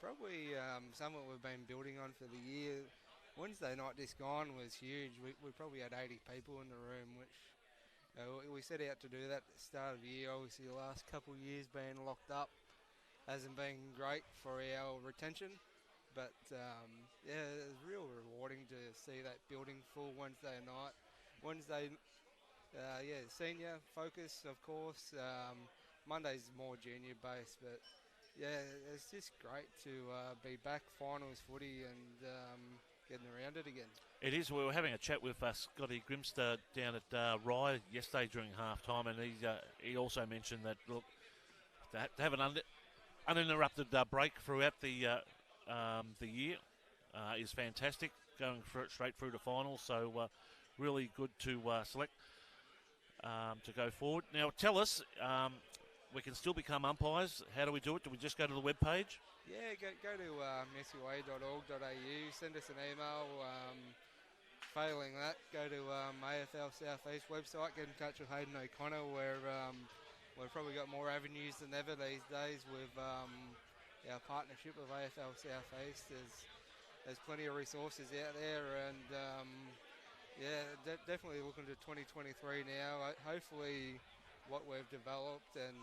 probably something we've been building on for the year. Wednesday night just gone was huge. We probably had 80 people in the room, which we set out to do that at the start of the year. Obviously, the last couple of years being locked up hasn't been great for our retention. But, yeah, it was real rewarding to see that building full Wednesday night. Wednesday, senior focus, of course. Monday's more junior based, but, yeah, it's just great to be back finals footy and getting around it again. It is. We were having a chat with Scotty Grimster down at Rye yesterday during half-time, and he also mentioned that, look, to have an uninterrupted break throughout the year is fantastic, going straight through to finals, so really good to select to go forward. Now, tell us, we can still become umpires. How do we do it? Do we just go to the webpage? Yeah, go to sua.org.au, send us an email. Failing that, go to AFL South East website, get in touch with Hayden O'Connor, where we've probably got more avenues than ever these days with our partnership with AFL South East. There's plenty of resources out there, and definitely looking to 2023 now. Hopefully what we've developed and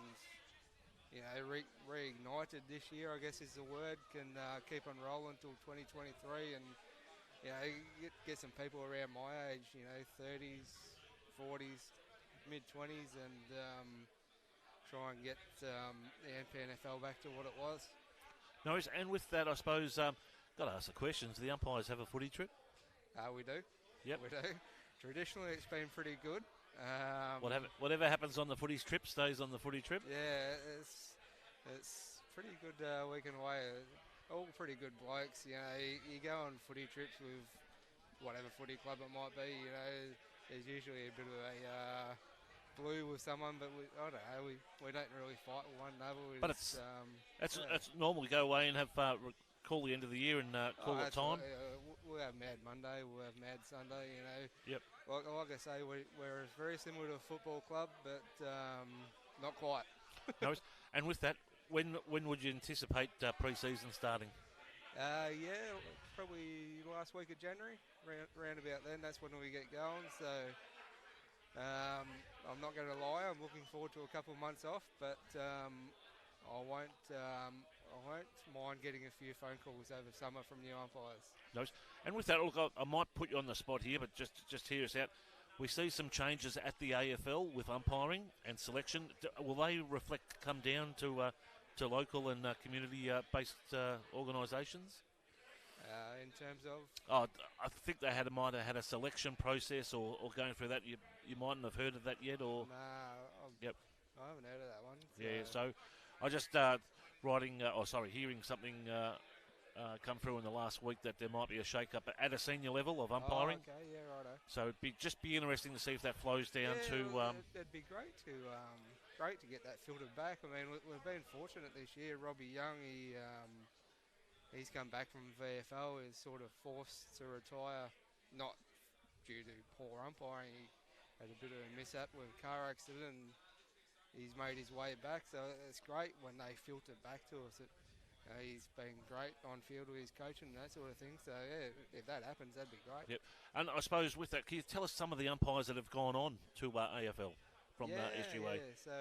reignited this year, I guess is the word, can keep on rolling until 2023, and get some people around my age, 30s, 40s, mid-20s, and try and get the Mpnfl back to what it was. No, and with that, I suppose, got to ask the questions. Do the umpires have a footy trip? We do. Yep. We do. Traditionally, it's been pretty good. Whatever happens on the footy trip stays on the footy trip? Yeah, it's pretty good weekend away. All pretty good blokes. You go on footy trips with whatever footy club it might be. There's usually a bit of a blue with someone, but I don't know. We don't really fight with one another. But it's normal. We go away and have call the end of the year and call it time. We'll have Mad Monday. We'll have Mad Sunday. Yep. Like I say, we're very similar to a football club, but not quite. No, and with that, when would you anticipate pre-season starting? Probably last week of January, round about then. That's when we get going. So I'm not going to lie, I'm looking forward to a couple of months off, but I won't mind getting a few phone calls over summer from new umpires. No, and with that, look, I might put you on the spot here, but just hear us out. We see some changes at the AFL with umpiring and selection. Will they come down to local and community-based organisations? In terms of? Oh, I think they might have had a selection process or going through that. You mightn't have heard of that yet, or? Nah, yep. I haven't heard of that one. So. Yeah, so I just hearing something come through in the last week that there might be a shake-up at a senior level of umpiring. Oh, okay, yeah, righto. So it'd just be interesting to see if that flows down to. It'd be great to get that filtered back. I mean, we've been fortunate this year. Robbie Young, he's come back from VFL, is sort of forced to retire, not due to poor umpiring. He had a bit of a mishap with a car accident, and he's made his way back. So it's great when they filter back to us. He's been great on field with his coaching and that sort of thing. So yeah, if that happens, that'd be great. Yep. And I suppose with that, can you tell us some of the umpires that have gone on to AFL from SUA? Yeah. So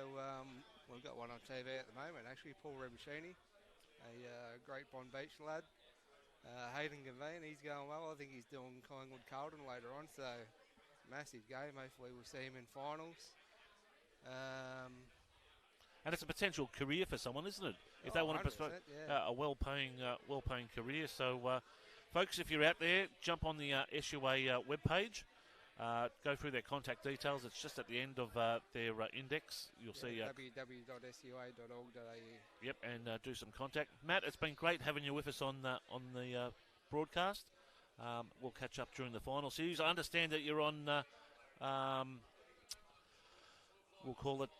we've got one on TV at the moment, actually, Paul Rebuscini, a great Bond Beach lad. Hayden Gavin, he's going well. I think he's doing Collingwood Carlton later on. So massive game. Hopefully we'll see him in finals. And it's a potential career for someone, isn't it? If they want to pursue a well-paying career. So, folks, if you're out there, jump on the SUA webpage, go through their contact details. It's just at the end of their index. You'll see www.sua.org.au. Yep, and do some contact. Matt, it's been great having you with us on the broadcast. We'll catch up during the final series. I understand that you're on. We'll call it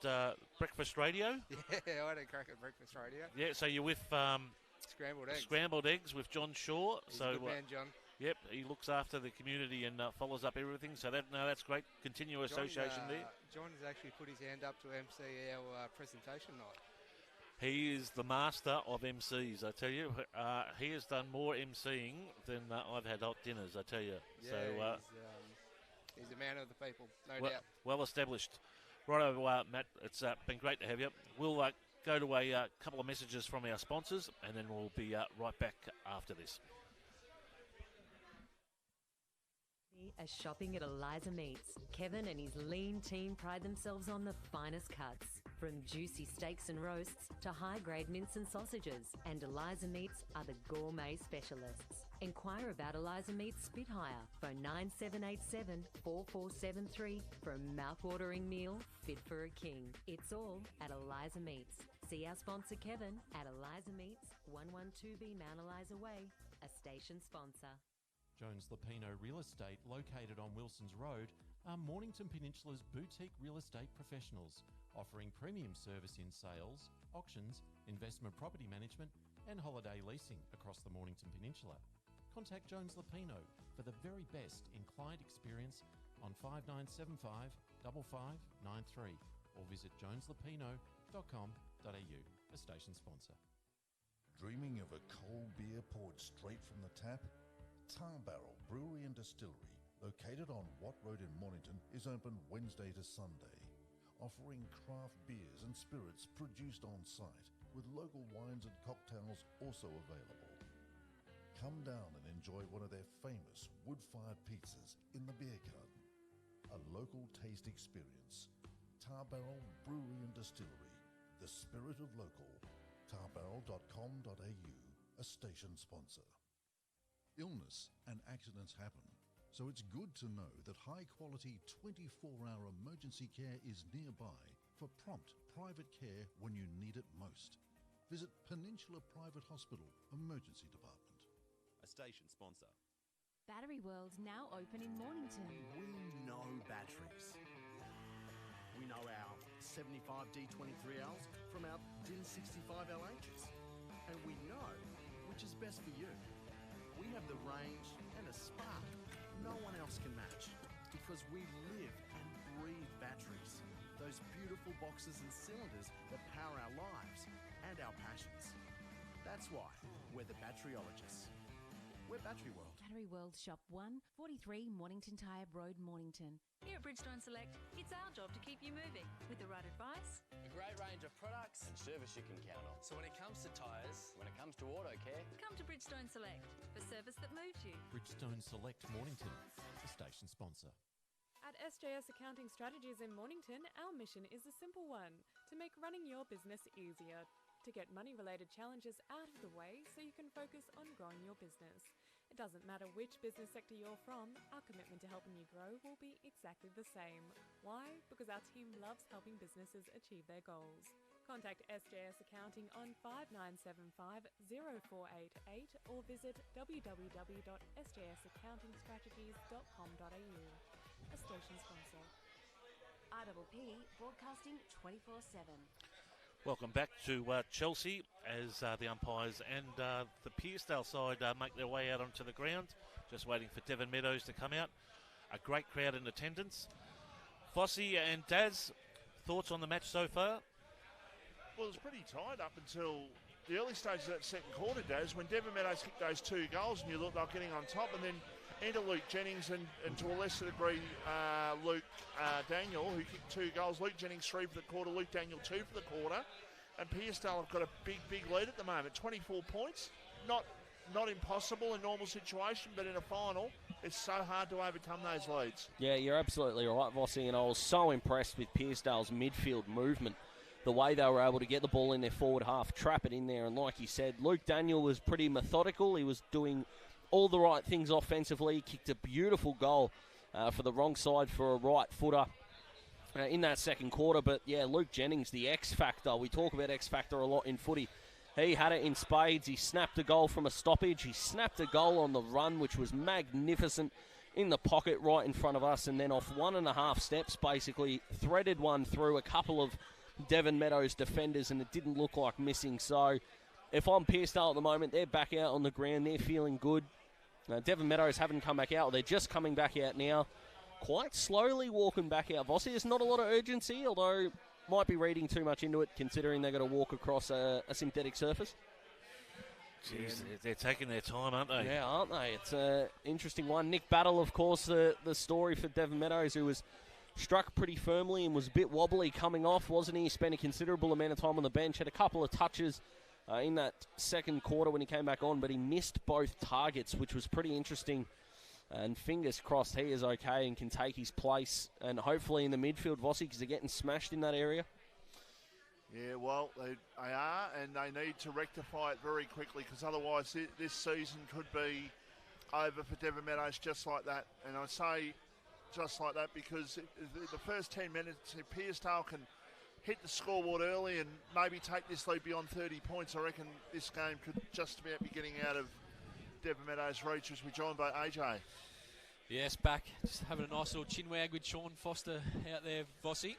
Breakfast Radio. Yeah, I had a crack at Breakfast Radio. Yeah, so you're with Scrambled Eggs with John Shaw. He's a good man, John. Yep, he looks after the community and follows up everything. So that's great. Association there. John has actually put his hand up to MC our presentation night. He is the master of MCs, I tell you. He has done more MCing than I've had hot dinners, I tell you. Yeah, so he's a man of the people, no well, doubt. well established. Righto, Matt, it's been great to have you. We'll go to a couple of messages from our sponsors, and then we'll be right back after this. As shopping at Eliza Meats, Kevin and his lean team pride themselves on the finest cuts. From juicy steaks and roasts to high-grade mince and sausages, and Eliza Meats are the gourmet specialists. Inquire about Eliza Meats Spit Hire. Phone 9787 4473 for a mouth-watering meal fit for a king. It's all at Eliza Meats. See our sponsor Kevin at Eliza Meats, 112B Mount Eliza Way, a station sponsor. Jones Lapino Real Estate, located on Wilson's Road, are Mornington Peninsula's boutique real estate professionals, offering premium service in sales, auctions, investment property management and holiday leasing across the Mornington Peninsula. Contact Jones Lapino for the very best in client experience on 5975 5593 or visit joneslapino.com.au, a station sponsor. Dreaming of a cold beer poured straight from the tap? Tar Barrel Brewery and Distillery, located on Watt Road in Mornington, is open Wednesday to Sunday, offering craft beers and spirits produced on site, with local wines and cocktails also available. Come down and enjoy one of their famous wood-fired pizzas in the beer garden. A local taste experience. Tar Barrel Brewery and Distillery, the spirit of local. tarbarrel.com.au, a station sponsor. Illness and accidents happen, so it's good to know that high-quality 24-hour emergency care is nearby for prompt private care when you need it most. Visit Peninsula Private Hospital Emergency Department. A station sponsor. Battery World now open in Mornington. We know batteries. We know our 75 D23Ls from our DIN65 LHs. And we know which is best for you. We have the range and a spark no one else can match, because we live and breathe batteries. Those beautiful boxes and cylinders that power our lives and our passions. That's why we're the batteryologists. We're Battery World. Battery World Shop 1, 43 Mornington Tyre Road, Mornington. Here at Bridgestone Select, it's our job to keep you moving with the right advice. A great range of products and service you can count on. So when it comes to tyres, when it comes to auto care, Come to Bridgestone Select for service that moves you. Bridgestone Select Mornington, a station sponsor. At SJS Accounting Strategies in Mornington, our mission is a simple one: to make running your business easier, to get money-related challenges out of the way so you can focus on growing your business. It doesn't matter which business sector you're from, our commitment to helping you grow will be exactly the same. Why? Because our team loves helping businesses achieve their goals. Contact SJS Accounting on 5975 0488 or visit www.sjsaccountingstrategies.com.au. A station sponsor. RPP broadcasting 24/7. Welcome back to Chelsea as the umpires and the Pearcedale side make their way out onto the ground. Just waiting for Devon Meadows to come out. A great crowd in attendance. Fossey and Daz, thoughts on the match so far? Well, it was pretty tight up until the early stages of that second quarter, Daz, when Devon Meadows kicked those two goals and you looked like getting on top, and then into Luke Jennings and to a lesser degree Luke Daniel, who kicked two goals. Luke Jennings 3 for the quarter, Luke Daniel 2 for the quarter. And Pearcedale have got a big lead at the moment, 24 points. Not impossible in normal situation, but in a final, it's so hard to overcome those leads. Yeah, you're absolutely right, Vossi, and I was so impressed with Pearcedale's midfield movement. The way they were able to get the ball in their forward half, trap it in there, and like you said, Luke Daniel was pretty methodical. He was doing all the right things offensively. He kicked a beautiful goal for the wrong side for a right footer in that second quarter. But yeah, Luke Jennings, the X factor. We talk about X factor a lot in footy. He had it in spades. He snapped a goal from a stoppage. He snapped a goal on the run, which was magnificent, in the pocket right in front of us, and then off 1.5 steps, basically threaded one through a couple of Devon Meadows defenders, and it didn't look like missing. So if I'm Pearcedale at the moment, they're back out on the ground. They're feeling good. Devon Meadows haven't come back out. They're just coming back out now. Quite slowly walking back out. Vossi, there's not a lot of urgency, although might be reading too much into it, considering they've got to walk across a synthetic surface. Jeez, they're taking their time, aren't they? Yeah, aren't they? It's an interesting one. Nick Battle, of course, the story for Devon Meadows, who was struck pretty firmly and was a bit wobbly coming off, wasn't he? Spent a considerable amount of time on the bench, had a couple of touches in that second quarter when he came back on, but he missed both targets, which was pretty interesting. And fingers crossed he is okay and can take his place, and hopefully in the midfield, Vossi, because they're getting smashed in that area. Yeah, well, they are, and they need to rectify it very quickly, because otherwise this season could be over for Devon Meadows just like that. And I say just like that because the first 10 minutes, if Pearcedale can hit the scoreboard early and maybe take this lead beyond 30 points, I reckon this game could just about be getting out of Devon Meadows' reach as we joined by AJ. Yes, back. Just having a nice little chin wag with Sean Foster out there, Vossi.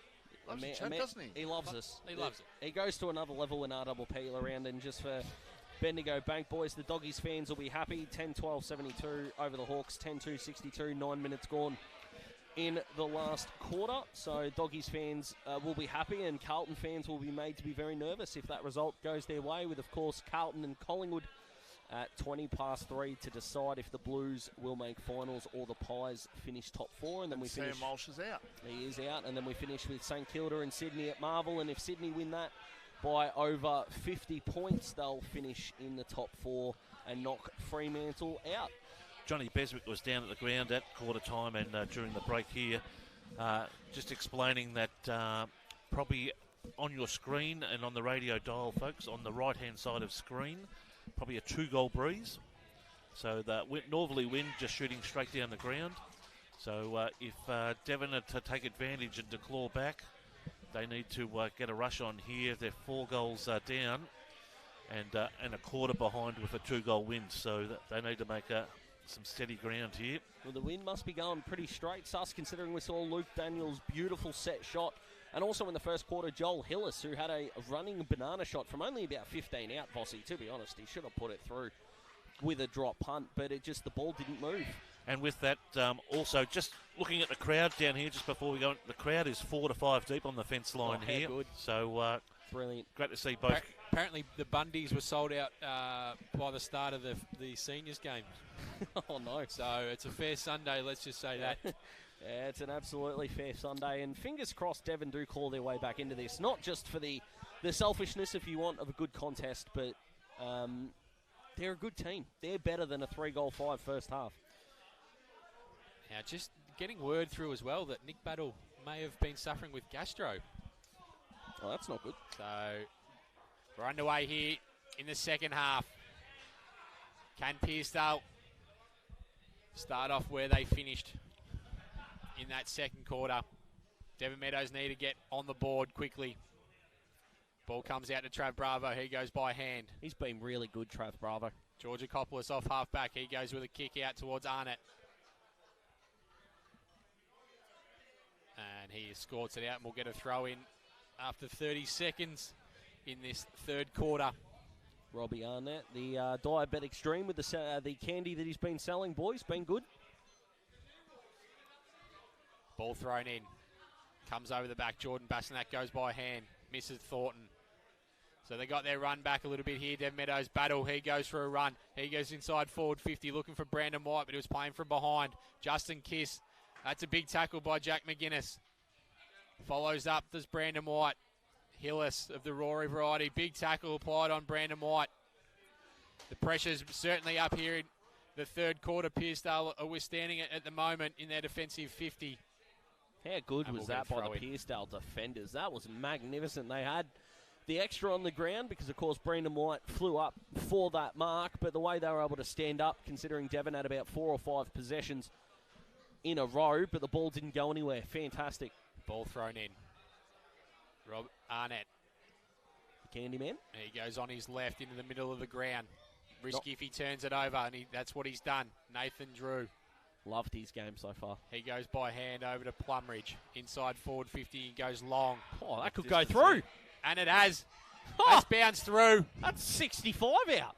Loves the chat, doesn't he? He loves us. He loves it. He goes to another level when RPP around, and just for Bendigo Bank boys, the Doggies fans will be happy. 10-12-72 over the Hawks, 10-2-62, 9 minutes gone in the last quarter. So Doggies fans will be happy, and Carlton fans will be made to be very nervous if that result goes their way, with, of course, Carlton and Collingwood at 3:20 to decide if the Blues will make finals or the Pies finish top four. And then we finish. Sam Walsh is out. He is out, and then we finish with St Kilda and Sydney at Marvel. And if Sydney win that by over 50 points, they'll finish in the top four and knock Fremantle out. Johnny Beswick was down at the ground at quarter time and during the break here, just explaining that probably on your screen and on the radio dial, folks, on the right-hand side of screen, probably a 2-goal breeze. So the northerly wind just shooting straight down the ground. So if Devon are to take advantage and to claw back, they need to get a rush on here. They're 4 goals down and a quarter behind with a 2-goal wind. So they need to make some steady ground here. Well, the wind must be going pretty straight, sus, considering we saw Luke Daniels' beautiful set shot. And also in the first quarter, Joel Hillis, who had a running banana shot from only about 15 out, Vossi, to be honest. He should have put it through with a drop punt, but the ball didn't move. And with that, also just looking at the crowd down here just before we go, the crowd is 4 to 5 deep on the fence line here. Good. So brilliant. Great to see both. Apparently the Bundys were sold out by the start of the seniors game. Oh, no. So it's a fair Sunday, let's just say that. Yeah, it's an absolutely fair Sunday, and fingers crossed Devon do claw their way back into this. Not just for the selfishness, if you want, of a good contest, but they're a good team. They're better than a 3-goal 5 first half. Now, just getting word through as well that Nick Battle may have been suffering with gastro. Oh, that's not good. So we're underway here in the second half. Can Pearcedale start off where they finished in that second quarter? Devon Meadows need to get on the board quickly. Ball comes out to Trav Bravo. He goes by hand. He's been really good, Trav Bravo. Georgia Coppolis off half-back. He goes with a kick out towards Arnott. And he escorts it out, and we'll get a throw in after 30 seconds in this third quarter. Robbie Arnett, the diabetic stream with the candy that he's been selling, boys, been good. Ball thrown in. Comes over the back. Jordan Bassanak goes by hand. Misses Thornton. So they got their run back a little bit here. Dev Meadows battle. He goes for a run. He goes inside forward 50 looking for Brandon White, but he was playing from behind. Justin Kiss. That's a big tackle by Jack McGuinness. Follows up, does Brandon White. Hillis of the Rory variety. Big tackle applied on Brandon White. The pressure's certainly up here in the third quarter. Pearcedale are withstanding it at the moment in their defensive 50. How good was that by the Pearcedale defenders? That was magnificent. They had the extra on the ground because, of course, Brandon White flew up for that mark, but the way they were able to stand up, considering Devon had about 4 or 5 possessions in a row, but the ball didn't go anywhere. Fantastic. Ball thrown in. Rob Arnett. The Candyman. He goes on his left into the middle of the ground. Risky if he turns it over, and that's what he's done. Nathan Drew. Loved his game so far. He goes by hand over to Plumridge. Inside forward 50, he goes long. Oh, that could go through. And it has. It's bounced through. That's 65 out.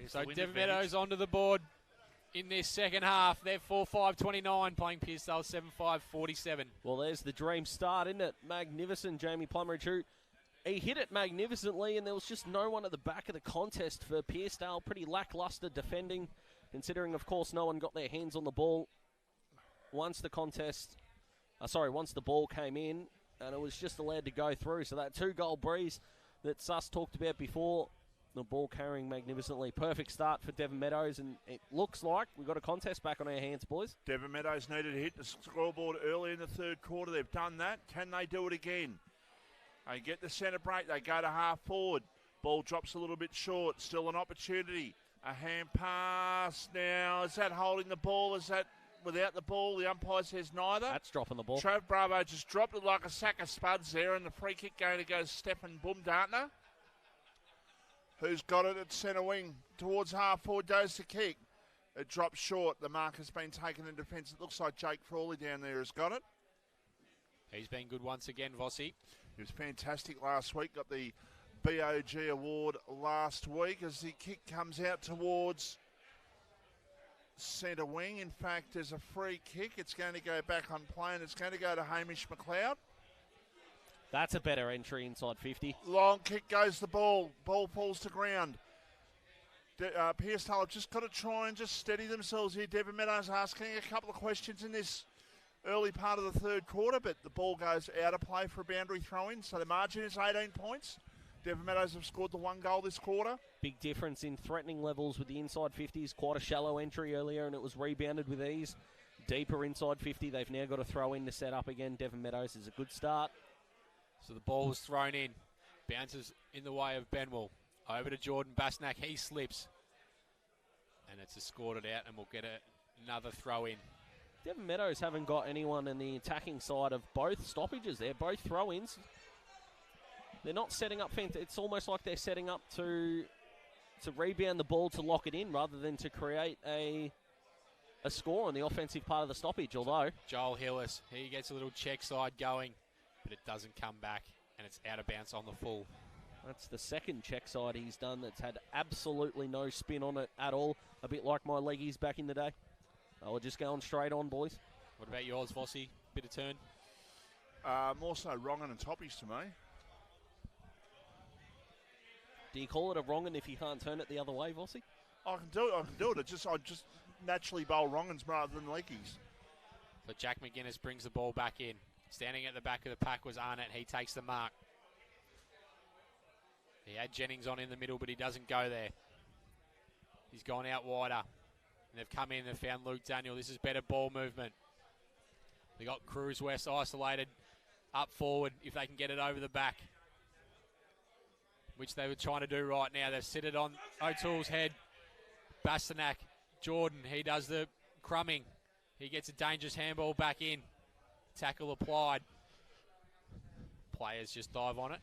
So Devon Meadows onto the board. in this second half. They're 4-5-29, playing Pearcedale 7-5-47. Well, there's the dream start, isn't it? Magnificent, Jamie Plumridge, who he hit it magnificently, and there was just no one at the back of the contest for Pearcedale. Pretty lacklustre defending, considering, of course, no one got their hands on the ball once the ball came in, and it was just allowed to go through. So that 2-goal breeze that Suss talked about before, the ball carrying magnificently. Perfect start for Devon Meadows, and it looks like we've got a contest back on our hands, boys. Devon Meadows needed to hit the scoreboard early in the third quarter. They've done that. Can they do it again? They get the centre break. They go to half forward. Ball drops a little bit short. Still an opportunity. A hand pass now. Is that holding the ball? Is that without the ball? The umpire says neither. That's dropping the ball. Trav Bravo just dropped it like a sack of spuds there, and the free kick going to go Stefan Baumgartner, who's got it at centre wing. Towards half forward goes the kick. It drops short. The mark has been taken in defence. It looks like Jake Frawley down there has got it. He's been good once again, Vossi. He was fantastic last week. Got the BOG award last week as the kick comes out towards centre wing. In fact, there's a free kick. It's going to go back on play, and it's going to go to Hamish McLeod. That's a better entry inside 50. Long kick goes the ball. Ball falls to ground. Pearcedale have just got to try and just steady themselves here. Devon Meadows asking a couple of questions in this early part of the third quarter, but the ball goes out of play for a boundary throw-in, so the margin is 18 points. Devon Meadows have scored the 1 goal this quarter. Big difference in threatening levels with the inside 50s. Quite a shallow entry earlier, and it was rebounded with ease. Deeper inside 50. They've now got to throw in to set up again. Devon Meadows is a good start. So the ball was thrown in. Bounces in the way of Benwell. Over to Jordan Basnak. He slips. And it's escorted out, and we'll get another throw in. Devon Meadows haven't got anyone in the attacking side of both stoppages. They're both throw-ins. They're not setting up. It's almost like they're setting up to rebound the ball to lock it in rather than to create a score on the offensive part of the stoppage, although Joel Hillis, he gets a little check side going, but it doesn't come back, and it's out of bounds on the full. That's the second check side he's done that's had absolutely no spin on it at all, a bit like my leggies back in the day. Oh, we're just going straight on, boys. What about yours, Vossi? Bit of turn? More so wrong and toppies to me. Do you call it a wrong-un if you can't turn it the other way, Vossi? I can do it. I just naturally bowl wrong-uns rather than leggies. But Jack McGuinness brings the ball back in. Standing at the back of the pack was Arnott. He takes the mark. He had Jennings on in the middle, but he doesn't go there. He's gone out wider. And they've come in and found Luke Daniel. This is better ball movement. They got Cruz West isolated up forward if they can get it over the back, which they were trying to do right now. They've set it on O'Toole's head. Bastanak, Jordan, he does the crumbing. He gets a dangerous handball back in. Tackle applied. Players just dive on it.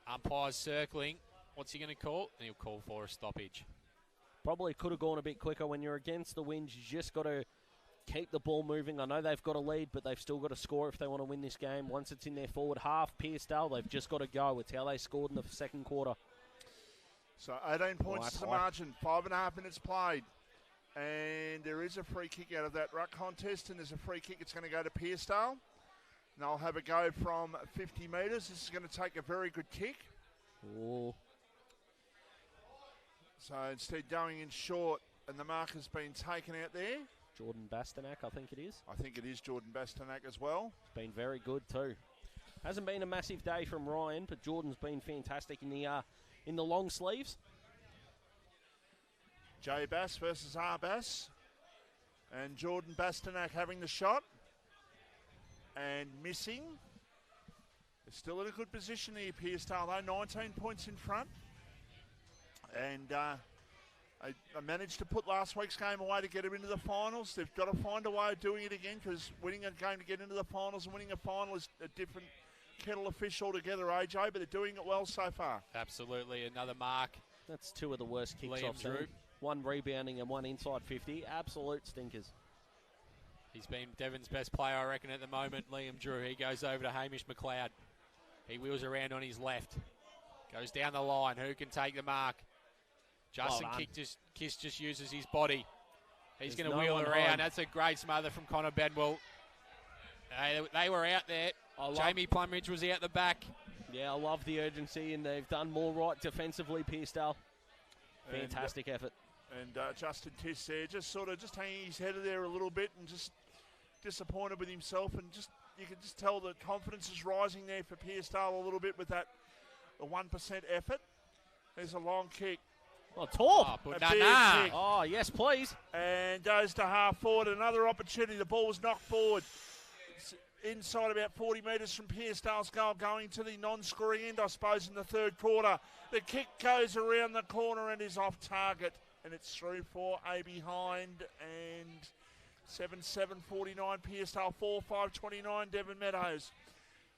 Umpire's circling. What's he going to call? And he'll call for a stoppage. Probably could have gone a bit quicker. When you're against the wind, you just got to keep the ball moving. I know they've got a lead, but they've still got to score if they want to win this game. Once it's in their forward half, Pearcedale, they've just got to go. It's how they scored in the second quarter. So 18 points to the margin, 5.5 minutes played. And there is a free kick out of that ruck contest, and there's a free kick. It's going to go to Pearcedale. And they'll have a go from 50 metres. This is going to take a very good kick. Ooh. So instead going in short, and the mark has been taken out there. Jordan Bastanak, I think it is. I think it is Jordan Bastanak as well. It's been very good too. Hasn't been a massive day from Ryan, but Jordan's been fantastic in the long sleeves. J Bass versus R Bass. And Jordan Bastanak having the shot. And missing. They're still in a good position here, Pearcedale, though. 19 points in front. And I managed to put last week's game away to get them into the finals. They've got to find a way of doing it again, because winning a game to get into the finals and winning a final is a different kettle of fish altogether, AJ, but they're doing it well so far. Absolutely. Another mark. That's two of the worst kicks Liam I've seen. Drew. One rebounding and one inside 50. Absolute stinkers. He's been Devon's best player, I reckon, at the moment, Liam Drew. He goes over to Hamish McLeod. He wheels around on his left. Goes down the line. Who can take the mark? Justin Kiss just uses his body. He's going to wheel it around. That's a great smother from Connor Bedwell. They were out there. Jamie Plumridge was out the back. Yeah, I love the urgency, and they've done more right defensively, Pearcedale. Fantastic effort. And Justin Tiss there, just hanging his head there a little bit and just disappointed with himself. And you can just tell the confidence is rising there for Pearcedale a little bit with that 1% effort. There's a long kick. Oh, Torp. Oh, yes, please. And goes to half forward. Another opportunity. The ball was knocked forward. It's inside about 40 metres from Pearcedale's goal, going to the non-scoring end, I suppose, in the third quarter. The kick goes around the corner and is off target. And it's through for a behind. And 7-7-49 Pearcedale, 4-5-29 Devon Meadows.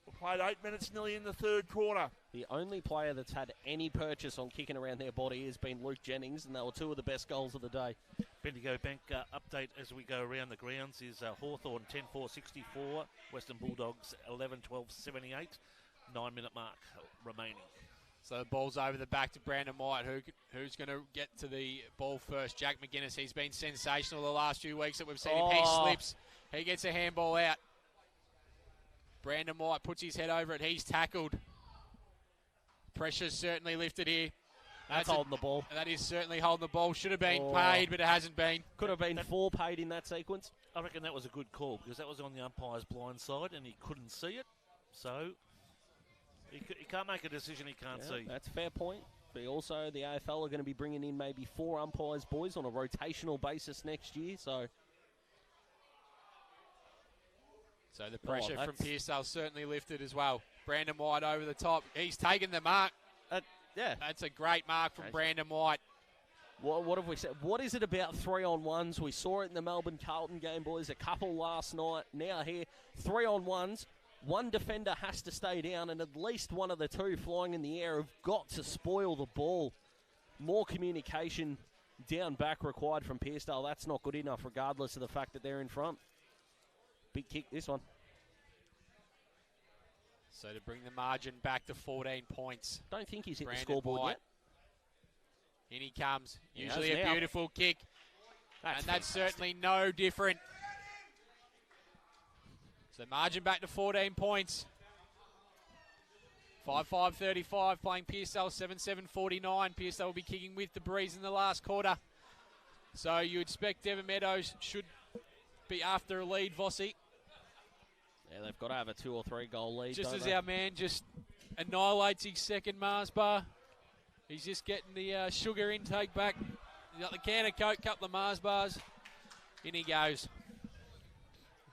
We played 8 minutes nearly in the third quarter. The only player that's had any purchase on kicking around their body has been Luke Jennings, and they were two of the best goals of the day. Bendigo Bank update as we go around the grounds is Hawthorn 10-4-64, Western Bulldogs 11-12-78, 9-minute mark remaining. So the ball's over the back to Brandon White. Who's going to get to the ball first? Jack McGuinness. He's been sensational the last few weeks that we've seen him. He slips. He gets a handball out. Brandon White puts his head over it. He's tackled. Pressure's certainly lifted here. That's holding the ball. That is certainly holding the ball. Should have been paid, but it hasn't been. Could have been 4 paid in that sequence. I reckon that was a good call because that was on the umpire's blind side and he couldn't see it. So he can't make a decision he can't see. That's a fair point. But also the AFL are going to be bringing in maybe 4 umpires, boys, on a rotational basis next year. So the pressure from Pearcedale certainly lifted as well. Brandon White over the top. He's taken the mark. That's a great mark from Brandon White. What have we said? What is it about 3-on-1s? We saw it in the Melbourne Carlton game, boys. A couple last night. Now here, 3-on-1s. One defender has to stay down, and at least one of the two flying in the air have got to spoil the ball. More communication down back required from Pearcedale. That's not good enough, regardless of the fact that they're in front. Big kick, this one. So to bring the margin back to 14 points. Don't think he's hit Brandon the scoreboard White. yet. In he comes. He Usually a now. beautiful kick. That's and certainly no different. So margin back to 14 points. 5-5-35 playing Pearcedale, 7-7-49. Pearcedale will be kicking with the breeze in the last quarter. So you expect Devon Meadows should be after a lead, Vossi. Yeah, they've got to have a 2 or 3 goal lead. Just as our man just annihilates his second Mars bar. He's just getting the sugar intake back. He's got the can of Coke, couple of Mars bars. In he goes.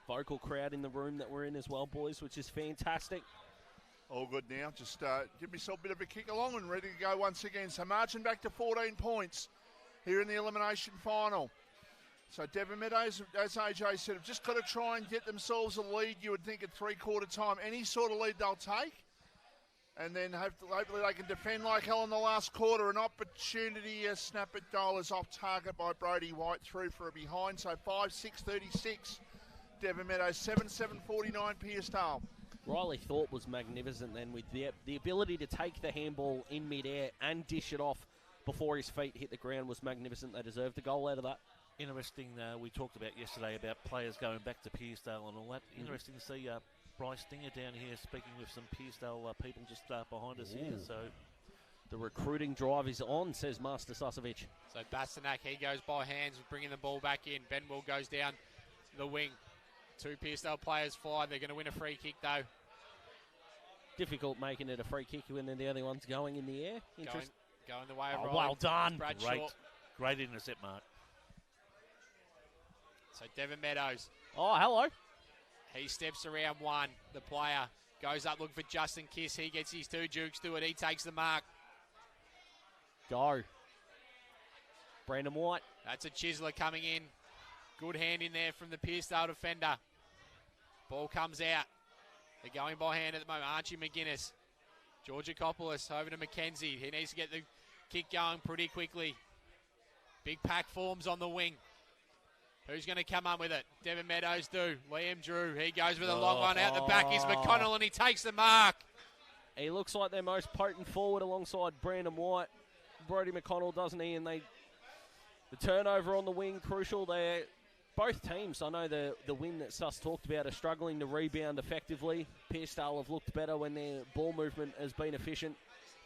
Vocal crowd in the room that we're in as well, boys, which is fantastic. All good now. Just give myself a bit of a kick along and ready to go once again. So marching back to 14 points here in the elimination final. So Devon Meadows, as AJ said, have just got to try and get themselves a lead, you would think, at three-quarter time. Any sort of lead they'll take. And then hopefully they can defend like hell in the last quarter. An opportunity, a snap at goal is off target by Brody White through for a behind. So 5-6-36, Devon Meadows, 7-7-49 Pearcedale. Riley Thorpe was magnificent then with the ability to take the handball in midair and dish it off before his feet hit the ground was magnificent. They deserved a goal out of that. Interesting, we talked about yesterday about players going back to Pearcedale and all that. Interesting to see Bryce Dinger down here speaking with some Pearcedale people just behind us here. So the recruiting drive is on, says Master Susovic. So Bastanak, he goes by hands, bringing the ball back in. Benwell goes down the wing. 2 Pearcedale players fly. They're going to win a free kick, though. Difficult making it a free kick when they're the only ones going in the air. Going the way of Riley. Well done. Great intercept, Mark. So Devon Meadows. Oh, hello. He steps around one. The player goes up looking for Justin Kiss. He gets his 2 jukes to it. He takes the mark. Go. Brandon White. That's a chiseler coming in. Good hand in there from the Pearcedale defender. Ball comes out. They're going by hand at the moment. Archie McGuinness. Georgakopoulos over to McKenzie. He needs to get the kick going pretty quickly. Big pack forms on the wing. Who's going to come up with it? Devon Meadows do. Liam Drew. He goes with a long one out the back. Is McConnell and he takes the mark. He looks like their most potent forward alongside Brandon White. Brody McConnell, doesn't he? And they The turnover on the wing, crucial there. Both teams, I know the win that Suss talked about, are struggling to rebound effectively. Pearcedale have looked better when their ball movement has been efficient.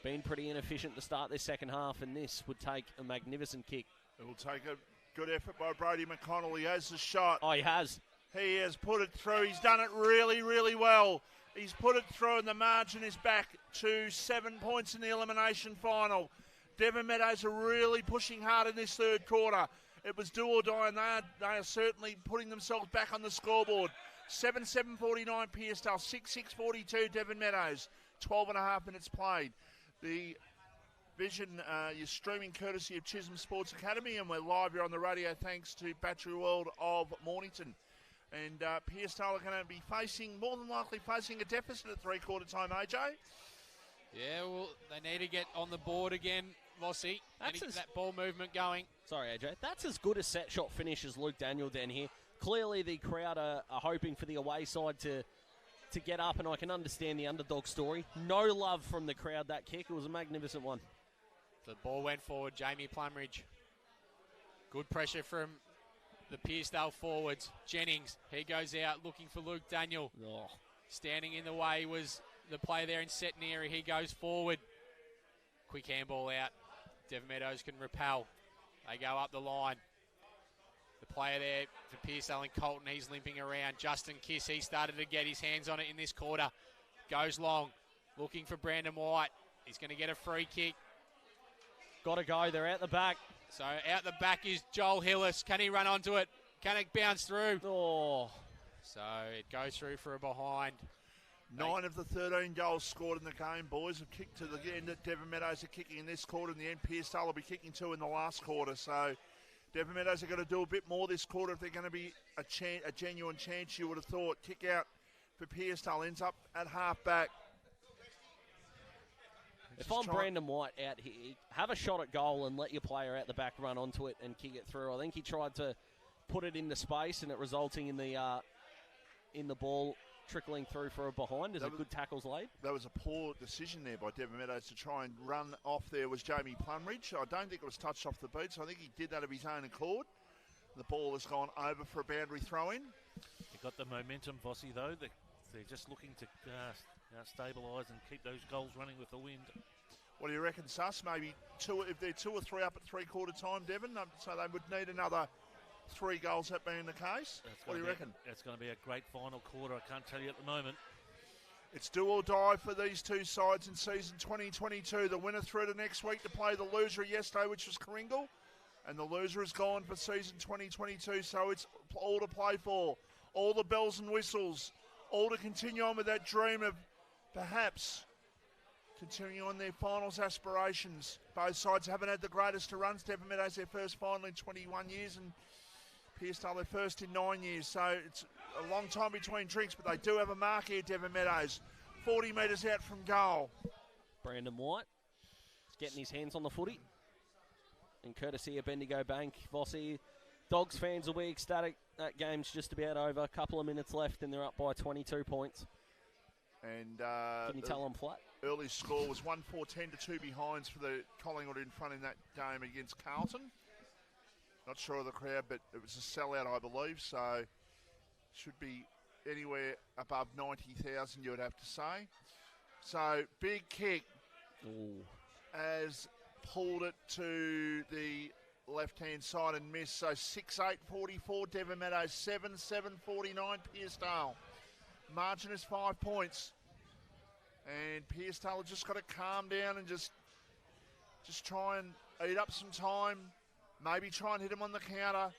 Been pretty inefficient to start this second half, and this would take a magnificent kick. It will take a good effort by Brody McConnell. He has the shot. Oh, he has. He has put it through. He's done it really, really well. He's put it through, and the margin is back to 7 points in the elimination final. Devon Meadows are really pushing hard in this third quarter. It was do or die, and they are certainly putting themselves back on the scoreboard. 7-7-49 Pearcedale, 6-6-42 Devon Meadows. 12 and a half minutes played. The Vision, you're streaming courtesy of Chisholm Sports Academy, and we're live here on the radio thanks to Battery World of Mornington. And Pearcedale are going to be more than likely facing a deficit at three-quarter time, AJ. Yeah, well, they need to get on the board again, Vossi. That ball movement going. Sorry, AJ. That's as good a set shot finish as Luke Daniel down here. Clearly the crowd are hoping for the away side to get up, and I can understand the underdog story. No love from the crowd, that kick. It was a magnificent one. The ball went forward, Jamie Plumridge. Good pressure from the Pearcedale forwards. Jennings, he goes out looking for Luke Daniel. Oh. Standing in the way was the player there in Centenary. He goes forward. Quick handball out. Devon Meadows can repel. They go up the line. The player there for Pearcedale and Colton, he's limping around. Justin Kiss, he started to get his hands on it in this quarter. Goes long, looking for Brandon White. He's going to get a free kick. Got to go, they're out the back. So out the back is Joel Hillis. Can he run onto it? Can it bounce through? Oh. So it goes through for a behind. 9 of the 13 goals scored in the game, boys, have kicked to the end that Devon Meadows are kicking in this quarter. In the end, Pearcedale will be kicking 2 in the last quarter. So Devon Meadows are going to do a bit more this quarter if they're going to be a genuine chance, you would have thought. Kick out for Pearcedale, ends up at half-back. If I'm Brandon White out here, have a shot at goal and let your player out the back run onto it and kick it through. I think he tried to put it into space, and it resulting in the ball trickling through for a behind as a good tackle's laid. That was a poor decision there by Devon Meadows to try and run off there was Jamie Plumridge. I don't think it was touched off the boot, so I think he did that of his own accord. The ball has gone over for a boundary throw-in. They got the momentum, Vossi, though. They're just looking to stabilise and keep those goals running with the wind. What do you reckon, Suss? Maybe if they're 2 or 3 up at three-quarter time, Devon, so they would need another 3 goals, that being the case. What do you reckon? It's going to be a great final quarter. I can't tell you at the moment. It's do or die for these two sides in season 2022. The winner through to next week to play the loser yesterday, which was Kringle. And the loser is gone for season 2022, so it's all to play for. All the bells and whistles. All to continue on with that dream of perhaps continuing on their finals aspirations. Both sides haven't had the greatest of runs. Devon Meadows their first final in 21 years and Pearcedale their first in 9 years. So it's a long time between drinks, but they do have a mark here, Devon Meadows. 40 metres out from goal. Brandon White is getting his hands on the footy. And courtesy of Bendigo Bank, Vossi, Dogs fans will be ecstatic. That game's just about over. A couple of minutes left and they're up by 22 points. And can you tell them flat? Early score was 1-4-10 to 2 behinds for the Collingwood in front in that game against Carlton. Not sure of the crowd, but it was a sellout, I believe, so should be anywhere above 90,000, you would have to say. So, big kick. Ooh. As pulled it to the left-hand side and missed. So 6-8-44, Devon Meadows, 7-7-49, Pearcedale. Margin is 5 points. And Pearcedale have just got to calm down and just try and eat up some time. Maybe try and hit him on the counter.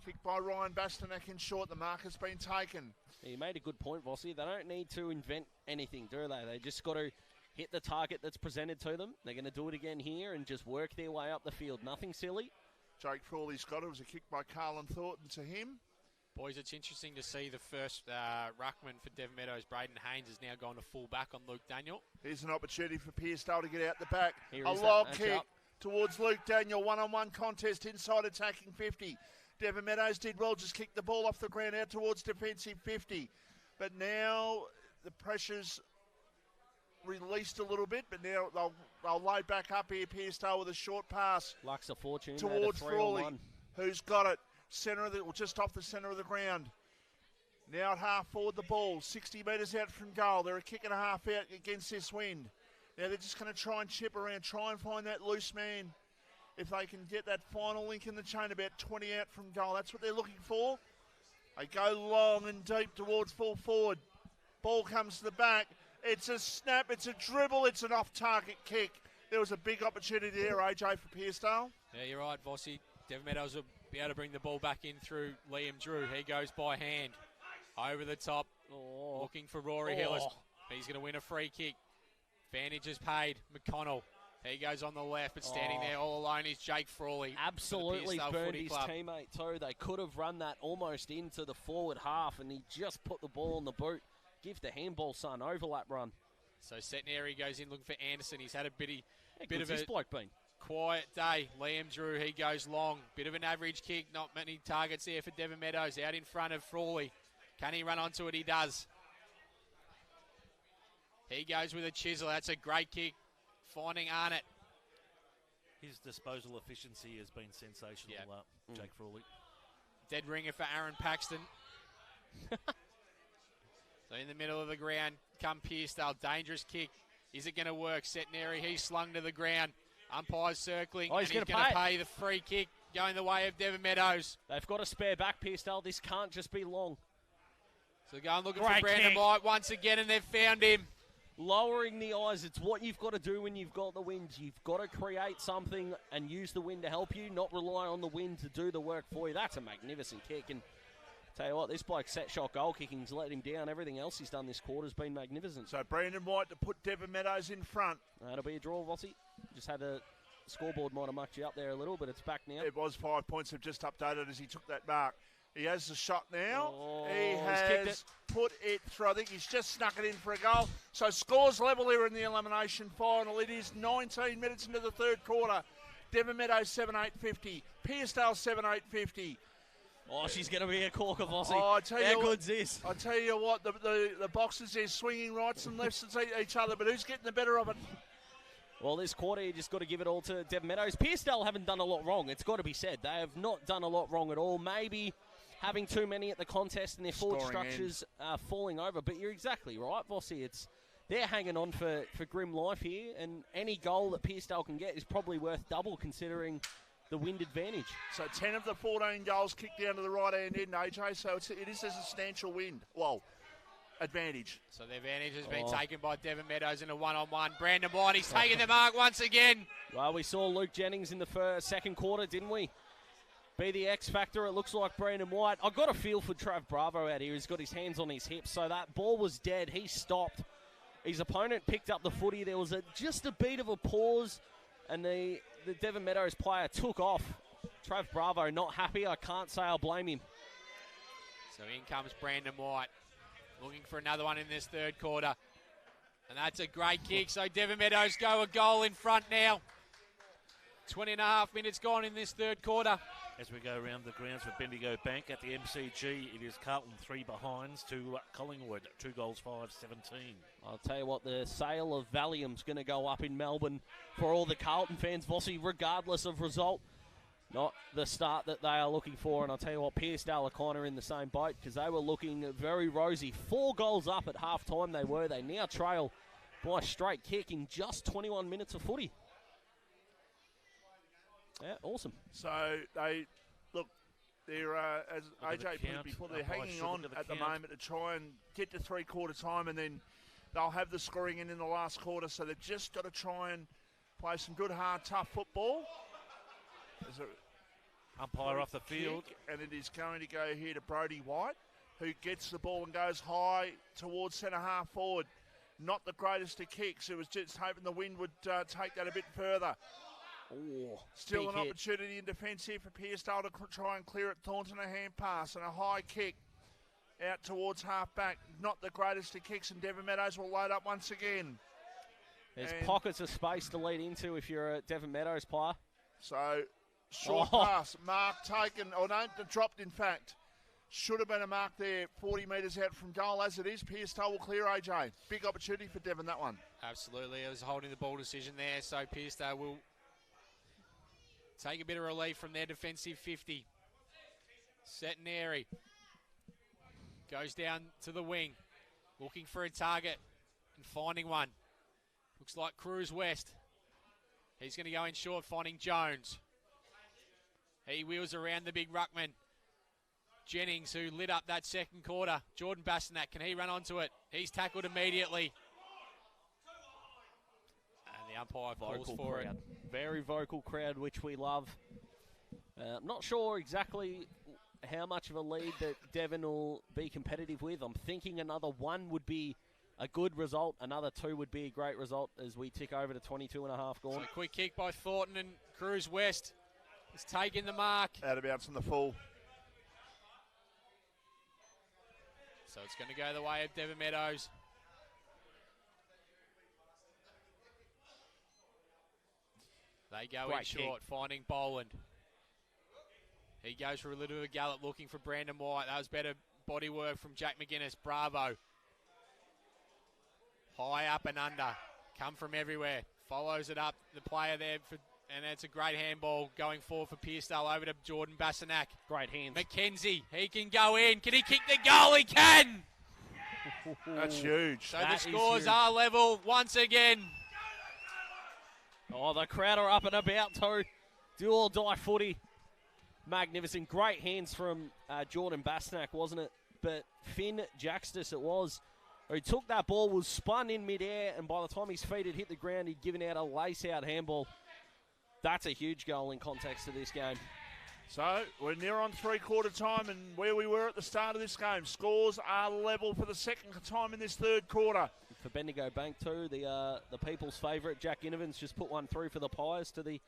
Kicked by Ryan Bastanak in short. The mark has been taken. You made a good point, Vossi. They don't need to invent anything, do they? They just got to hit the target that's presented to them. They're going to do it again here and just work their way up the field. Nothing silly. Jake Frawley's got it. It was a kick by Carlin Thornton to him. Boys, it's interesting to see the first ruckman for Devon Meadows, Braden Haynes, has now gone to full back on Luke Daniel. Here's an opportunity for Pearcedale to get out the back. Here a lob kick towards Luke Daniel. One-on-one contest inside attacking 50. Devon Meadows did well, just kicked the ball off the ground out towards defensive 50. But now the pressure's released a little bit, but now they'll load back up here. Pearcedale with a short pass. Lux a fortune towards Frawley, 3-on-1. who's got it just off the centre of the ground. Now at half forward the ball, 60 metres out from goal. They're a kick and a half out against this wind. Now they're just going to try and chip around, try and find that loose man. If they can get that final link in the chain, about 20 out from goal. That's what they're looking for. They go long and deep towards full forward. Ball comes to the back. It's a snap, it's a dribble, it's an off-target kick. There was a big opportunity there, AJ, for Pearcedale. Yeah, you're right, Vossi. Devon Meadows will be able to bring the ball back in through Liam Drew. He goes by hand. Over the top, looking for Rory Hillis. He's going to win a free kick. Advantage is paid. McConnell. He goes on the left, but standing there all alone is Jake Frawley. Absolutely burned his teammate too. They could have run that almost into the forward half, and he just put the ball on the boot. Give the handball, son. Overlap run. So Setneri goes in looking for Anderson. He's had a bit of this bloke been? Quiet day. Liam Drew, he goes long. Bit of an average kick. Not many targets there for Devon Meadows. Out in front of Frawley. Can he run onto it? He does. He goes with a chisel. That's a great kick. Finding Arnott. His disposal efficiency has been sensational, Jake Frawley. Dead ringer for Aaron Paxton. So in the middle of the ground, come Pearcedale. Dangerous kick. Is it going to work? Setneri, he's slung to the ground. Umpire's circling. He's going to pay the free kick going the way of Devon Meadows. They've got to spare back, Pearcedale. This can't just be long. So going looking for Brandon White once again, and they've found him. Lowering the eyes, it's what you've got to do when you've got the wind. You've got to create something and use the wind to help you, not rely on the wind to do the work for you. That's a magnificent kick. And tell you what, this bloke's set shot goal kicking's let him down. Everything else he's done this quarter's been magnificent. So Brandon White to put Devon Meadows in front. That'll be a draw, Vossi. Just had a scoreboard might have mucked you up there a little, but it's back now. It was 5 points. Have just updated as he took that mark. He has the shot now. He has put it through. I think he's just snuck it in for a goal. So scores level here in the elimination final. It is 19 minutes into the third quarter. Devon Meadows 7-8-50. Pearcedale 7-8-50. Oh, she's going to be a corker, Vossi. Oh, I tell you How good's this? I tell you what, the boxers there swinging rights and lefts at each other, but who's getting the better of it? Well, this quarter, you just got to give it all to Devon Meadows. Pearcedale haven't done a lot wrong. It's got to be said. They have not done a lot wrong at all. Maybe having too many at the contest and their forward structures falling over. But you're exactly right, Vossi. They're hanging on for grim life here, and any goal that Pearcedale can get is probably worth double considering the wind advantage. So 10 of the 14 goals kicked down to the right-hand end, AJ, so it is a substantial wind. Well, advantage. So the advantage has been taken by Devon Meadows in a one-on-one. Brandon White, he's taking the mark once again. Well, we saw Luke Jennings in the second quarter, didn't we? Be the X factor. It looks like Brandon White. I've got a feel for Trav Bravo out here. He's got his hands on his hips, so that ball was dead. He stopped. His opponent picked up the footy. There was just a bit of a pause, and the Devon Meadows player took off. Trav Bravo not happy. I can't say I'll blame him. So in comes Brandon White, looking for another one in this third quarter. And that's a great kick. So Devon Meadows go a goal in front now. 20 and a half minutes gone in this third quarter. As we go around the grounds for Bendigo Bank at the MCG, it is Carlton 3 behinds to Collingwood, 2 goals, 5-17. I'll tell you what, the sale of Valium's going to go up in Melbourne for all the Carlton fans, Vossi, regardless of result. Not the start that they are looking for, and I'll tell you what, Pearcedale are kind of in the same boat because they were looking very rosy. 4 goals up at half-time they were. They now trail by a straight kick in just 21 minutes of footy. Yeah, awesome. So they're, as AJ put it before, they're hanging on at the moment to try and get to three-quarter time, and then they'll have the scoring in the last quarter. So they've just got to try and play some good, hard, tough football. There's a umpire off the field. And it is going to go here to Brodie White, who gets the ball and goes high towards centre-half forward. Not the greatest of kicks. It was just hoping the wind would take that a bit further. Oh, still an opportunity in defence here for Pearcedale to try and clear it. Thornton a hand pass and a high kick out towards half-back. Not the greatest of kicks, and Devon Meadows will load up once again. There's pockets of space to lead into if you're a Devon Meadows player. So, short pass. Mark taken, or no, dropped in fact. Should have been a mark there, 40 metres out from goal. As it is, Pearcedale will clear, AJ. Big opportunity for Devon, that one. Absolutely. It was holding the ball decision there, so Pearcedale will take a bit of relief from their defensive 50. Centenary goes down to the wing, looking for a target and finding one. Looks like Cruz West. He's going to go in short, finding Jones. He wheels around the big ruckman. Jennings, who lit up that second quarter. Jordan Bastanak, can he run onto it? He's tackled immediately. And the umpire calls for it. Very vocal crowd, which we love. I'm not sure exactly how much of a lead that Devon will be competitive with. I'm thinking another 1 would be a good result. Another 2 would be a great result as we tick over to 22 and a half gone. So quick kick by Thornton, and Cruz West is taking the mark. Out of bounds on the full. So it's going to go the way of Devon Meadows. They go Great in short, finding Boland. He goes for a little bit of a gallop, looking for Brandon White. That was better body work from Jack McGuinness. Bravo. High up and under. Come from everywhere. Follows it up. The player there, and it's a great handball going forward for Pearcedale over to Jordan Bastanak. Great hands. McKenzie, he can go in. Can he kick the goal? He can! That's huge. So the scores are level once again. Oh, the crowd are up and about too. Do or die footy. Magnificent. Great hands from Jordan Bastanak, wasn't it? But Finn Jaxtis it was, who took that ball, was spun in midair, and by the time his feet had hit the ground, he'd given out a lace-out handball. That's a huge goal in context to this game. So we're near on three-quarter time, and where we were at the start of this game, scores are level for the second time in this third quarter. For Bendigo Bank too, the people's favourite, Jack Innovans, just put one through for the Pies to the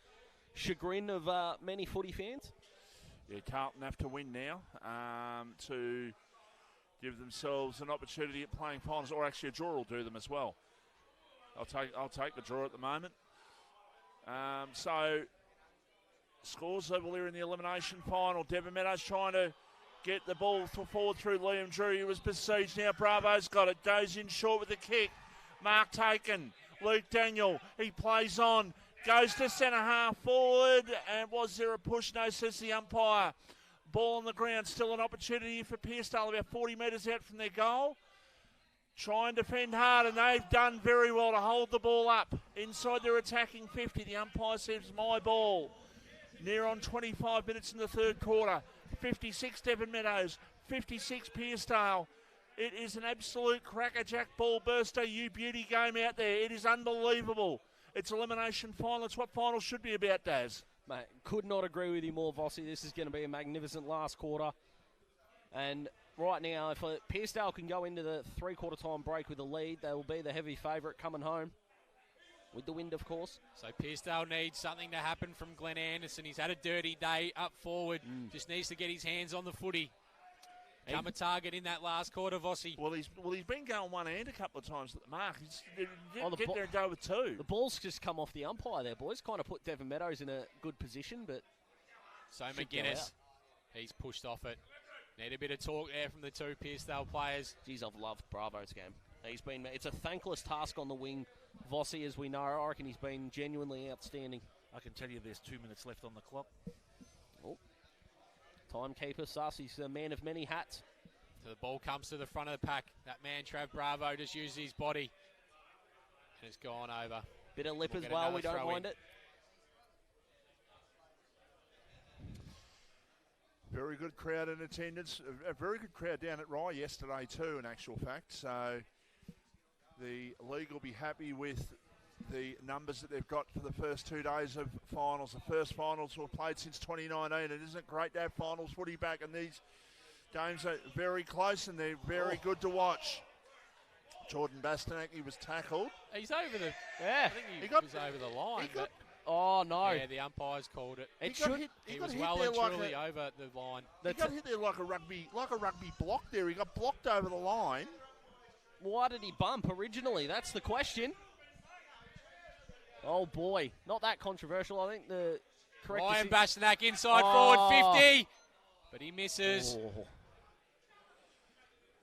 chagrin of many footy fans. Yeah, Carlton have to win now to give themselves an opportunity at playing finals, or actually a draw will do them as well. I'll take the draw at the moment. So scores level here in the elimination final. Devon Meadows trying to get the ball forward through Liam Drew. He was besieged. Now Bravo's got it. Goes in short with the kick. Mark taken. Luke Daniel. He plays on. Goes to centre half forward. And was there a push? No, says the umpire. Ball on the ground. Still an opportunity for Pearcedale about 40 metres out from their goal. Try and defend hard, and they've done very well to hold the ball up inside their attacking 50. The umpire says my ball. Near on 25 minutes in the third quarter. 56 Devon Meadows, 56 Pearcedale. It is an absolute crackerjack ball burster, you beauty game out there. It is unbelievable. It's elimination final. It's what finals should be about, Daz. Mate, could not agree with you more, Vossi. This is going to be a magnificent last quarter. And right now, if Pearcedale can go into the three-quarter time break with a lead, they will be the heavy favourite coming home. With the wind, of course. So Pearcedale needs something to happen from Glenn Anderson. He's had a dirty day up forward. Just needs to get his hands on the footy. Come a target in that last quarter, Vossi. Well, he's been going one hand a couple of times at the mark. He's get there and go with two. The ball's just come off the umpire there, boys. Kind of put Devon Meadows in a good position, but... So McGuinness, he's pushed off it. Need a bit of talk there from the two Pearcedale players. Geez, I've loved Bravo's game. It's a thankless task on the wing. Vossi, as we know, I reckon he's been genuinely outstanding. I can tell you there's 2 minutes left on the clock. Oh. Timekeeper, Sarsi's a man of many hats. So the ball comes to the front of the pack. That man, Trav Bravo, just used his body. And it's gone over. Bit of lip as well, we don't mind it. Very good crowd in attendance. A very good crowd down at Rye yesterday too, in actual fact. So the league will be happy with the numbers that they've got for the first 2 days of finals. The first finals were played since 2019. It isn't great to have finals footy back, and these games are very close and they're very good to watch. Jordan Bastanak, he was tackled. He's over the... Yeah. I think he was over the line. Oh, no. Yeah, the umpires called it. He was well and truly over the line. He got hit there like a rugby block there. He got blocked over the line. Why did he bump originally? That's the question. Oh, boy. Not that controversial. I think the correct... Ryan Bastanak inside forward 50. But he misses. Oh.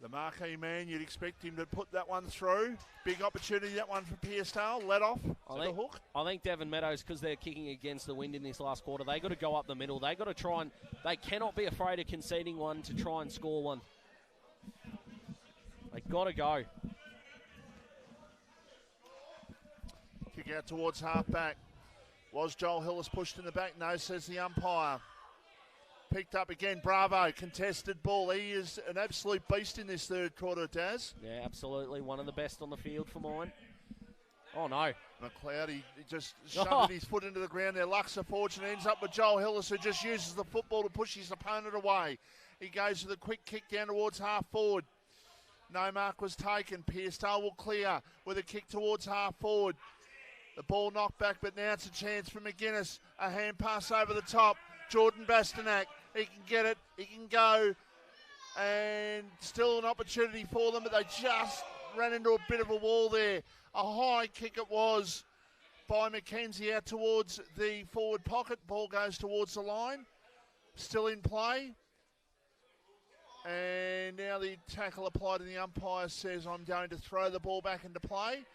The marquee man, you'd expect him to put that one through. Big opportunity, that one for Pearcedale. Let off to the hook. I think Devon Meadows, because they're kicking against the wind in this last quarter, they got to go up the middle. They got to try and, they cannot be afraid of conceding one to try and score one. They got to go. Kick out towards half-back. Was Joel Hillis pushed in the back? No, says the umpire. Picked up again, Bravo, contested ball. He is an absolute beast in this third quarter, Daz. Yeah, absolutely. One of the best on the field for mine. Oh, no. McLeod, he just shoved his foot into the ground there. Luxor Fortune ends up with Joel Hillis, who just uses the football to push his opponent away. He goes with a quick kick down towards half forward. No mark was taken. Pearcedale will clear with a kick towards half forward. The ball knocked back, but now it's a chance for McGuinness. A hand pass over the top. Jordan Bastanak, he can get it, he can go, and still an opportunity for them, but they just ran into a bit of a wall there. A high kick it was by McKenzie out towards the forward pocket. Ball goes towards the line, still in play. And now the tackle applied and the umpire says, I'm going to throw the ball back into play.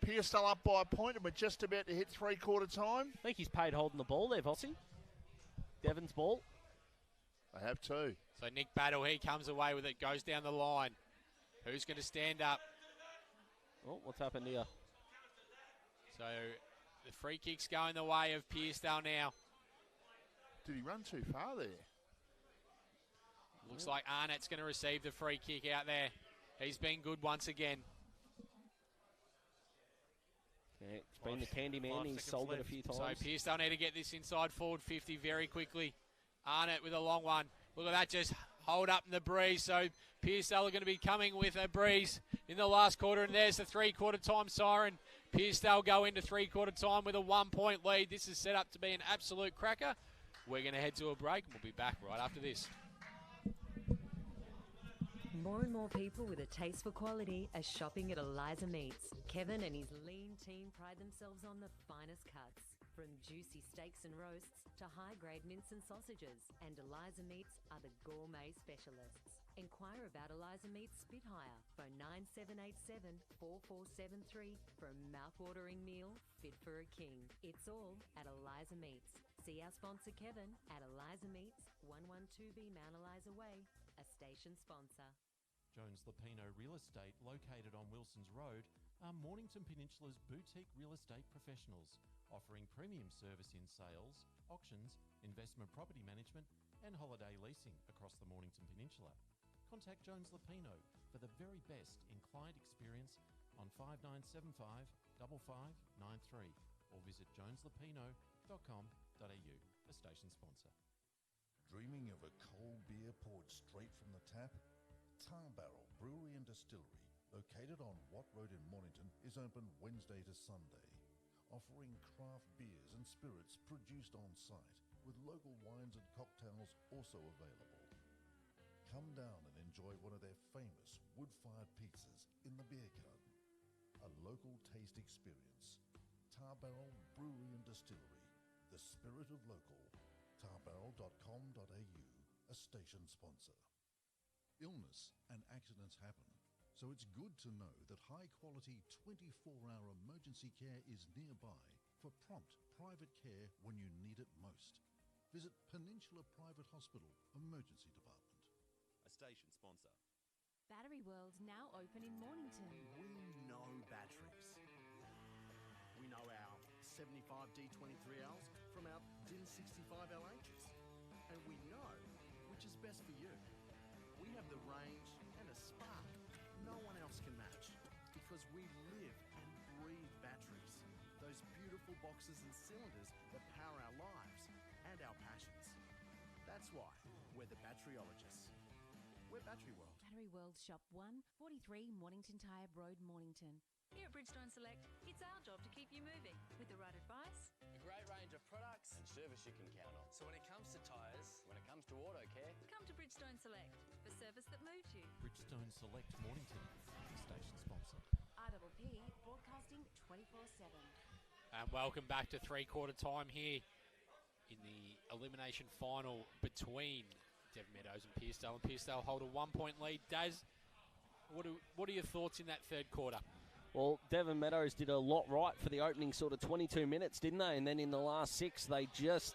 Pearcedale up by a point and we're just about to hit three-quarter time. I think he's paid holding the ball there, Vossi. Devon's ball. They have two. So Nick Battle, he comes away with it, goes down the line. Who's going to stand up? Oh, what's happened here? So the free kick's going the way of Pearcedale now. Did he run too far there? Looks like Arnett's going to receive the free kick out there. He's been good once again. Yeah, it's been the candy man. He's sold it a few times. So Pearcedale need to get this inside forward 50 very quickly. Arnett with a long one. Look at that, just hold up in the breeze. So Pearcedale are going to be coming with a breeze in the last quarter. And there's the three-quarter time siren. Pearcedale go into three-quarter time with a 1-point lead. This is set up to be an absolute cracker. We're going to head to a break. We'll be back right after this. More and more people with a taste for quality are shopping at Eliza Meats. Kevin and his lean team pride themselves on the finest cuts, from juicy steaks and roasts to high-grade mince and sausages. And Eliza Meats are the gourmet specialists. Inquire about Eliza Meats Spitfire. Phone 9787-4473 for a mouth-watering meal fit for a king. It's all at Eliza Meats. See our sponsor Kevin at Eliza Meats, 112B Mount Eliza Way, a station sponsor. Jones Lapino Real Estate, located on Wilson's Road, are Mornington Peninsula's boutique real estate professionals, offering premium service in sales, auctions, investment property management and holiday leasing across the Mornington Peninsula. Contact Jones Lapino for the very best in client experience on 5975 5593 or visit joneslapino.com.au, a station sponsor. Dreaming of a cold beer poured straight from the tap? Tar Barrel Brewery and Distillery, located on Watt Road in Mornington, is open Wednesday to Sunday, offering craft beers and spirits produced on site, with local wines and cocktails also available. Come down and enjoy one of their famous wood-fired pizzas in the beer garden. A local taste experience. Tar Barrel Brewery and Distillery, the spirit of local. tarbarrel.com.au, a station sponsor. Illness and accidents happen, so it's good to know that high-quality 24-hour emergency care is nearby for prompt private care when you need it most. Visit Peninsula Private Hospital Emergency Department. A station sponsor. Battery World now open in Mornington. We know batteries. We know our 75 D23Ls from our DIN 65 LHs. And we know which is best for you. We have the range and a spark no one else can match, because we live and breathe batteries. Those beautiful boxes and cylinders that power our lives and our passions. That's why we're the batteryologists. We're Battery World. Battery World Shop 1, 43 Mornington Tyre Road, Mornington. Here at Bridgestone Select, it's our job to keep you moving with the right advice. A great range of products and service you can count on. So when it comes to tyres, when it comes to auto care, come to Bridgestone Select for service that moves you. Bridgestone Select Mornington, the station sponsor. RPP broadcasting 24/7. And welcome back to three-quarter time here in the elimination final between Devon Meadows and Pearcedale. And Pearcedale hold a 1-point lead. Daz, What are your thoughts in that third quarter? Well, Devon Meadows did a lot right for the opening sort of 22 minutes, didn't they? And then in the last 6, they just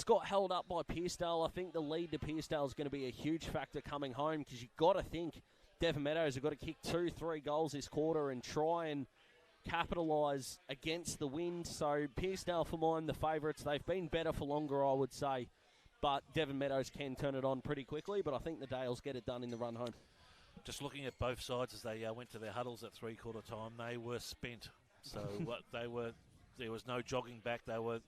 got held up by Pearcedale. I think the lead to Pearcedale is going to be a huge factor coming home, because you've got to think Devon Meadows have got to kick 2-3 goals this quarter and try and capitalise against the wind. So Pearcedale, for mine, the favourites. They've been better for longer, I would say. But Devon Meadows can turn it on pretty quickly. But I think the Dales get it done in the run home. Just looking at both sides as they went to their huddles at three-quarter time, they were spent. So there was no jogging back. They were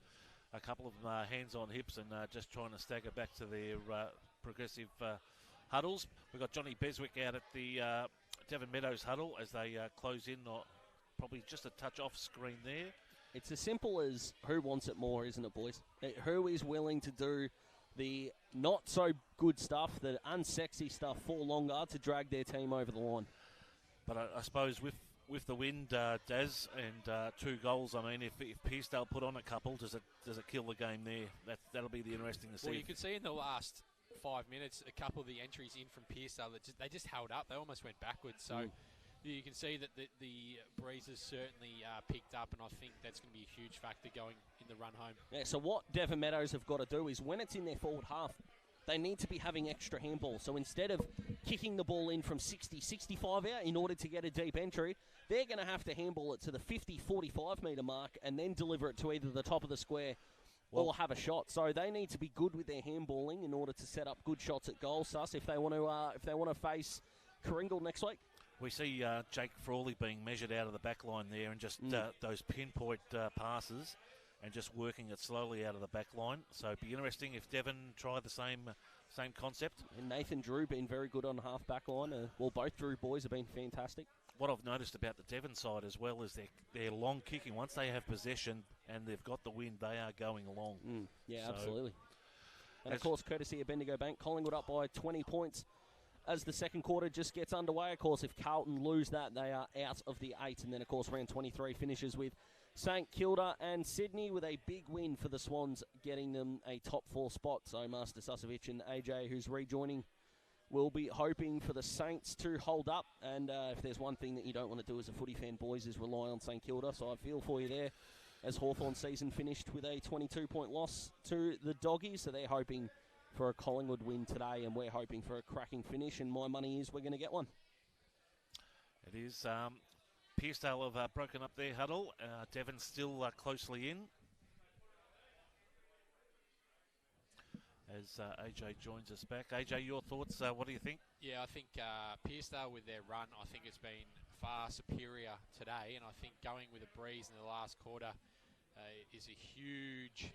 a couple of hands on hips and just trying to stagger back to their progressive huddles. We've got Johnny Beswick out at the Devon Meadows huddle as they close in, probably just a touch off screen there. It's as simple as who wants it more, isn't it, boys? Who is willing to do the not so good stuff, the unsexy stuff for longer to drag their team over the line. But I suppose with the wind, Daz, and 2 goals, I mean, if Pearcedale put on a couple, does it kill the game there? That'll be the interesting to see. Well, you could see in the last 5 minutes a couple of the entries in from Pearcedale that they just held up. They almost went backwards. So you can see that the breezes certainly picked up, and I think that's going to be a huge factor going in the run home. Yeah, so what Devon Meadows have got to do is when it's in their forward half, they need to be having extra handball. So instead of kicking the ball in from 60, 65 out in order to get a deep entry, they're going to have to handball it to the 50, 45 metre mark and then deliver it to either the top of the square or have a shot. So they need to be good with their handballing in order to set up good shots at goal, Sus, if they want to face Kringle next week. We see Jake Frawley being measured out of the back line there, and just those pinpoint passes and just working it slowly out of the back line. So it'd be interesting if Devon try the same concept. And Nathan Drew been very good on half back line. Both Drew boys have been fantastic. What I've noticed about the Devon side as well is their long kicking. Once they have possession and they've got the wind, they are going along. Yeah, so absolutely. And of course, courtesy of Bendigo Bank, Collingwood up by 20 points as the second quarter just gets underway. Of course, if Carlton lose that, they are out of the 8. And then, of course, round 23 finishes with St Kilda and Sydney with a big win for the Swans, getting them a top 4 spot. So Master Susovic and AJ, who's rejoining, will be hoping for the Saints to hold up. And if there's one thing that you don't want to do as a footy fan, boys, is rely on St Kilda. So I feel for you there, as Hawthorn's season finished with a 22-point loss to the Doggies. So they're hoping for a Collingwood win today, and we're hoping for a cracking finish, and my money is we're going to get one. It is. Pearcedale have broken up their huddle. Devon still closely in. As AJ joins us back. AJ, your thoughts, what do you think? Yeah, I think Pearcedale with their run, I think it's been far superior today, and I think going with a breeze in the last quarter is a huge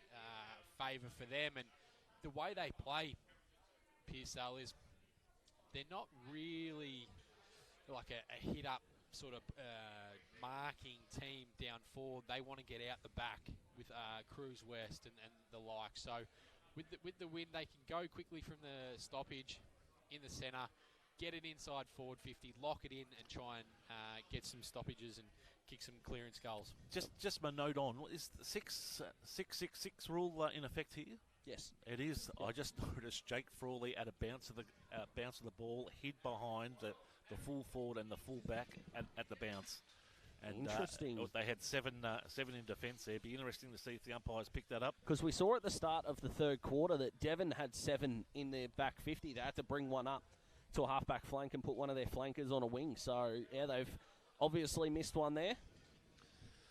favour for them. And the way they play, Pearcedale, is they're not really like a hit-up sort of marking team down forward. They want to get out the back with Cruz West and the like. So with the win, they can go quickly from the stoppage in the centre, get it inside forward 50, lock it in, and try and get some stoppages and kick some clearance goals. Just my note on, is the 6-6-6 rule in effect here? Yes, it is. Yeah. I just noticed Jake Frawley at a bounce of the ball, hid behind the full forward and the full back at the bounce. And interesting. They had seven in defence there. It'd be interesting to see if the umpires pick that up. Because we saw at the start of the third quarter that Devon had 7 in their back 50. They had to bring one up to a half-back flank and put one of their flankers on a wing. So, yeah, they've obviously missed one there.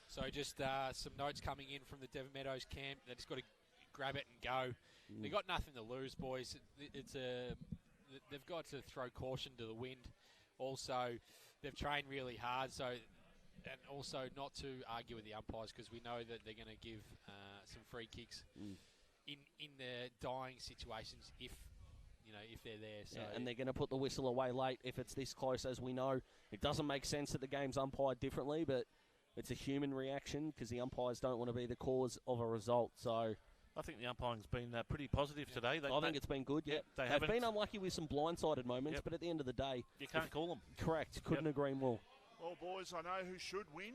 So just some notes coming in from the Devon Meadows camp. They just got to grab it and go. They've got nothing to lose, boys. They've got to throw caution to the wind. Also, they've trained really hard, and also not to argue with the umpires, because we know that they're going to give some free kicks in the dying situations if they're there. So and they're going to put the whistle away late if it's this close, as we know. It doesn't make sense that the game's umpired differently, but it's a human reaction because the umpires don't want to be the cause of a result. So I think the umpiring's been pretty positive today. I think it's been good, yeah. They've been unlucky with some blindsided moments, but at the end of the day, you can't call them. Correct. Couldn't agree more. Well, boys, I know who should win,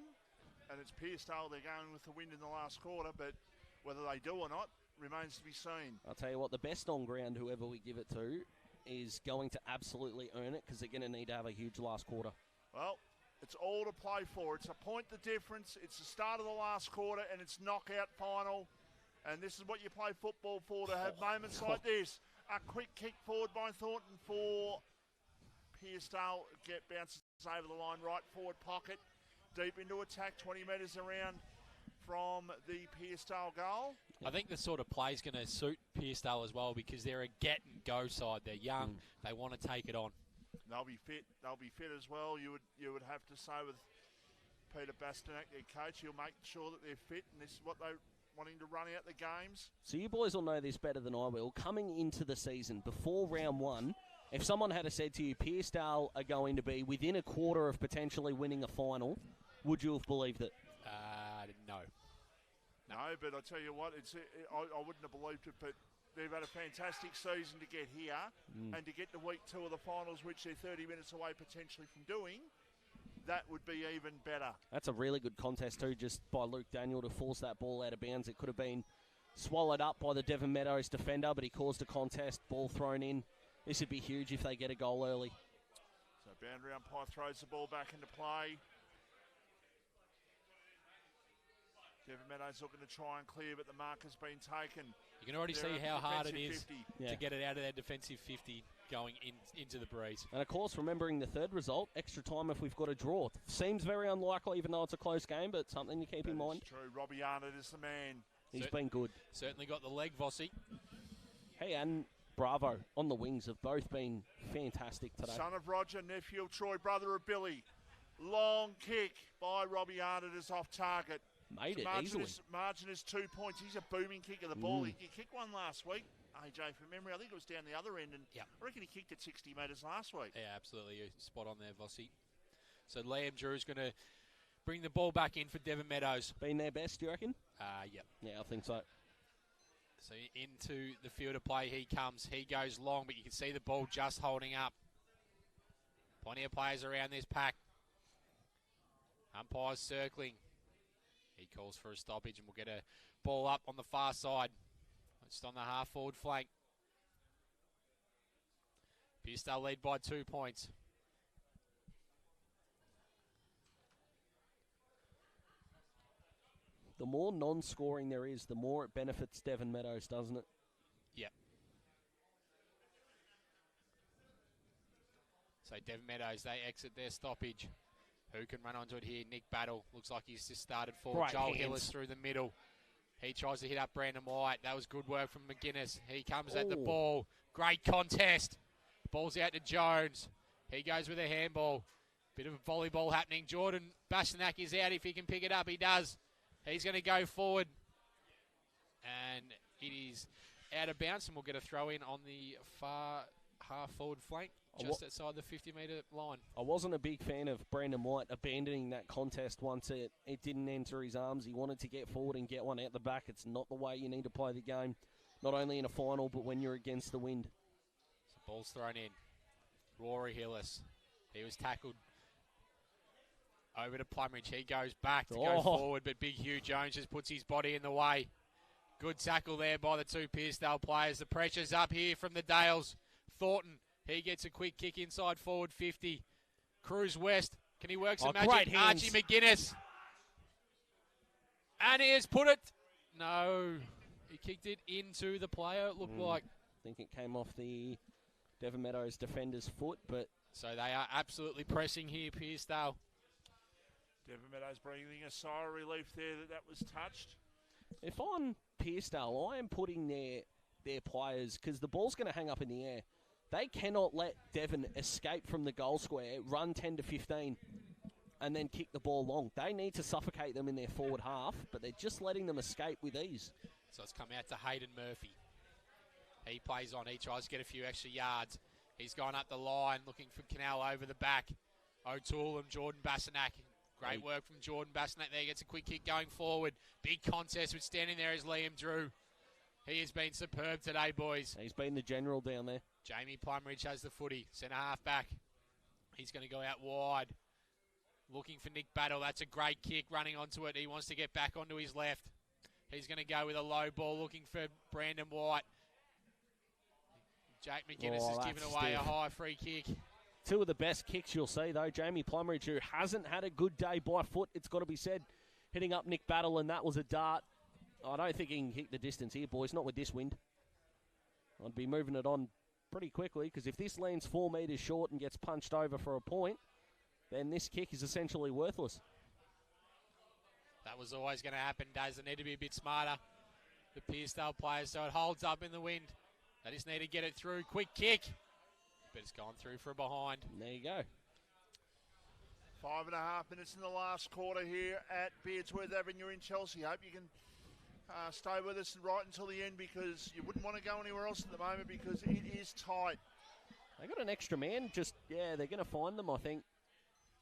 and it's Pearcedale. They're going with the win in the last quarter, but whether they do or not remains to be seen. I'll tell you what, the best on ground, whoever we give it to, is going to absolutely earn it because they're going to need to have a huge last quarter. Well, it's all to play for. It's a point the difference. It's the start of the last quarter, and it's knockout final. And this is what you play football for, to have moments like this. A quick kick forward by Thornton for Pearcedale. Bounces over the line, right forward pocket. Deep into attack, 20 metres around from the Pearcedale goal. I think the sort of play is going to suit Pearcedale as well because they're a get-and-go side. They're young. They want to take it on. They'll be fit. They'll be fit as well. You would have to say with Peter Bastanak, their coach, he'll make sure that they're fit, and this is what they're wanting to run out the games. So you boys will know this better than I will. Coming into the season, before round one, if someone had said to you, Pearcedale are going to be within a quarter of potentially winning a final, would you have believed it? No. No, but I tell you what, I wouldn't have believed it, but they've had a fantastic season to get here and to get to week 2 of the finals, which they're 30 minutes away potentially from doing. That would be even better. That's a really good contest too, just by Luke Daniel to force that ball out of bounds. It could have been swallowed up by the Devon Meadows defender, but he caused a contest, ball thrown in. This would be huge if they get a goal early. So boundary umpire throws the ball back into play. Devon Meadows looking to try and clear, but the mark has been taken. You can already see how hard it is 50. to get it out of their defensive 50 going into the breeze. And of course, remembering the third result, extra time if we've got a draw. Seems very unlikely, even though it's a close game, but something to keep in mind. True. Robbie Arnott is the man. He's been good. Certainly got the leg, Vossi. Hey, and Bravo on the wings have both been fantastic today. Son of Roger, nephew of Troy, brother of Billy. Long kick by Robbie Arnott is off target. Made it easily. Margin is 2 points. He's a booming kick of the ball. He kicked one last week, AJ, from memory. I think it was down the other end, and I reckon he kicked it 60 metres last week. Yeah, absolutely. You're spot on there, Vossi. So Liam Drew's going to bring the ball back in for Devon Meadows. Been their best, do you reckon? Yep. Yeah, I think so. So into the field of play he comes. He goes long, but you can see the ball just holding up. Plenty of players around this pack. Umpires circling. He calls for a stoppage, and we'll get a ball up on the far side. Just on the half-forward flank. Pearcedale lead by 2 points. The more non-scoring there is, the more it benefits Devon Meadows, doesn't it? Yep. So Devon Meadows, they exit their stoppage. Who can run onto it here? Nick Battle. Looks like he's just started forward. Right Joel hands. Hillis through the middle. He tries to hit up Brandon White. That was good work from McGuinness. He comes at the ball. Great contest. Ball's out to Jones. He goes with a handball. Bit of a volleyball happening. Jordan Bastanak is out. If he can pick it up, he does. He's going to go forward. And it is out of bounds, and we'll get a throw in on the far half-forward flank, just outside the 50-metre line. I wasn't a big fan of Brandon White abandoning that contest once it didn't enter his arms. He wanted to get forward and get one out the back. It's not the way you need to play the game, not only in a final, but when you're against the wind. So ball's thrown in. Rory Hillis. He was tackled over to Plumridge. He goes back to go forward, but Big Hugh Jones just puts his body in the way. Good tackle there by the two Pearcedale players. The pressure's up here from the Dales. Thornton, he gets a quick kick inside forward 50. Cruz West, can he work some magic? Archie McGuinness. And he has put it. No, he kicked it into the player, it looked like. I think it came off the Devon Meadows defender's foot, but... So they are absolutely pressing here, Pearcedale. Devon Meadows breathing a sigh of relief there that was touched. If I'm Pearcedale, I am putting their players, because the ball's going to hang up in the air. They cannot let Devon escape from the goal square, run 10 to 15, and then kick the ball long. They need to suffocate them in their forward half, but they're just letting them escape with ease. So it's come out to Hayden Murphy. He plays on. He tries to get a few extra yards. He's gone up the line looking for Canal over the back. O'Toole and Jordan Bastanak. Great work from Jordan Bastanak there. Gets a quick kick going forward. Big contest with standing there is Liam Drew. He has been superb today, boys. He's been the general down there. Jamie Plumridge has the footy. Centre half back. He's going to go out wide. Looking for Nick Battle. That's a great kick running onto it. He wants to get back onto his left. He's going to go with a low ball looking for Brandon White. Jake McGuinness has given away a high free kick. Two of the best kicks you'll see, though. Jamie Plumridge, who hasn't had a good day by foot, it's got to be said, hitting up Nick Battle, and that was a dart. I don't think he can hit the distance here, boys, not with this wind. I'd be moving it on pretty quickly, because if this lands 4 metres short and gets punched over for a point, then this kick is essentially worthless. That was always going to happen, Daz. They need to be a bit smarter, the Pearcedale players, so it holds up in the wind. They just need to get it through. Quick kick. But it's gone through for a behind. There you go. 5.5 minutes in the last quarter here at Beardsworth Avenue in Chelsea. Hope you can stay with us right until the end, because you wouldn't want to go anywhere else at the moment because it is tight. They got an extra man. They're going to find them, I think.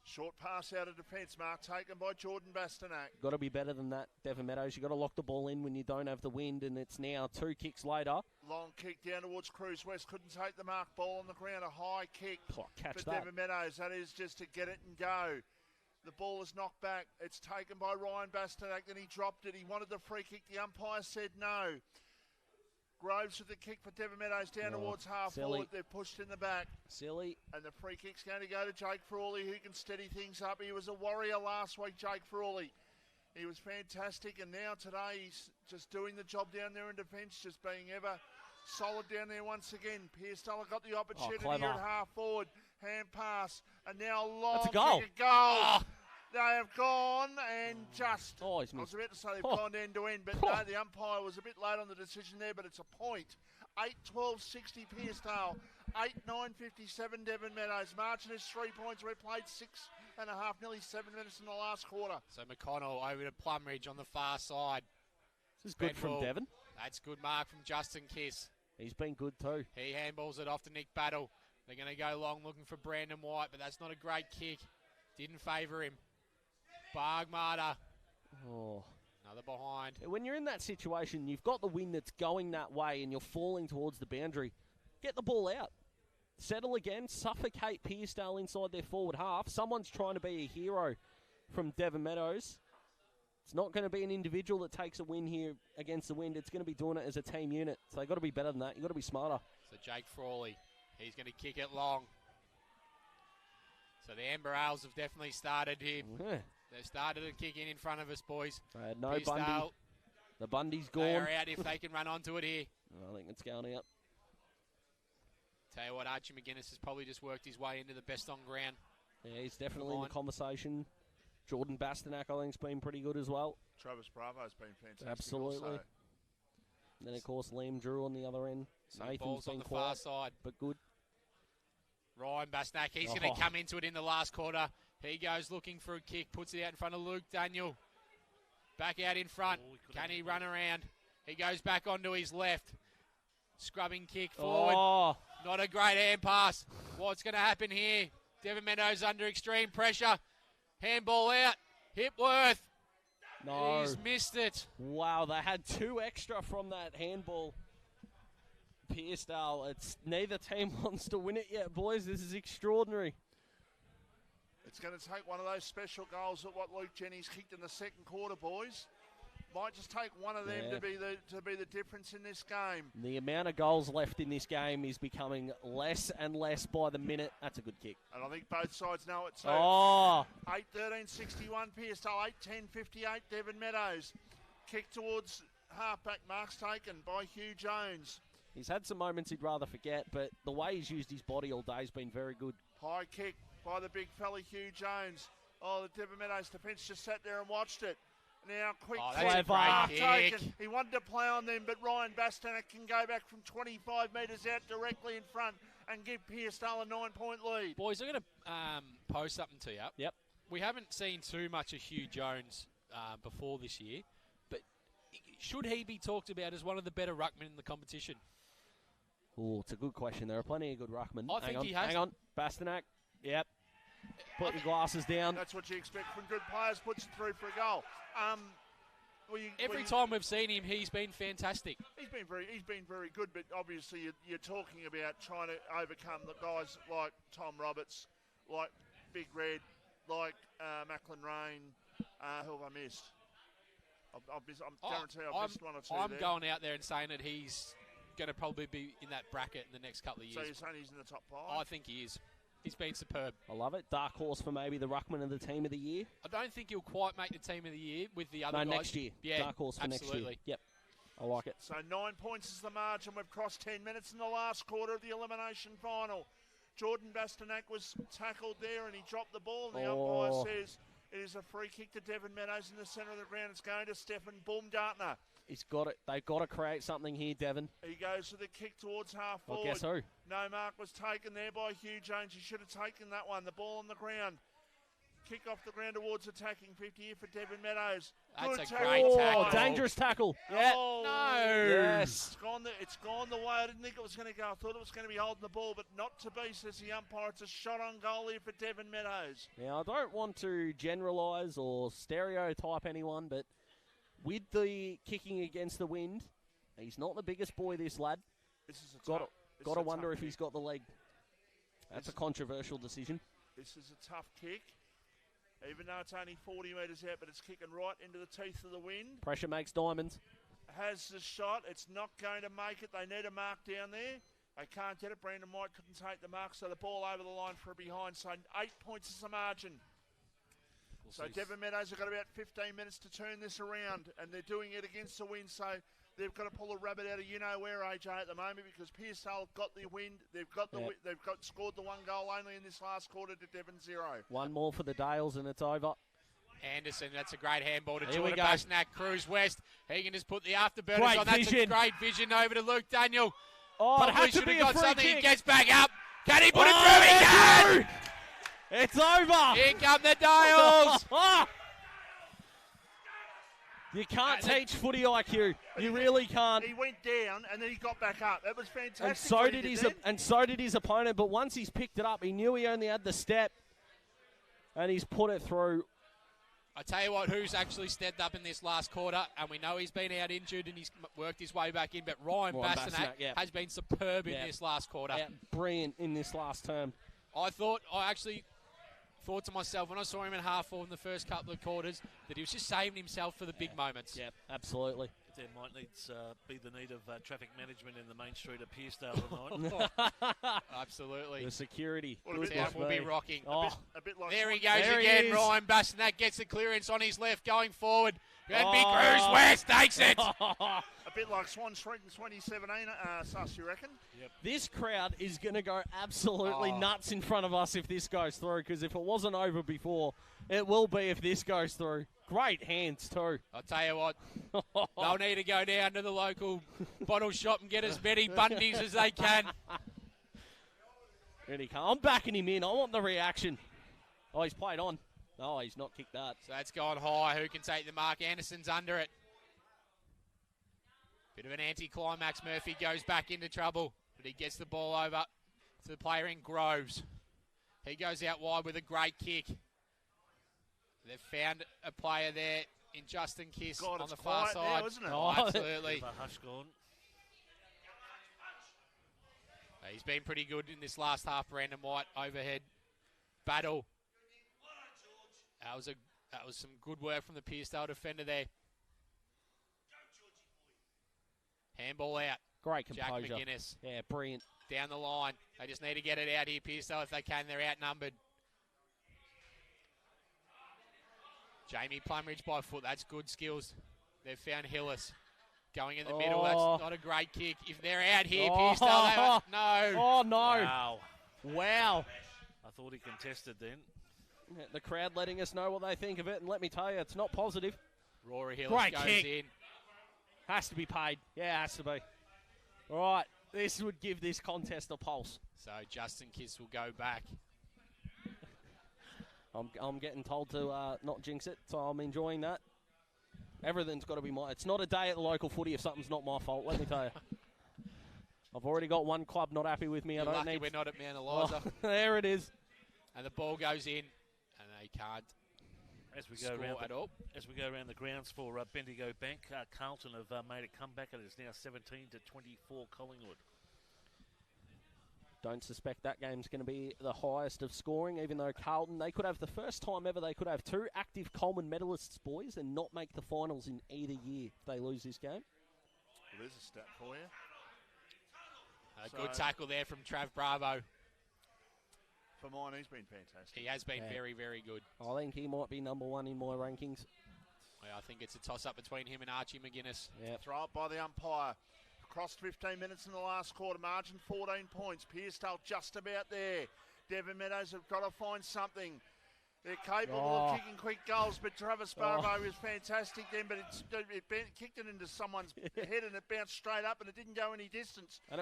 Short pass out of defence, Mark, taken by Jordan Bastanak. Got to be better than that, Devon Meadows. You've got to lock the ball in when you don't have the wind, and it's now 2 kicks later. Long kick down towards Cruz West. Couldn't take the mark. Ball on the ground. A high kick for Devon Meadows. That is just to get it and go. The ball is knocked back. It's taken by Ryan Bastanak. Then he dropped it. He wanted the free kick. The umpire said no. Groves with the kick for Devon Meadows down towards half forward. They're pushed in the back. Silly. And the free kick's going to go to Jake Frawley, who can steady things up. He was a warrior last week, Jake Frawley. He was fantastic, and now today he's just doing the job down there in defence, just being ever solid down there once again. Pearcedale got the opportunity here at half forward. Hand pass, and now a long That's a goal. kick, a goal. They have gone and just... I was about to say they've gone end to end, but no, the umpire was a bit late on the decision there, but it's a point. 8-12-60 Pearcedale, 8-9-57 Devon Meadows. Margin is 3 points. We've played 6.5, nearly 7 minutes in the last quarter. So McConnell over to Plumridge on the far side. This is good from Devon. That's good mark from Justin Kiss. He's been good too. He handballs it off to Nick Battle. They're going to go long looking for Brandon White, but that's not a great kick. Didn't favour him. Bargmata. Oh. Another behind. When you're in that situation, you've got the wind that's going that way and you're falling towards the boundary. Get the ball out. Settle again. Suffocate Pearcedale inside their forward half. Someone's trying to be a hero from Devon Meadows. It's not going to be an individual that takes a win here against the wind. It's going to be doing it as a team unit. So they've got to be better than that. You've got to be smarter. So Jake Frawley, he's going to kick it long. So the Amber Owls have definitely started here. Yeah. They've started to kick in front of us, boys. No Bundy. The Bundy's gone. They are out if they can run onto it here. I think it's going out. Tell you what, Archie McGuinness has probably just worked his way into the best on ground. Yeah, he's definitely in the conversation. Jordan Bastanak, I think, has been pretty good as well. Travis Bravo's been fantastic. Absolutely. Also. And then, of course, Liam Drew on the other end. So Nathan's been on the quiet, far side. but good. Ryan Bastanak, he's going to come into it in the last quarter. He goes looking for a kick, puts it out in front of Luke Daniel. Back out in front. Can he run around? He goes back onto his left. Scrubbing kick forward. Not a great hand pass. What's going to happen here? Devon Meadows under extreme pressure. Handball out. Hipworth. No. He's missed it. Wow, they had 2 extra from that handball. Pearcedale, it's neither team wants to win it yet, boys. This is extraordinary. It's going to take one of those special goals at what Luke Jennings kicked in the second quarter, boys. Might just take one of them to be the difference in this game. The amount of goals left in this game is becoming less and less by the minute. That's a good kick. And I think both sides know it too. 8-13-61 Pearcedale, 8-10-58 Devon Meadows. Kick towards halfback, marks taken by Hugh Jones. He's had some moments he'd rather forget, but the way he's used his body all day has been very good. High kick by the big fella Hugh Jones. The Devon Meadows defence just sat there and watched it. Now, quick kick. He wanted to play on them, but Ryan Bastanak can go back from 25 metres out directly in front and give Pearcedale a 9-point lead. Boys, I'm going to post something to you. Yep. We haven't seen too much of Hugh Jones before this year, but should he be talked about as one of the better ruckmen in the competition? Oh, it's a good question. There are plenty of good ruckmen. I think he has. Hang on. Bastanak. Yep. Put your glasses down. That's what you expect from good players. Puts it through for a goal. Every time we've seen him, he's been fantastic. He's been very good, but obviously you're talking about trying to overcome the guys like Tom Roberts, like Big Red, like Macklin Rain. Who have I missed? I'm guarantee I've missed one or two. I'm going out there and saying that he's going to probably be in that bracket in the next couple of years. So you're saying he's in the top 5? I think he is. He's been superb. I love it. Dark horse for maybe the ruckman of the team of the year. I don't think he'll quite make the team of the year with the other guys. Next year. Yeah, Dark horse for absolutely. next year. Yep. I like it. So 9 points is the margin. We've crossed 10 minutes in the last quarter of the elimination final. Jordan Bastanak was tackled there and he dropped the ball. And the umpire says it is a free kick to Devon Meadows in the centre of the ground. It's going to Stefan Baumgartner. He's got it. They've got to create something here, Devon. He goes for the kick towards half forward. Well, guess who? No mark was taken there by Hugh Jones. He should have taken that one. The ball on the ground. Kick off the ground towards attacking 50 here for Devon Meadows. That's Good a great tackle. Dangerous tackle. Yeah. Oh, no. Yes. It's gone the way I didn't think it was going to go. I thought it was going to be holding the ball, but not to be, says the umpire. It's a shot on goal here for Devon Meadows. Now, I don't want to generalise or stereotype anyone, but with the kicking against the wind, he's not the biggest boy, this lad. This is got to wonder if he's got the leg. That's a controversial decision. This is a tough kick. Even though it's only 40 metres out, but it's kicking right into the teeth of the wind. Pressure makes diamonds. Has the shot. It's not going to make it. They need a mark down there. They can't get it. Brandon White couldn't take the mark, so the ball over the line for a behind. So 8 points is the margin. So Devon Meadows have got about 15 minutes to turn this around, and they're doing it against the wind. So they've got to pull a rabbit out of you-know-where, AJ, at the moment, because Pearcedale got the wind. They've got scored the 1 goal only in this last quarter to Devon 0. One more for the Dales, and it's over. Anderson, that's a great handball to Here we Jordan go. Bastanak. Cruise west. He can just put the afterburners Great on. That's vision. a great vision over to Luke Daniel. Oh, Probably it had to should be have a got free something. kick. He gets back up. Can he put it through? He can! It's over. Here come the Dales. You can't teach footy IQ. You really can't. He went down and then he got back up. That was fantastic. And so did his opponent. But once he's picked it up, he knew he only had the step, and he's put it through. I tell you what, who's actually stepped up in this last quarter, and we know he's been out injured and he's worked his way back in, but Ryan Bastanak has been superb in this last quarter. Yeah, brilliant in this last term. I actually thought to myself when I saw him in half forward in the first couple of quarters that he was just saving himself for the big moments. Yeah, absolutely. There might be the need of traffic management in the main street of Pearcedale tonight. Absolutely. The security. The town will be rocking. Oh. A bit like there he goes again. Ryan Bastanak gets the clearance on his left going forward. And big Cruise West takes it. A bit like Swan Street in 2017, Sus, you reckon? Yep. This crowd is going to go absolutely nuts in front of us if this goes through, because if it wasn't over before, it will be if this goes through. Great hands, too. I'll tell you what, they'll need to go down to the local bottle shop and get as many Bundies as they can. Ready, I'm backing him in. I want the reaction. Oh, he's played on. Oh, he's not kicked that. So that's gone high. Who can take the mark? Anderson's under it. Bit of an anti-climax. Murphy goes back into trouble, but he gets the ball over to the player in Groves. He goes out wide with a great kick. They've found a player there in Justin Kiss on the far side. Now, isn't it? Oh, absolutely. Hush gone. He's been pretty good in this last half. Brandon White overhead battle. That was some good work from the Pearcedale defender there. Handball out. Great Jack composure. McGuinness. Yeah, brilliant. Down the line. They just need to get it out here, Pearcedale, if they can. They're outnumbered. Jamie Plumridge by foot. That's good skills. They've found Hillis. Going in the middle. That's not a great kick. If they're out here, Pearcedale, no. Oh, no. Wow. Wow. I thought he contested then. The crowd letting us know what they think of it, and let me tell you, it's not positive. Rory Hillis Great goes kick. in. Has to be paid. Yeah, has to be. All right, this would give this contest a pulse. So Justin Kiss will go back. I'm getting told to not jinx it, so I'm enjoying that. Everything's got to be my... It's not a day at the local footy if something's not my fault, let me tell you. I've already got one club not happy with me. You're I don't lucky need... we're not at Mount Eliza. Oh, there it is. And the ball goes in, and they can't As we score go around at all. As we go around the grounds for Bendigo Bank, Carlton have made a comeback. It is now 17-24 Collingwood. Don't suspect that game's going to be the highest of scoring, even though Carlton, they could have the first time ever they could have 2 active Coleman medalists, boys, and not make the finals in either year if they lose this game. Well, there's a stat for you. A good tackle there from Trav Bravo. For mine, he's been fantastic. He has been very, very good. I think he might be number one in my rankings. I think it's a toss-up between him and Archie McGuinness. Yep. Throw up by the umpire. Crossed 15 minutes in the last quarter. Margin 14 points. Pearcedale just about there. Devon Meadows have got to find something. They're capable of kicking quick goals, but Travis Barbo was fantastic then, but it kicked it into someone's head and it bounced straight up and it didn't go any distance. And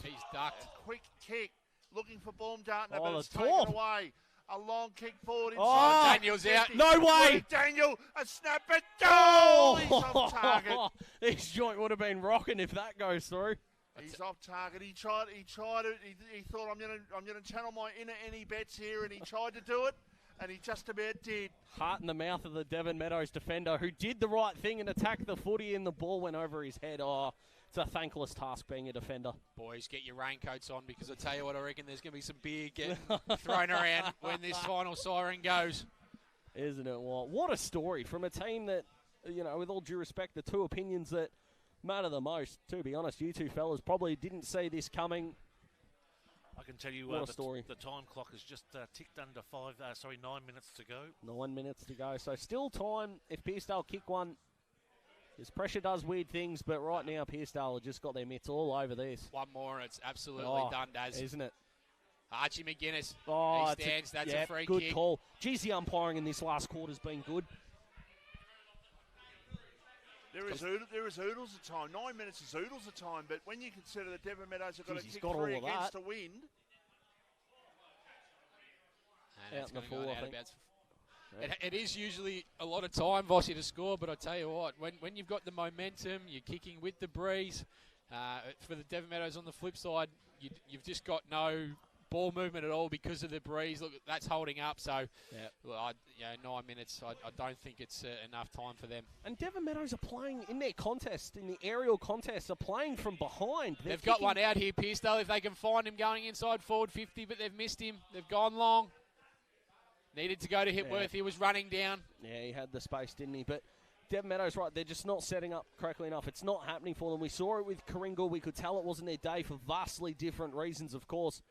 he's ducked. Quick kick, looking for Baumgartner, Oh, but it's the taken top. away. A long kick forward inside. Daniel's out. No way! Daniel, a snap at goal! He's off target. This joint would have been rocking if that goes through. He's off target. He tried it. He thought, I'm gonna channel my inner any bets here, and he tried to do it, and he just about did. Heart in the mouth of the Devon Meadows defender who did the right thing and attacked the footy, and the ball went over his head. Oh, it's a thankless task being a defender. Boys, get your raincoats on, because I tell you what, I reckon there's going to be some beer getting thrown around when this final siren goes. Isn't it? What a story from a team that, with all due respect, the two opinions that matter the most. To be honest, you two fellas probably didn't see this coming. I can tell you What a story. The time clock has just ticked under 9 minutes to go. 9 minutes to go. So still time if Pearcedale kick one. This pressure does weird things, but right now Pearcedale have just got their mitts all over this. One more and it's absolutely done, Daz. Isn't it? Archie McGuinness. He stands. That's a free good kick. call. Geez, the umpiring in this last quarter's been good. There is oodles of time. 9 minutes is oodles of time, but when you consider that Devon Meadows have got to kick three against the wind. And Out in the full, I think. It is usually a lot of time, Vossi, to score, but I tell you what, when you've got the momentum, you're kicking with the breeze. For the Devon Meadows on the flip side, you've just got no ball movement at all because of the breeze. Look, that's holding up. So, 9 minutes, I don't think it's enough time for them. And Devon Meadows are playing in their contest, in the aerial contest, are playing from behind. They've got one out here, Pearcedale, if they can find him going inside forward 50, but they've missed him. They've gone long. Needed to go to Hipworth. He was running down. Yeah, he had the space, didn't he? But Devon Meadows, right, they're just not setting up correctly enough. It's not happening for them. We saw it with Karingal. We could tell it wasn't their day for vastly different reasons, of course.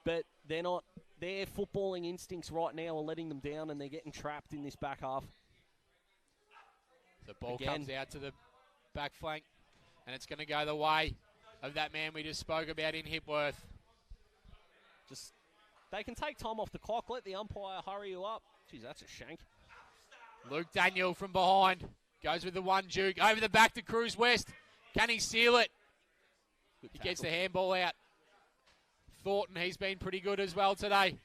But they're not. Their footballing instincts right now are letting them down, and they're getting trapped in this back half. The ball comes out to the back flank, and it's going to go the way of that man we just spoke about in Hipworth. They can take time off the clock. Let the umpire hurry you up. Jeez, that's a shank. Luke Daniel from behind. Goes with the one juke. Over the back to Cruz West. Can he seal it? He gets the handball out. Thornton, he's been pretty good as well today.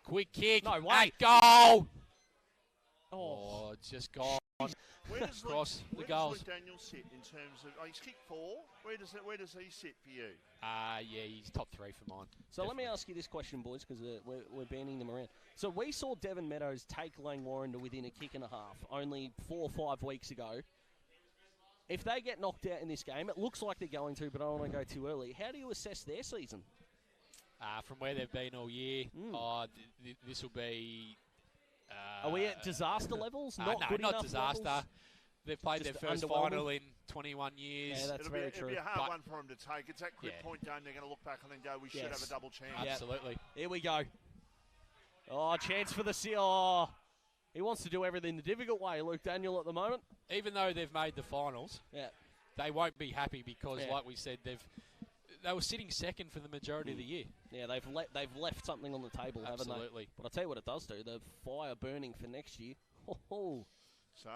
Quick kick. No way. Goal. Oh, it's just gone. Where does Across the goals. Luke Daniel sit in terms of? He's kicked 4. Where does he sit for you? He's top 3 for mine. So let me ask you this question, boys, because we're banning them around. So we saw Devon Meadows take Langwarrin to within a kick and a half only 4 or 5 weeks ago. If they get knocked out in this game, it looks like they're going to, but I don't want to go too early. How do you assess their season? From where they've been all year, this will be... Are we at disaster levels? No, not disaster. Levels? They've played their first final in 21 years. Yeah, that's very true. It'll be a hard one for them to take. It's that quick point game. They're going to look back and then go, we should have a double chance. Absolutely. Here we go. Oh, chance for the seal. Oh, he wants to do everything the difficult way, Luke Daniel, at the moment. Even though they've made the finals, they won't be happy because, like we said, they were sitting second for the majority of the year. Yeah, they've left something on the table, haven't they? Absolutely. But I'll tell you what it does do. The fire burning for next year. So,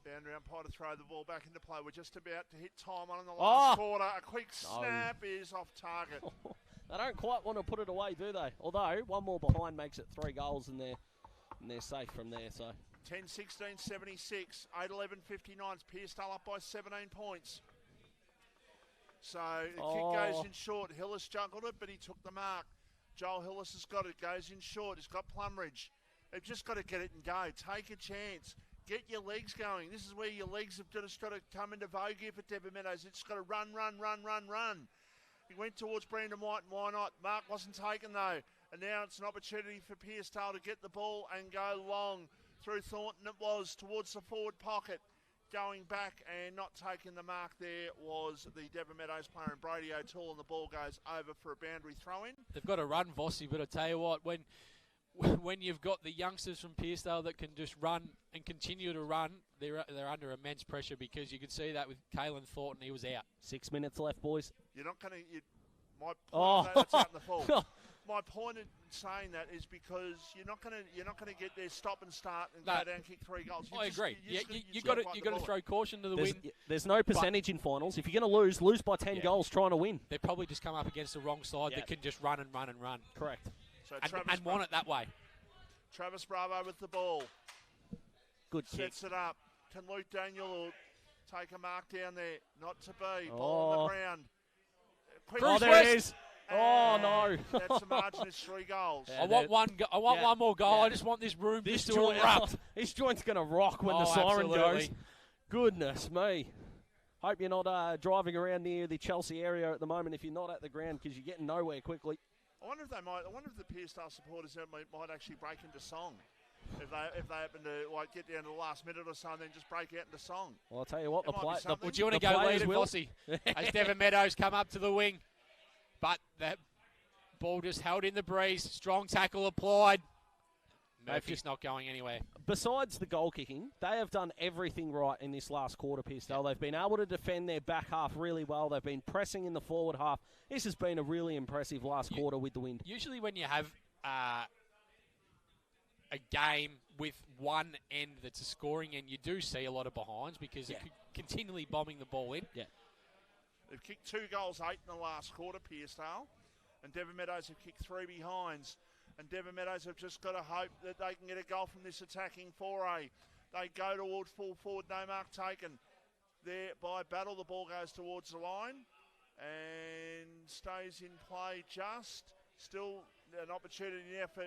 boundary umpire to throw the ball back into play. We're just about to hit time on in the last quarter. A quick snap is off target. They don't quite want to put it away, do they? Although, one more behind makes it 3 goals and they're safe from there. So 10-16, 76, 8-11, 59. Pearcedale up by 17 points. So the kick goes in short. Hillis juggled it, but he took the mark. Joel Hillis has got it. Goes in short. He's got Plumridge. They've just got to get it and go. Take a chance. Get your legs going. This is where your legs have just got to come into vogue here for Devon Meadows. It's got to run. He went towards Brandon White, and why not? Mark wasn't taken, though. And now it's an opportunity for Pearcedale to get the ball and go long. Through Thornton it was, towards the forward pocket. going back and not taking the mark there was the Devon Meadows player, and Brady O'Toole, and the ball goes over for a boundary throw-in. They've got to run, Vossi, but I tell you what, when you've got the youngsters from Pearcedale that can just run and continue to run, they're under immense pressure, because you could see that with Caelan Thornton, he was out. 6 minutes left, boys. You're not going to... My point that's out in the full. My point in saying that is because you're not going to get there, stop and start, and go down and kick 3 goals. I agree. You got to throw caution to the wind. There's no percentage in finals. If you're going to lose by 10 goals trying to win. They've probably just come up against the wrong side that can just run and run and run. Correct. So and want it that way. Travis Bravo with the ball. Good kick. Sets it up. Can Luke Daniel take a mark down there? Not to be. Ball on the ground. There it is. Oh, no. That's a margin of 3 goals. I want one more goal. I just want this room to erupt. This joint's going to rock when the siren goes. Goodness me. Hope you're not driving around near the Chelsea area at the moment if you're not at the ground, because you're getting nowhere quickly. I wonder if the Pearcedale supporters might actually break into song. If they happen to get down to the last minute or so and then just break out into song. Well, I'll tell you what, would you want to go lead it, Vossi? As Devon Meadows come up to the wing. But that ball just held in the breeze. Strong tackle applied. Murphy's not going anywhere. Besides the goal kicking, they have done everything right in this last quarter, Pearcedale. They've been able to defend their back half really well. They've been pressing in the forward half. This has been a really impressive last quarter with the wind. Usually when you have a game with one end that's a scoring end, you do see a lot of behinds, because they're continually bombing the ball in. Yeah. They've kicked 2 goals, 8 in the last quarter, Pearcedale. And Devon Meadows have kicked 3 behinds. And Devon Meadows have just got to hope that they can get a goal from this attacking foray. They go towards full forward, no mark taken. There by Battle, the ball goes towards the line and stays in play just. Still an opportunity now for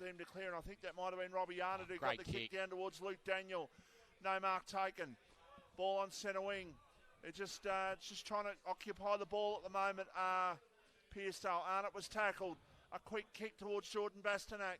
them to clear, and I think that might have been Robbie Arnott who got the kick down towards Luke Daniel. No mark taken. Ball on centre wing. They're just trying to occupy the ball at the moment. Pearcedale. Arnott was tackled. A quick kick towards Jordan Bastanak.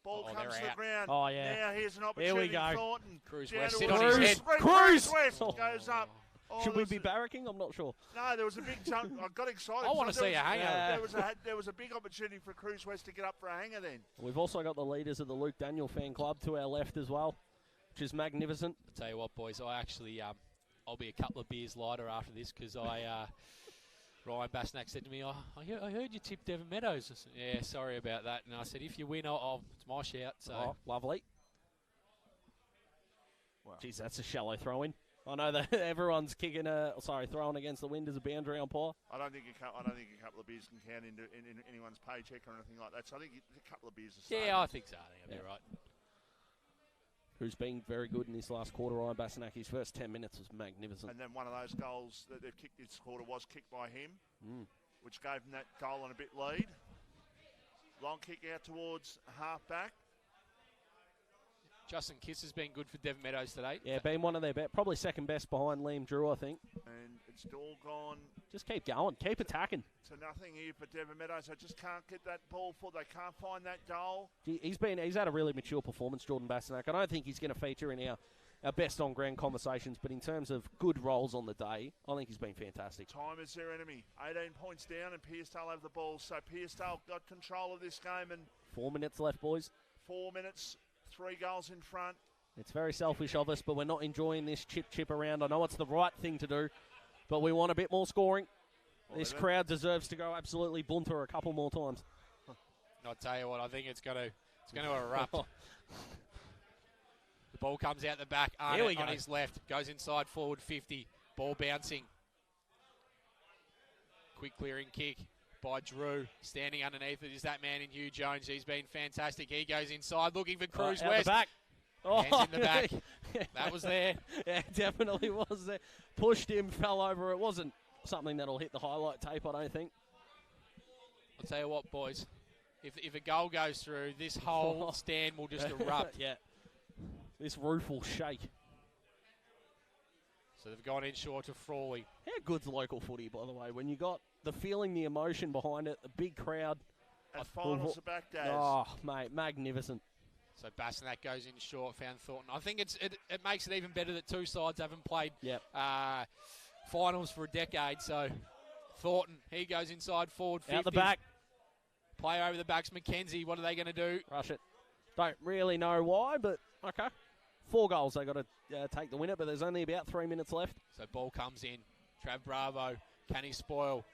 Ball comes to the ground. Oh, yeah. Now here's an opportunity. Here we go. Thornton. Cruz down West, towards sit on his head. Cruz West goes up. Oh, Should we be barracking? I'm not sure. No, there was a big jump. I got excited. I want to see a hanger. There was a big opportunity for Cruz West to get up for a hanger then. We've also got the leaders of the Luke Daniel fan club to our left as well, which is magnificent. I'll tell you what, boys, I actually, I'll be a couple of beers lighter after this, because Ryan Basnak said to me, I heard you tipped Devon Meadows. I said, yeah, sorry about that. And I said, if you win, it's my shout. So. Lovely. Wow. Geez, that's a shallow throw-in. I know that everyone's throwing against the wind as a boundary umpire. I don't think a couple of beers can count in anyone's paycheck or anything like that. So I think a couple of beers are safe. Yeah, I think so. I think I'll be right. Who's been very good in this last quarter, Ryan Bastanak. His first 10 minutes was magnificent. And then one of those goals that they've kicked this quarter was kicked by him, which gave him that goal and a bit lead. Long kick out towards half-back. Justin Kiss has been good for Devon Meadows today. Yeah, been one of their best, probably second best behind Liam Drew, I think. And it's all gone. Just keep going, keep attacking. To nothing here for Devon Meadows. They just can't get that ball forward. They can't find that goal. He's had a really mature performance, Jordan Bastanak. I don't think he's going to feature in our best on ground conversations, but in terms of good roles on the day, I think he's been fantastic. Time is their enemy. 18 points down, and Pearcedale have the ball. So Pearcedale got control of this game, and 4 minutes left, boys. 4 minutes, 3 goals in front. It's very selfish of us, but we're not enjoying this chip around. I know it's the right thing to do, but we want a bit more scoring. Well, this crowd deserves to go absolutely bunter a couple more times. I'll tell you what, I think it's going to erupt. The ball comes out the back. Arnott on his left, goes inside forward 50. Ball bouncing. Quick clearing kick by Drew. Standing underneath it is that man in Hugh Jones. He's been fantastic. He goes inside looking for Cruz West. The back. Hands in the back. That was there. Yeah, definitely was there. Pushed him, fell over. It wasn't something that'll hit the highlight tape, I don't think. I'll tell you what, boys. If a goal goes through, this whole stand will just erupt. Yeah. This roof will shake. So they've gone in short of Frawley. How good's local footy, by the way? When you got the feeling, the emotion behind it, the big crowd. And finals are back, Daz. Oh, mate, magnificent. So Bassinak goes in short, found Thornton. I think it makes it even better that two sides haven't played finals for a decade. So Thornton, he goes inside forward 50. Out the back. Play over the backs. Mackenzie, what are they going to do? Rush it. Don't really know why, but okay. 4 goals they got to take the winner, but there's only about 3 minutes left. So ball comes in. Trav Bravo, can he spoil?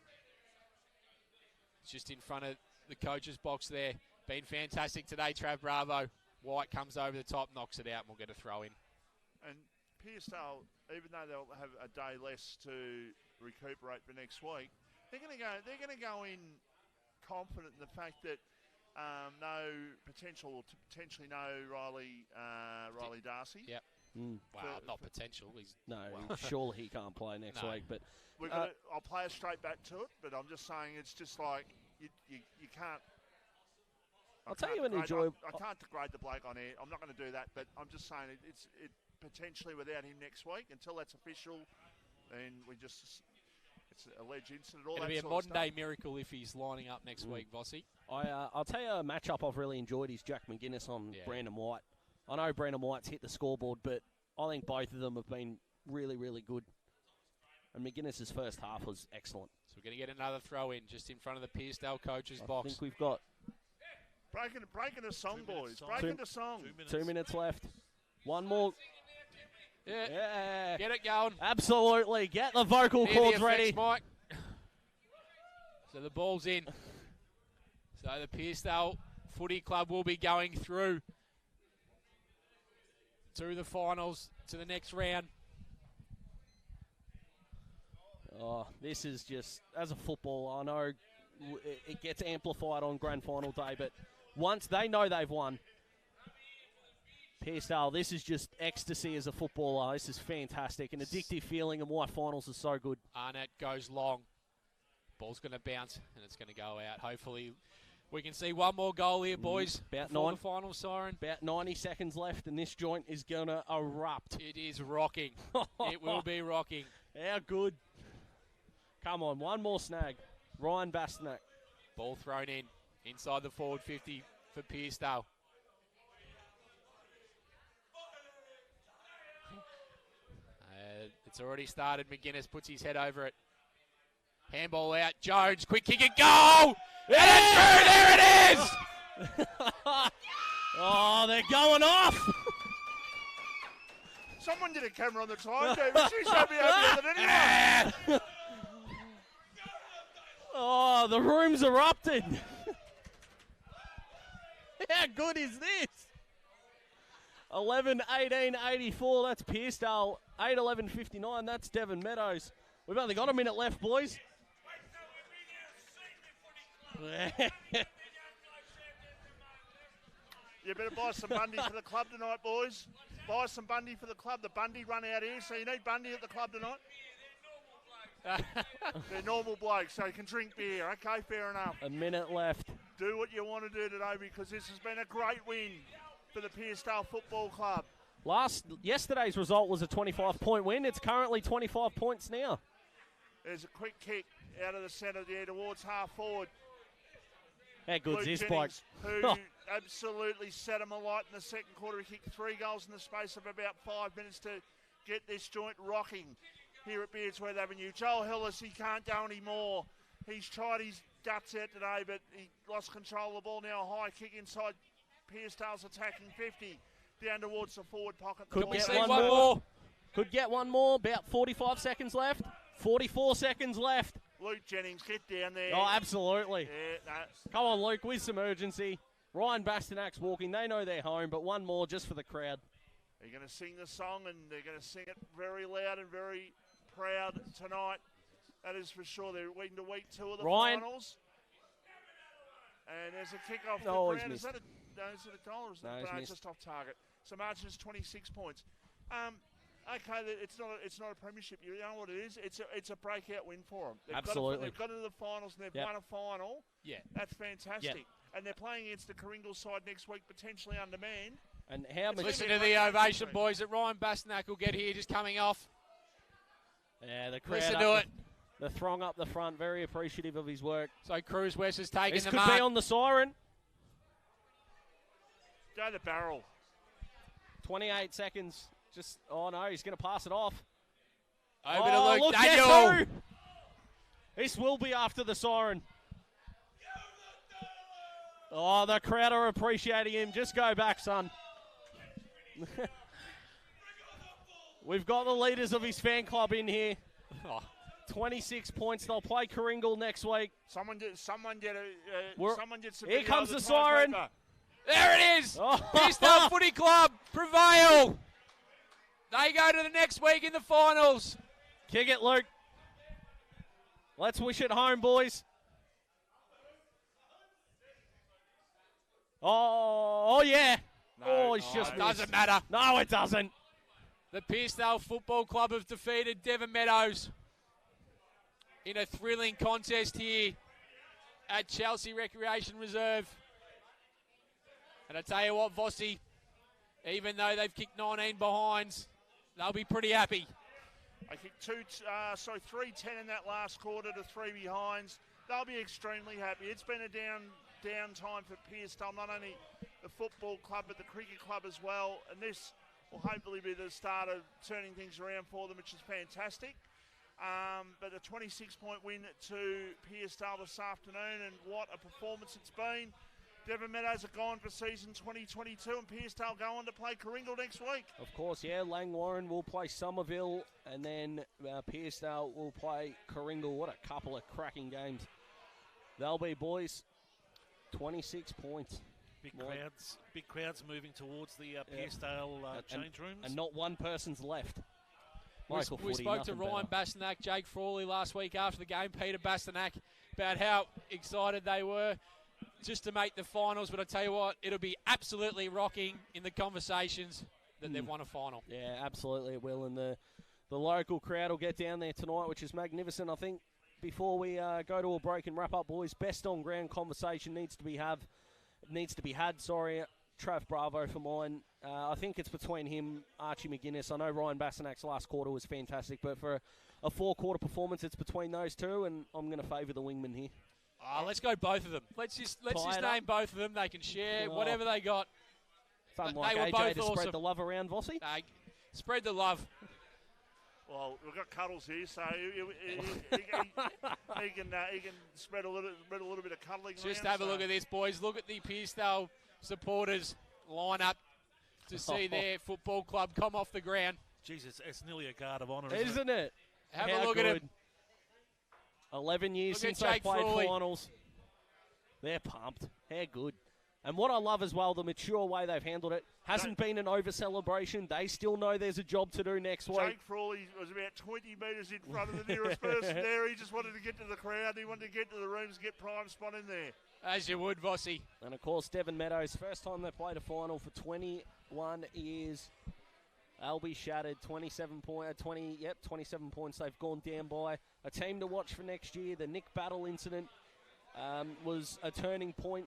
It's just in front of the coach's box there. Been fantastic today, Trav Bravo. White comes over the top, knocks it out, and we'll get a throw in. And Pearcedale, even though they'll have a day less to recuperate for next week, they're going to go in confident in the fact that potentially no Riley Darcy. Yep. Wow, not potential. Surely he can't play next week. But I'll play a straight back to it. But I'm just saying, it's just like you can't. I can't degrade the bloke on air. I'm not going to do that. But I'm just saying it potentially without him next week until that's official, and it's an alleged incident. It'll be a modern-day miracle if he's lining up next week, Vossi. I'll tell you a matchup I've really enjoyed is Jack McGuinness on Brandon White. I know Brandon White's hit the scoreboard, but I think both of them have been really, really good. And McGuinness's first half was excellent. So we're going to get another throw in just in front of the Pearcedale coach's box. I think we've got... Breaking the song, boys. Breaking the song. 2 minutes left. One more... Yeah. Get it going. Absolutely. Get the vocal cords ready. Mike. So the ball's in. So the Pearcedale Footy Club will be going through to the finals, to the next round. Oh, this is just, as a footballer, I know it gets amplified on grand final day, but once they know they've won, Pearcedale, this is just ecstasy as a footballer. This is fantastic, an addictive feeling, and why finals are so good. Arnett goes long. Ball's going to bounce, and it's going to go out. Hopefully, we can see one more goal here, boys. Before the final siren. About 90 seconds left, and this joint is going to erupt. It is rocking. It will be rocking. How good. Come on, one more snag. Ryan Bastinak. Ball thrown in. Inside the forward 50 for Pearcedale. It's already started. McGuinness puts his head over it. Handball out. Jones, quick kick and goal! Yeah! And it's through! There it is! Oh, they're going off! Someone did a camera on the time, David. She's happier than anyone. Oh, the room's erupted. How good is this? 11-18-84, that's Pearcedale. 8-11-59, that's Devon Meadows. We've only got a minute left, boys. You better buy some Bundy for the club tonight, boys. Buy some Bundy for the club. The Bundy run out here, so you need Bundy at the club tonight. They're normal blokes, so you can drink beer. Okay, fair enough. A minute left. Do what you want to do today, because this has been a great win for the Pearcedale Football Club. Yesterday's result was a 25-point win. It's currently 25 points now. There's a quick kick out of the centre there towards half forward. How good's this bloke? Who absolutely set him alight in the second quarter. He kicked 3 goals in the space of about 5 minutes to get this joint rocking here at Beardsworth Avenue. Joel Hillis, he can't go anymore. He's tried his guts out today, but he lost control of the ball. Now a high kick inside Pearcedale's attacking 50. Down towards the forward pocket. Could get one more. Could get one more. About 45 seconds left. 44 seconds left. Luke Jennings, get down there. Oh, absolutely. Yeah, no. Come on, Luke, with some urgency. Ryan Bastinak's walking. They know they're home, but one more just for the crowd. They're going to sing the song, and they're going to sing it very loud and very proud tonight. That is for sure. They're into week 2 of the finals. And there's a kick-off. Oh, he's missed. Is it a goal or is it? No, it's just off target. So margin is 26 points. Okay, it's not a premiership. You know what it is? It's a breakout win for them. Absolutely. They've got into the finals and they've won a final. Yeah, that's fantastic. And they're playing against the Kringle side next week, potentially undermanned. And how much? Listen to the ovation, boys, that Ryan Bastinak will get here, just coming off. Yeah, the crowd. Listen to it. The throng up the front, very appreciative of his work. So Cruz West has taken this the could mark. be on the siren. Go the barrel. 28 seconds. Just, oh no, he's going to pass it off. Over to Luke look, Daniel. guess who? This will be after the siren. Oh, the crowd are appreciating him. Just go back, son. We've got the leaders of his fan club in here. 26 points. They'll play Coringal next week. Someone did some. Here comes the siren. There it is. Oh. Pearcedale Footy Club prevail. They go to the next week in the finals. Kick it, Luke. Let's wish it home, boys. Oh yeah. No, it's just it doesn't matter. No, it doesn't. The Pearcedale Football Club have defeated Devon Meadows in a thrilling contest here at Chelsea Recreation Reserve. And I tell you what, Vossi, even though they've kicked 19 behinds, they'll be pretty happy. I kicked 3-10 in that last quarter to 3 behinds. They'll be extremely happy. It's been a down time for Pearcedale, not only the football club but the cricket club as well. And this will hopefully be the start of turning things around for them, which is fantastic. But a 26-point win to Pearcedale this afternoon, and what a performance it's been. Devon Meadows are gone for season 2022, and Pearcedale go on to play Coringal next week. Of course, yeah. Langwarren will play Somerville, and then Pearcedale will play Coringal. What a couple of cracking games they'll be, boys. 26 points. Big crowds moving towards the Pearcedale change rooms. And not one person's left. We spoke to Ryan Bastanak, Jake Frawley last week after the game, Peter Bastanak, about how excited they were just to make the finals. But I tell you what, it'll be absolutely rocking in the conversations that they've won a final. Yeah, absolutely it will. And the local crowd will get down there tonight, which is magnificent. I think before we go to a break and wrap up, boys, best on ground conversation needs to be had. Trav Bravo for mine. I think it's between him, Archie McGuinness. I know Ryan Bastanak's last quarter was fantastic, but for a 4-quarter performance, it's between those two, and I'm going to favour the wingman here. Let's go both of them. Let's just name both of them. They can share whatever they got. Something like AJ both to awesome. spread the love around, Vossi. Spread the love. Well, we've got Cuddles here, so he can spread a little bit of cuddling. Just around, have a look at this, boys. Look at the Pearcedale supporters line up to see their football club come off the ground. Jesus, it's nearly a guard of honour, isn't it? Have a look at him. 11 years Look since at they Jake played Frawley. finals. They're pumped. How good. And what I love as well, the mature way they've handled it. Hasn't been an over-celebration. They still know there's a job to do next week. Jake Frawley was about 20 metres in front of the nearest person there. He just wanted to get to the crowd. He wanted to get to the rooms, get prime spot in there. As you would, Vossi. And, of course, Devon Meadows, first time they played a final for 21 years. They'll be shattered. 27 points they've gone down by. A team to watch for next year. The Nick Battle incident was a turning point